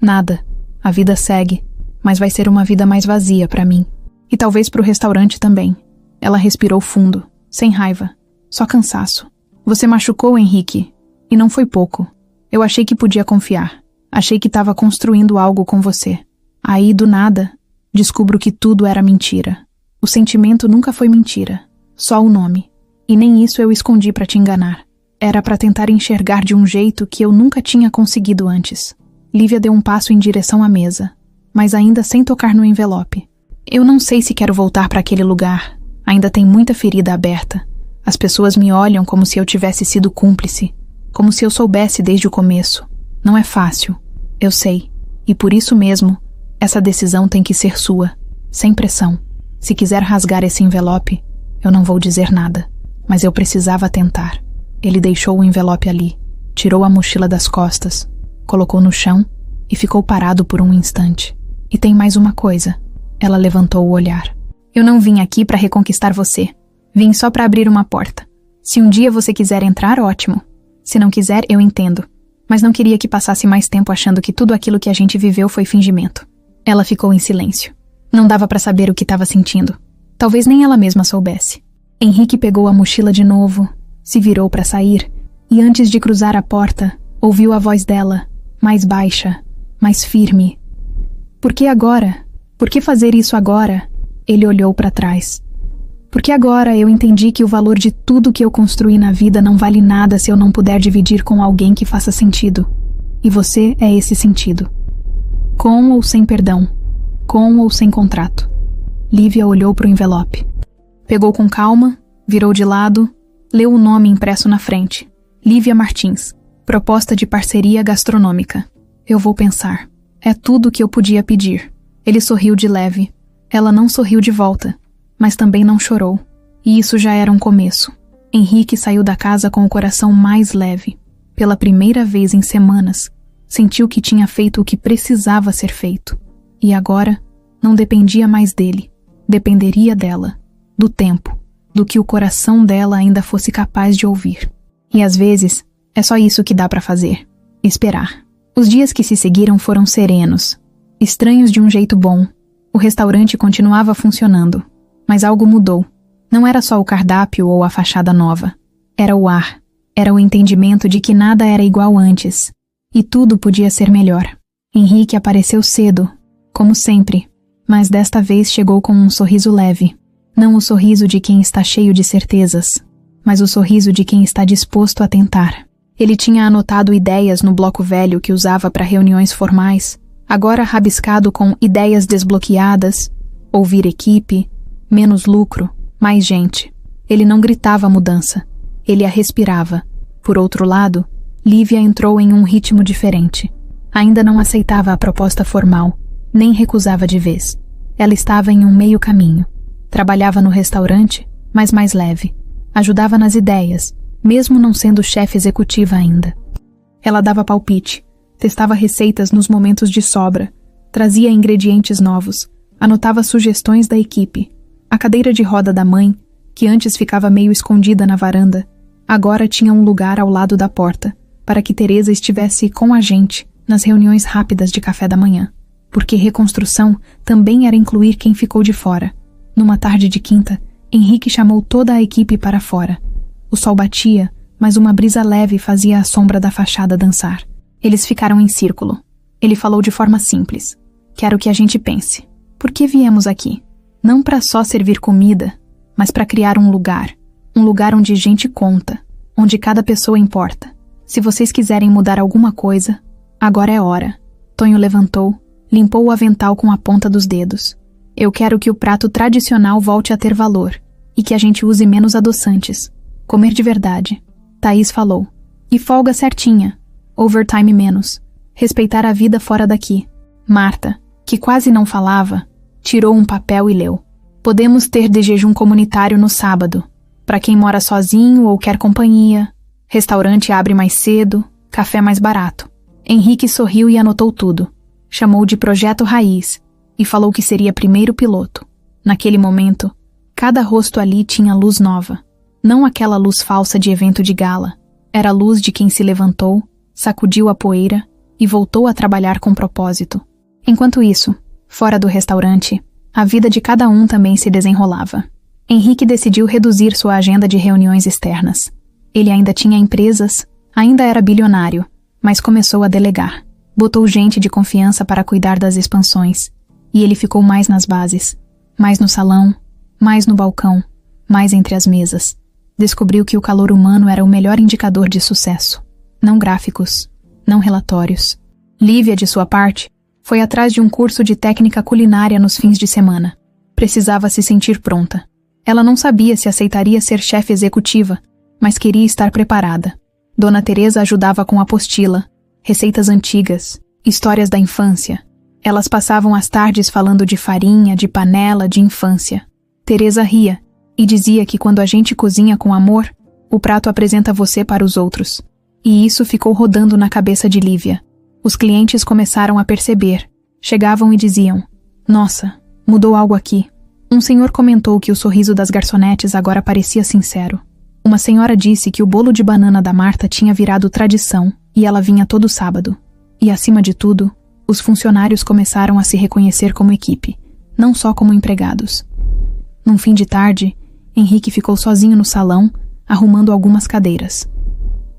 Nada. A vida segue, mas vai ser uma vida mais vazia para mim. E talvez para o restaurante também. Ela respirou fundo, sem raiva, só cansaço. Você machucou, Henrique, e não foi pouco. Eu achei que podia confiar. Achei que estava construindo algo com você. Aí, do nada, descubro que tudo era mentira. O sentimento nunca foi mentira, só o nome. E nem isso eu escondi para te enganar. Era para tentar enxergar de um jeito que eu nunca tinha conseguido antes. Lívia deu um passo em direção à mesa, mas ainda sem tocar no envelope. Eu não sei se quero voltar para aquele lugar. Ainda tem muita ferida aberta. As pessoas me olham como se eu tivesse sido cúmplice, como se eu soubesse desde o começo. Não é fácil, eu sei. E por isso mesmo, essa decisão tem que ser sua, sem pressão. Se quiser rasgar esse envelope, eu não vou dizer nada. Mas eu precisava tentar. Ele deixou o envelope ali, tirou a mochila das costas, colocou no chão e ficou parado por um instante. E tem mais uma coisa. Ela levantou o olhar. Eu não vim aqui para reconquistar você. Vim só para abrir uma porta. Se um dia você quiser entrar, ótimo. Se não quiser, eu entendo. Mas não queria que passasse mais tempo achando que tudo aquilo que a gente viveu foi fingimento. Ela ficou em silêncio. Não dava para saber o que estava sentindo. Talvez nem ela mesma soubesse. Henrique pegou a mochila de novo, se virou para sair, e antes de cruzar a porta, ouviu a voz dela, mais baixa, mais firme. Por que agora? Por que fazer isso agora? Ele olhou para trás. Porque agora eu entendi que o valor de tudo que eu construí na vida não vale nada se eu não puder dividir com alguém que faça sentido. E você é esse sentido. Com ou sem perdão. Com ou sem contrato. Lívia olhou para o envelope. Pegou com calma, virou de lado, leu o nome impresso na frente. Lívia Martins. Proposta de parceria gastronômica. Eu vou pensar. É tudo o que eu podia pedir. Ele sorriu de leve. Ela não sorriu de volta, mas também não chorou. E isso já era um começo. Henrique saiu da casa com o coração mais leve. Pela primeira vez em semanas, sentiu que tinha feito o que precisava ser feito. E agora, não dependia mais dele. Dependeria dela, do tempo, do que o coração dela ainda fosse capaz de ouvir. E às vezes, é só isso que dá pra fazer. Esperar. Os dias que se seguiram foram serenos. Estranhos de um jeito bom. O restaurante continuava funcionando. Mas algo mudou. Não era só o cardápio ou a fachada nova. Era o ar. Era o entendimento de que nada era igual antes. E tudo podia ser melhor. Henrique apareceu cedo, como sempre. Mas desta vez chegou com um sorriso leve. Não o sorriso de quem está cheio de certezas, mas o sorriso de quem está disposto a tentar. Ele tinha anotado ideias no bloco velho que usava para reuniões formais, agora rabiscado com ideias desbloqueadas, ouvir equipe, menos lucro, mais gente. Ele não gritava a mudança, ele a respirava. Por outro lado, Lívia entrou em um ritmo diferente. Ainda não aceitava a proposta formal, nem recusava de vez. Ela estava em um meio caminho. Trabalhava no restaurante, mas mais leve. Ajudava nas ideias, mesmo não sendo chefe executiva ainda. Ela dava palpite, testava receitas nos momentos de sobra, trazia ingredientes novos, anotava sugestões da equipe. A cadeira de roda da mãe, que antes ficava meio escondida na varanda, agora tinha um lugar ao lado da porta, para que Teresa estivesse com a gente nas reuniões rápidas de café da manhã. Porque reconstrução também era incluir quem ficou de fora. Numa tarde de quinta, Henrique chamou toda a equipe para fora. O sol batia, mas uma brisa leve fazia a sombra da fachada dançar. Eles ficaram em círculo. Ele falou de forma simples. Quero que a gente pense. Por que viemos aqui? Não para só servir comida, mas para criar um lugar onde gente conta, onde cada pessoa importa. Se vocês quiserem mudar alguma coisa, agora é hora. Tonho levantou, limpou o avental com a ponta dos dedos. Eu quero que o prato tradicional volte a ter valor e que a gente use menos adoçantes. Comer de verdade. Thaís falou. E folga certinha. Overtime menos. Respeitar a vida fora daqui. Marta, que quase não falava, tirou um papel e leu. Podemos ter de jejum comunitário no sábado. Para quem mora sozinho ou quer companhia. Restaurante abre mais cedo, café mais barato. Henrique sorriu e anotou tudo. Chamou de Projeto Raiz e falou que seria primeiro piloto. Naquele momento, cada rosto ali tinha luz nova. Não aquela luz falsa de evento de gala. Era a luz de quem se levantou, sacudiu a poeira e voltou a trabalhar com propósito. Enquanto isso, fora do restaurante, a vida de cada um também se desenrolava. Henrique decidiu reduzir sua agenda de reuniões externas. Ele ainda tinha empresas, ainda era bilionário, mas começou a delegar. Botou gente de confiança para cuidar das expansões. E ele ficou mais nas bases, mais no salão, mais no balcão, mais entre as mesas. Descobriu que o calor humano era o melhor indicador de sucesso. Não gráficos, não relatórios. Lívia, de sua parte, foi atrás de um curso de técnica culinária nos fins de semana. Precisava se sentir pronta. Ela não sabia se aceitaria ser chefe executiva, mas queria estar preparada. Dona Teresa ajudava com apostila, receitas antigas, histórias da infância. Elas passavam as tardes falando de farinha, de panela, de infância. Teresa ria e dizia que quando a gente cozinha com amor, o prato apresenta você para os outros. E isso ficou rodando na cabeça de Lívia. Os clientes começaram a perceber. Chegavam e diziam: Nossa, mudou algo aqui. Um senhor comentou que o sorriso das garçonetes agora parecia sincero. Uma senhora disse que o bolo de banana da Marta tinha virado tradição e ela vinha todo sábado. E acima de tudo, os funcionários começaram a se reconhecer como equipe, não só como empregados. Num fim de tarde, Henrique ficou sozinho no salão, arrumando algumas cadeiras.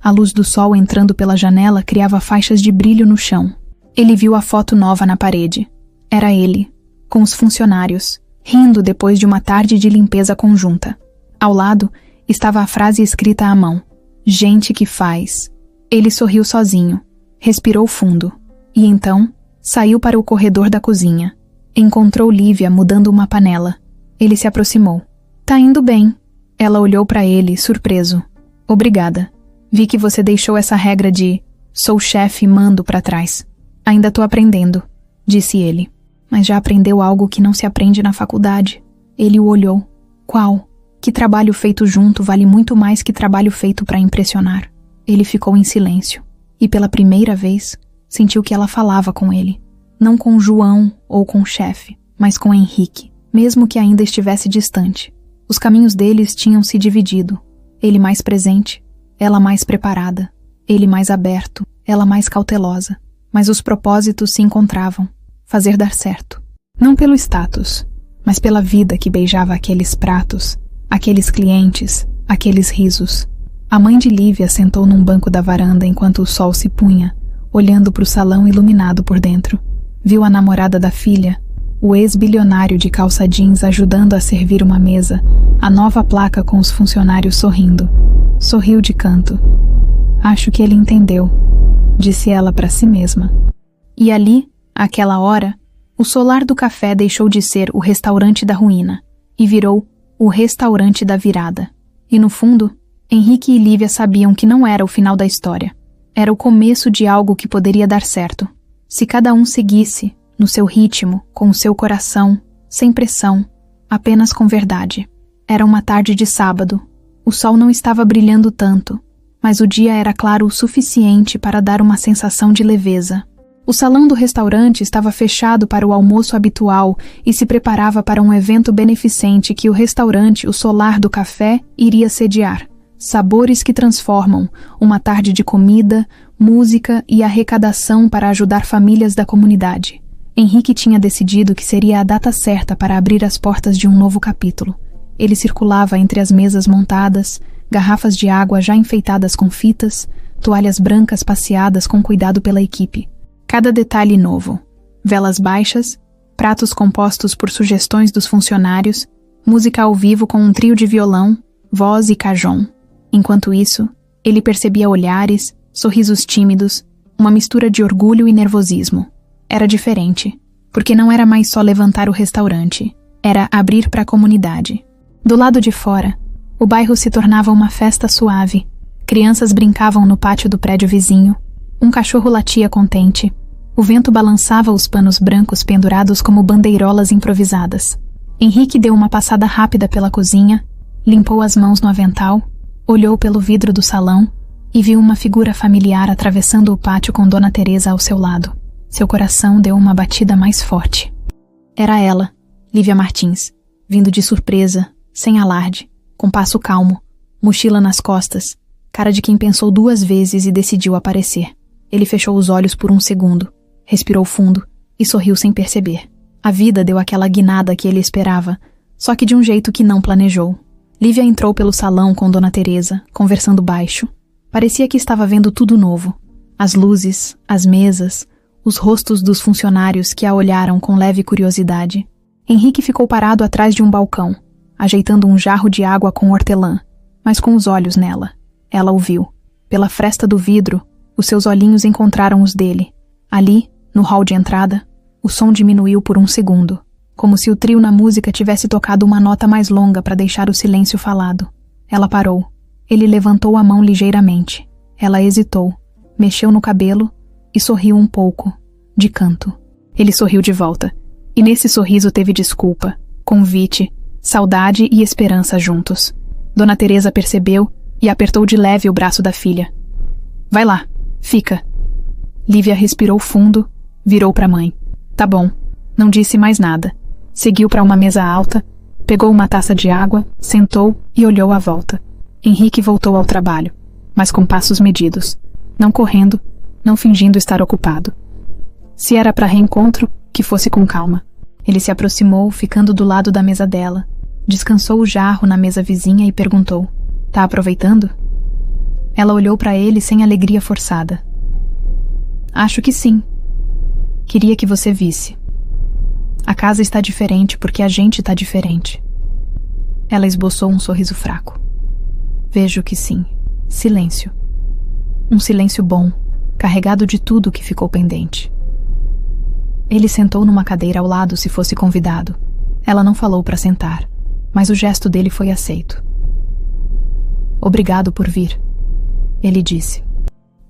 A luz do sol entrando pela janela criava faixas de brilho no chão. Ele viu a foto nova na parede. Era ele, com os funcionários, rindo depois de uma tarde de limpeza conjunta. Ao lado, estava a frase escrita à mão: Gente que faz. Ele sorriu sozinho, respirou fundo, e então saiu para o corredor da cozinha. Encontrou Lívia mudando uma panela. Ele se aproximou. Tá indo bem. Ela olhou para ele, surpreso. Obrigada. Vi que você deixou essa regra de sou chefe e mando para trás. Ainda tô aprendendo, disse ele. Mas já aprendeu algo que não se aprende na faculdade. Ele o olhou. Qual? Que trabalho feito junto vale muito mais que trabalho feito para impressionar. Ele ficou em silêncio. E pela primeira vez, sentiu que ela falava com ele. Não com João ou com o chefe, mas com Henrique, mesmo que ainda estivesse distante. Os caminhos deles tinham se dividido. Ele mais presente, ela mais preparada. Ele mais aberto, ela mais cautelosa. Mas os propósitos se encontravam. Fazer dar certo. Não pelo status, mas pela vida que beijava aqueles pratos, aqueles clientes, aqueles risos. A mãe de Lívia sentou num banco da varanda enquanto o sol se punha, olhando para o salão iluminado por dentro. Viu a namorada da filha, o ex-bilionário de calça jeans ajudando a servir uma mesa, a nova placa com os funcionários sorrindo. Sorriu de canto. Acho que ele entendeu, disse ela para si mesma. E ali, àquela hora, o solar do café deixou de ser o restaurante da ruína e virou o restaurante da virada. E no fundo, Henrique e Lívia sabiam que não era o final da história. Era o começo de algo que poderia dar certo. Se cada um seguisse, no seu ritmo, com o seu coração, sem pressão, apenas com verdade. Era uma tarde de sábado. O sol não estava brilhando tanto, mas o dia era claro o suficiente para dar uma sensação de leveza. O salão do restaurante estava fechado para o almoço habitual e se preparava para um evento beneficente que o restaurante, o Solar do Café, iria sediar. Sabores que transformam, uma tarde de comida, música e arrecadação para ajudar famílias da comunidade. Henrique tinha decidido que seria a data certa para abrir as portas de um novo capítulo. Ele circulava entre as mesas montadas, garrafas de água já enfeitadas com fitas, toalhas brancas passeadas com cuidado pela equipe. Cada detalhe novo. Velas baixas, pratos compostos por sugestões dos funcionários, música ao vivo com um trio de violão, voz e cajón. Enquanto isso, ele percebia olhares, sorrisos tímidos, uma mistura de orgulho e nervosismo. Era diferente, porque não era mais só levantar o restaurante, era abrir para a comunidade. Do lado de fora, o bairro se tornava uma festa suave. Crianças brincavam no pátio do prédio vizinho, um cachorro latia contente. O vento balançava os panos brancos pendurados como bandeirolas improvisadas. Henrique deu uma passada rápida pela cozinha, limpou as mãos no avental, olhou pelo vidro do salão e viu uma figura familiar atravessando o pátio com Dona Teresa ao seu lado. Seu coração deu uma batida mais forte. Era ela, Lívia Martins, vindo de surpresa, sem alarde, com passo calmo, mochila nas costas, cara de quem pensou 2 vezes e decidiu aparecer. Ele fechou os olhos por um segundo, respirou fundo e sorriu sem perceber. A vida deu aquela guinada que ele esperava, só que de um jeito que não planejou. Lívia entrou pelo salão com Dona Teresa, conversando baixo. Parecia que estava vendo tudo novo. As luzes, as mesas, os rostos dos funcionários que a olharam com leve curiosidade. Henrique ficou parado atrás de um balcão, ajeitando um jarro de água com hortelã, mas com os olhos nela. Ela o viu. Pela fresta do vidro, os seus olhinhos encontraram os dele. Ali, no hall de entrada, o som diminuiu por um segundo, como se o trio na música tivesse tocado uma nota mais longa para deixar o silêncio falado. Ela parou. Ele levantou a mão ligeiramente. Ela hesitou, mexeu no cabelo e sorriu um pouco, de canto. Ele sorriu de volta, e nesse sorriso teve desculpa, convite, saudade e esperança juntos. Dona Teresa percebeu e apertou de leve o braço da filha. Vai lá, fica. Lívia respirou fundo, virou para a mãe. Tá bom. Não disse mais nada. Seguiu para uma mesa alta, pegou uma taça de água, sentou e olhou à volta. Henrique voltou ao trabalho, mas com passos medidos, não correndo, não fingindo estar ocupado. Se era para reencontro, que fosse com calma. Ele se aproximou, ficando do lado da mesa dela, descansou o jarro na mesa vizinha e perguntou: Tá aproveitando? Ela olhou para ele sem alegria forçada. Acho que sim. Queria que você visse. A casa está diferente porque a gente está diferente. Ela esboçou um sorriso fraco. Vejo que sim. Silêncio. Um silêncio bom, carregado de tudo que ficou pendente. Ele sentou numa cadeira ao lado se fosse convidado. Ela não falou para sentar. mas o gesto dele foi aceito. "Obrigado por vir", ele disse.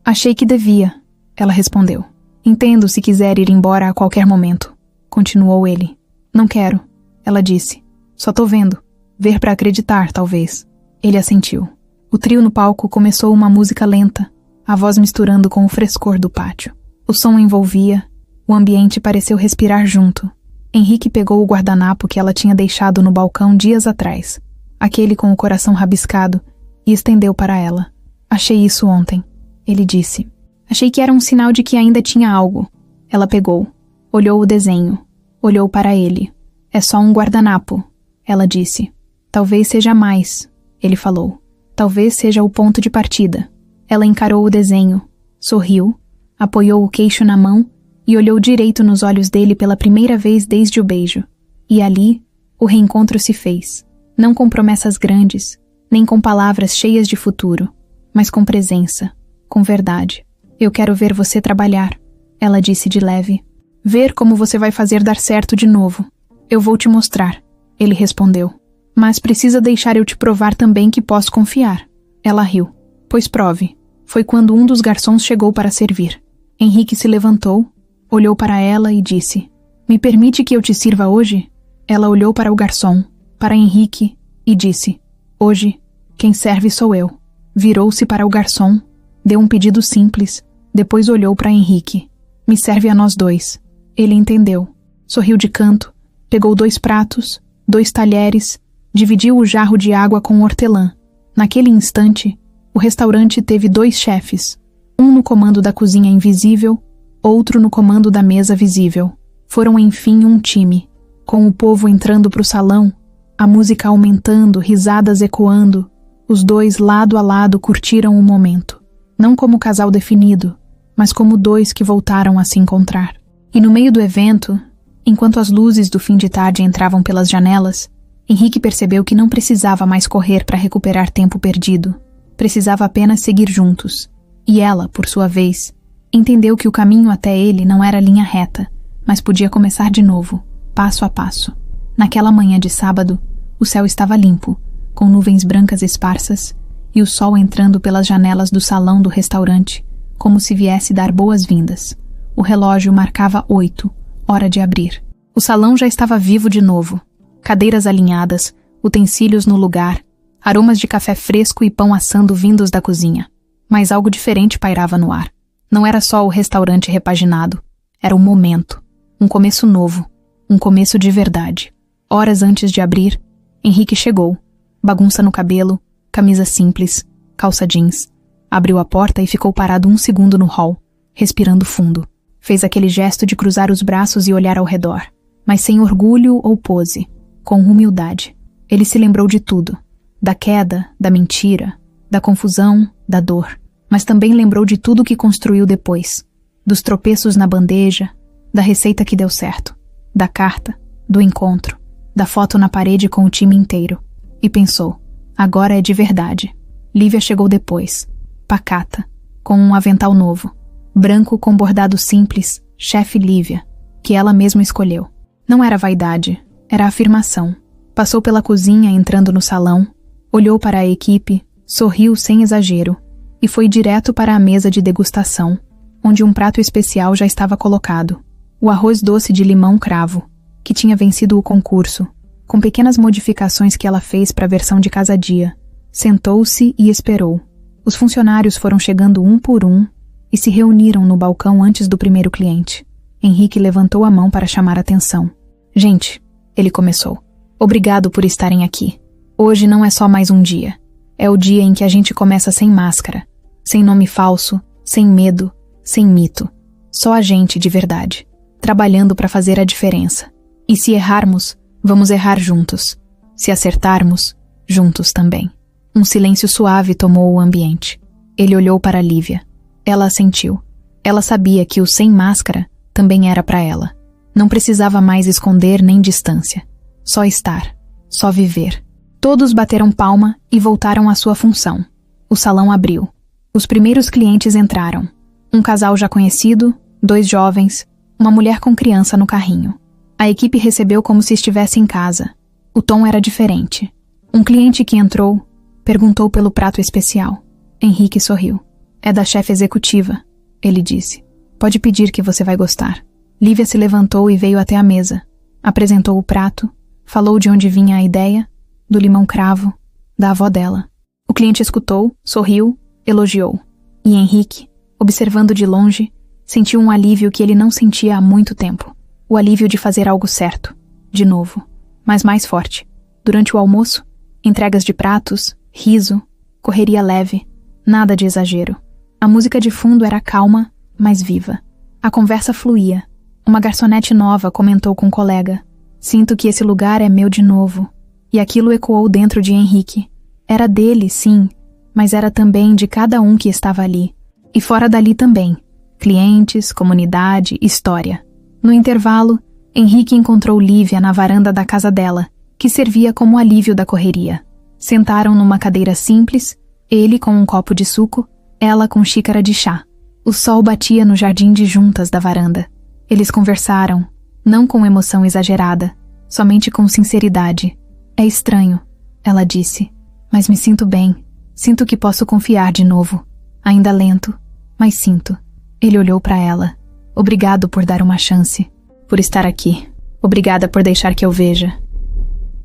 "Achei que devia", ela respondeu. "Entendo se quiser ir embora a qualquer momento", continuou ele. "Não quero", ela disse. "Só tô vendo. Ver pra acreditar, talvez." Ele assentiu. O trio no palco começou uma música lenta, a voz misturando com o frescor do pátio. O som envolvia, o ambiente pareceu respirar junto. Henrique pegou o guardanapo que ela tinha deixado no balcão dias atrás, aquele com o coração rabiscado, e estendeu para ela. "Achei isso ontem", ele disse. "Achei que era um sinal de que ainda tinha algo." Ela pegou, olhou o desenho, olhou para ele. "É só um guardanapo", ela disse. "Talvez seja mais", ele falou. "Talvez seja o ponto de partida." Ela encarou o desenho, sorriu, apoiou o queixo na mão e olhou direito nos olhos dele pela primeira vez desde o beijo. E ali, o reencontro se fez. Não com promessas grandes, nem com palavras cheias de futuro, mas com presença, com verdade. "Eu quero ver você trabalhar", ela disse de leve. "Ver como você vai fazer dar certo de novo." "Eu vou te mostrar", ele respondeu. "Mas precisa deixar eu te provar também que posso confiar." Ela riu. "Pois prove." Foi quando um dos garçons chegou para servir. Henrique se levantou, olhou para ela e disse: "Me permite que eu te sirva hoje?" Ela olhou para o garçom, para Henrique, e disse: "Hoje, quem serve sou eu." Virou-se para o garçom, deu um pedido simples, depois olhou para Henrique. "Me serve a nós dois." Ele entendeu. Sorriu de canto, pegou 2 pratos, 2 talheres, dividiu o jarro de água com hortelã. Naquele instante, o restaurante teve 2 chefes, um no comando da cozinha invisível, outro no comando da mesa visível. Foram enfim um time, com o povo entrando para o salão, a música aumentando, risadas ecoando. Os 2 lado a lado curtiram o momento, não como casal definido, mas como 2 que voltaram a se encontrar. E no meio do evento, enquanto as luzes do fim de tarde entravam pelas janelas, Henrique percebeu que não precisava mais correr para recuperar tempo perdido. Precisava apenas seguir juntos. E ela, por sua vez, entendeu que o caminho até ele não era linha reta, mas podia começar de novo, passo a passo. Naquela manhã de sábado, o céu estava limpo, com nuvens brancas esparsas, e o sol entrando pelas janelas do salão do restaurante, como se viesse dar boas-vindas. O relógio marcava 8, hora de abrir. O salão já estava vivo de novo. Cadeiras alinhadas, utensílios no lugar, aromas de café fresco e pão assando vindos da cozinha. Mas algo diferente pairava no ar. Não era só o restaurante repaginado. Era um momento, um começo novo, um começo de verdade. Horas antes de abrir, Henrique chegou. Bagunça no cabelo, camisa simples, calça jeans. Abriu a porta e ficou parado 1 segundo no hall, respirando fundo. Fez aquele gesto de cruzar os braços e olhar ao redor, mas sem orgulho ou pose, com humildade. Ele se lembrou de tudo. Da queda, da mentira, da confusão, da dor. Mas também lembrou de tudo que construiu depois. Dos tropeços na bandeja, da receita que deu certo, da carta, do encontro, da foto na parede com o time inteiro. E pensou, agora é de verdade. Lívia chegou depois, pacata, com um avental novo, branco com bordado simples, chefe Lívia, que ela mesma escolheu. Não era vaidade, era afirmação. Passou pela cozinha entrando no salão, olhou para a equipe, sorriu sem exagero e foi direto para a mesa de degustação, onde um prato especial já estava colocado. O arroz doce de limão cravo, que tinha vencido o concurso, com pequenas modificações que ela fez para a versão de casa-dia. Sentou-se e esperou. Os funcionários foram chegando um por um e se reuniram no balcão antes do primeiro cliente. Henrique levantou a mão para chamar atenção. Gente, ele começou. Obrigado por estarem aqui. Hoje não é só mais um dia. É o dia em que a gente começa sem máscara, sem nome falso, sem medo, sem mito. Só a gente de verdade, trabalhando para fazer a diferença. E se errarmos, vamos errar juntos. Se acertarmos, juntos também. Um silêncio suave tomou o ambiente. Ele olhou para Lívia. Ela assentiu. Ela sabia que o sem máscara também era para ela. Não precisava mais esconder nem distância. Só estar. Só viver. Todos bateram palma e voltaram à sua função. O salão abriu. Os primeiros clientes entraram. Um casal já conhecido, 2 jovens, uma mulher com criança no carrinho. A equipe recebeu como se estivesse em casa. O tom era diferente. Um cliente que entrou perguntou pelo prato especial. Henrique sorriu. É da chefe executiva, ele disse. Pode pedir que você vai gostar. Lívia se levantou e veio até a mesa. Apresentou o prato, falou de onde vinha a ideia, do limão cravo, da avó dela. O cliente escutou, sorriu, elogiou. E Henrique, observando de longe, sentiu um alívio que ele não sentia há muito tempo. O alívio de fazer algo certo, de novo, mas mais forte. Durante o almoço, entregas de pratos, riso, correria leve, nada de exagero. A música de fundo era calma, mas viva. A conversa fluía. Uma garçonete nova comentou com um colega. Sinto que esse lugar é meu de novo. E aquilo ecoou dentro de Henrique. Era dele, sim, mas era também de cada um que estava ali. E fora dali também. Clientes, comunidade, história. No intervalo, Henrique encontrou Lívia na varanda da casa dela, que servia como alívio da correria. Sentaram numa cadeira simples, ele com um copo de suco, ela com xícara de chá. O sol batia no jardim de juntas da varanda. Eles conversaram, não com emoção exagerada, somente com sinceridade. É estranho, ela disse, mas me sinto bem. Sinto que posso confiar de novo. Ainda lento, mas sinto. Ele olhou para ela. Obrigado por dar uma chance, por estar aqui. Obrigada por deixar que eu veja.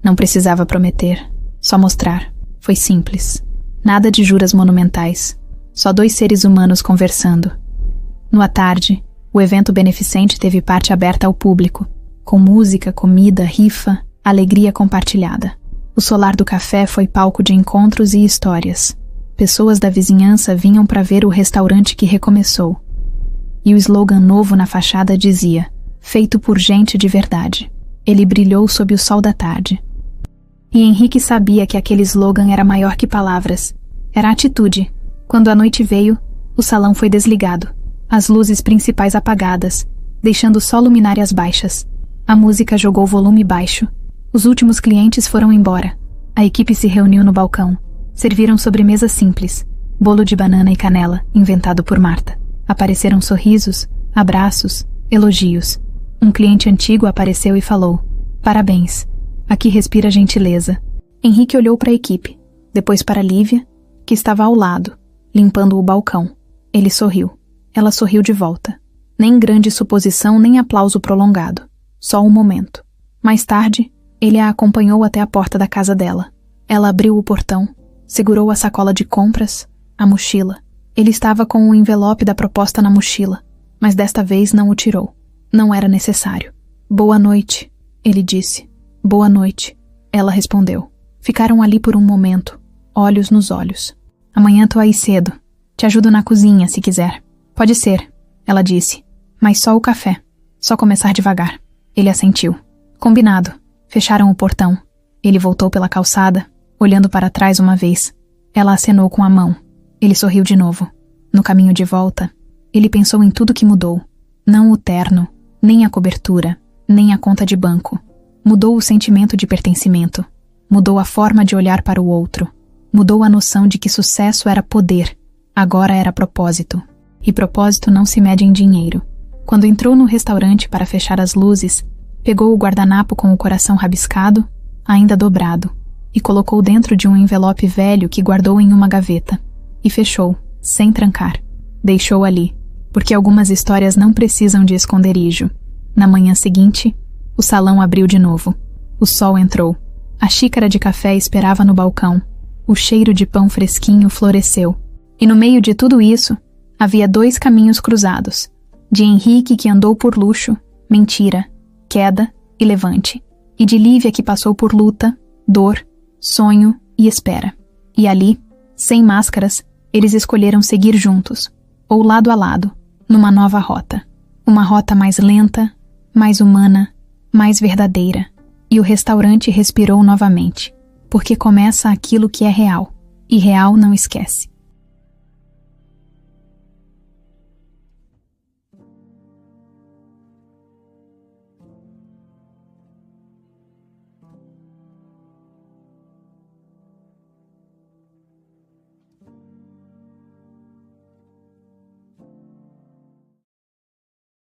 Não precisava prometer, só mostrar. Foi simples. Nada de juras monumentais. Só dois seres humanos conversando. No à tarde, o evento beneficente teve parte aberta ao público, com música, comida, rifa, alegria compartilhada. O solar do café foi palco de encontros e histórias. Pessoas da vizinhança vinham para ver o restaurante que recomeçou. E o slogan novo na fachada dizia: feito por gente de verdade. Ele brilhou sob o sol da tarde. E Henrique sabia que aquele slogan era maior que palavras. Era atitude. Quando a noite veio, o salão foi desligado. As luzes principais apagadas, deixando só luminárias baixas. A música jogou volume baixo. Os últimos clientes foram embora. A equipe se reuniu no balcão. Serviram sobremesa simples. Bolo de banana e canela, inventado por Marta. Apareceram sorrisos, abraços, elogios. Um cliente antigo apareceu e falou: parabéns, aqui respira gentileza. Henrique olhou para a equipe, depois para Lívia, que estava ao lado, limpando o balcão. Ele sorriu. Ela sorriu de volta. Nem grande suposição, nem aplauso prolongado. Só um momento. Mais tarde, ele a acompanhou até a porta da casa dela. Ela abriu o portão, segurou a sacola de compras, a mochila. Ele estava com o envelope da proposta na mochila, mas desta vez não o tirou. Não era necessário. Boa noite, ele disse. Boa noite, ela respondeu. Ficaram ali por um momento, olhos nos olhos. Amanhã tô aí cedo. Te ajudo na cozinha, se quiser. Pode ser, ela disse. Mas só o café. Só começar devagar. Ele assentiu. Combinado. Fecharam o portão. Ele voltou pela calçada, olhando para trás uma vez. Ela acenou com a mão. Ele sorriu de novo. No caminho de volta, ele pensou em tudo que mudou. Não o terno, nem a cobertura, nem a conta de banco. Mudou o sentimento de pertencimento. Mudou a forma de olhar para o outro. Mudou a noção de que sucesso era poder. Agora era propósito. E propósito não se mede em dinheiro. Quando entrou no restaurante para fechar as luzes, pegou o guardanapo com o coração rabiscado, ainda dobrado, e colocou dentro de um envelope velho que guardou em uma gaveta. E fechou, sem trancar. Deixou ali, porque algumas histórias não precisam de esconderijo. Na manhã seguinte, o salão abriu de novo. O sol entrou. A xícara de café esperava no balcão. O cheiro de pão fresquinho floresceu. E no meio de tudo isso, havia dois caminhos cruzados. De Henrique, que andou por luxo, mentira, queda e levante. E de Lívia, que passou por luta, dor, sonho e espera. E ali, sem máscaras, eles escolheram seguir juntos, ou lado a lado, numa nova rota. Uma rota mais lenta, mais humana, mais verdadeira. E o restaurante respirou novamente, porque começa aquilo que é real, e real não esquece.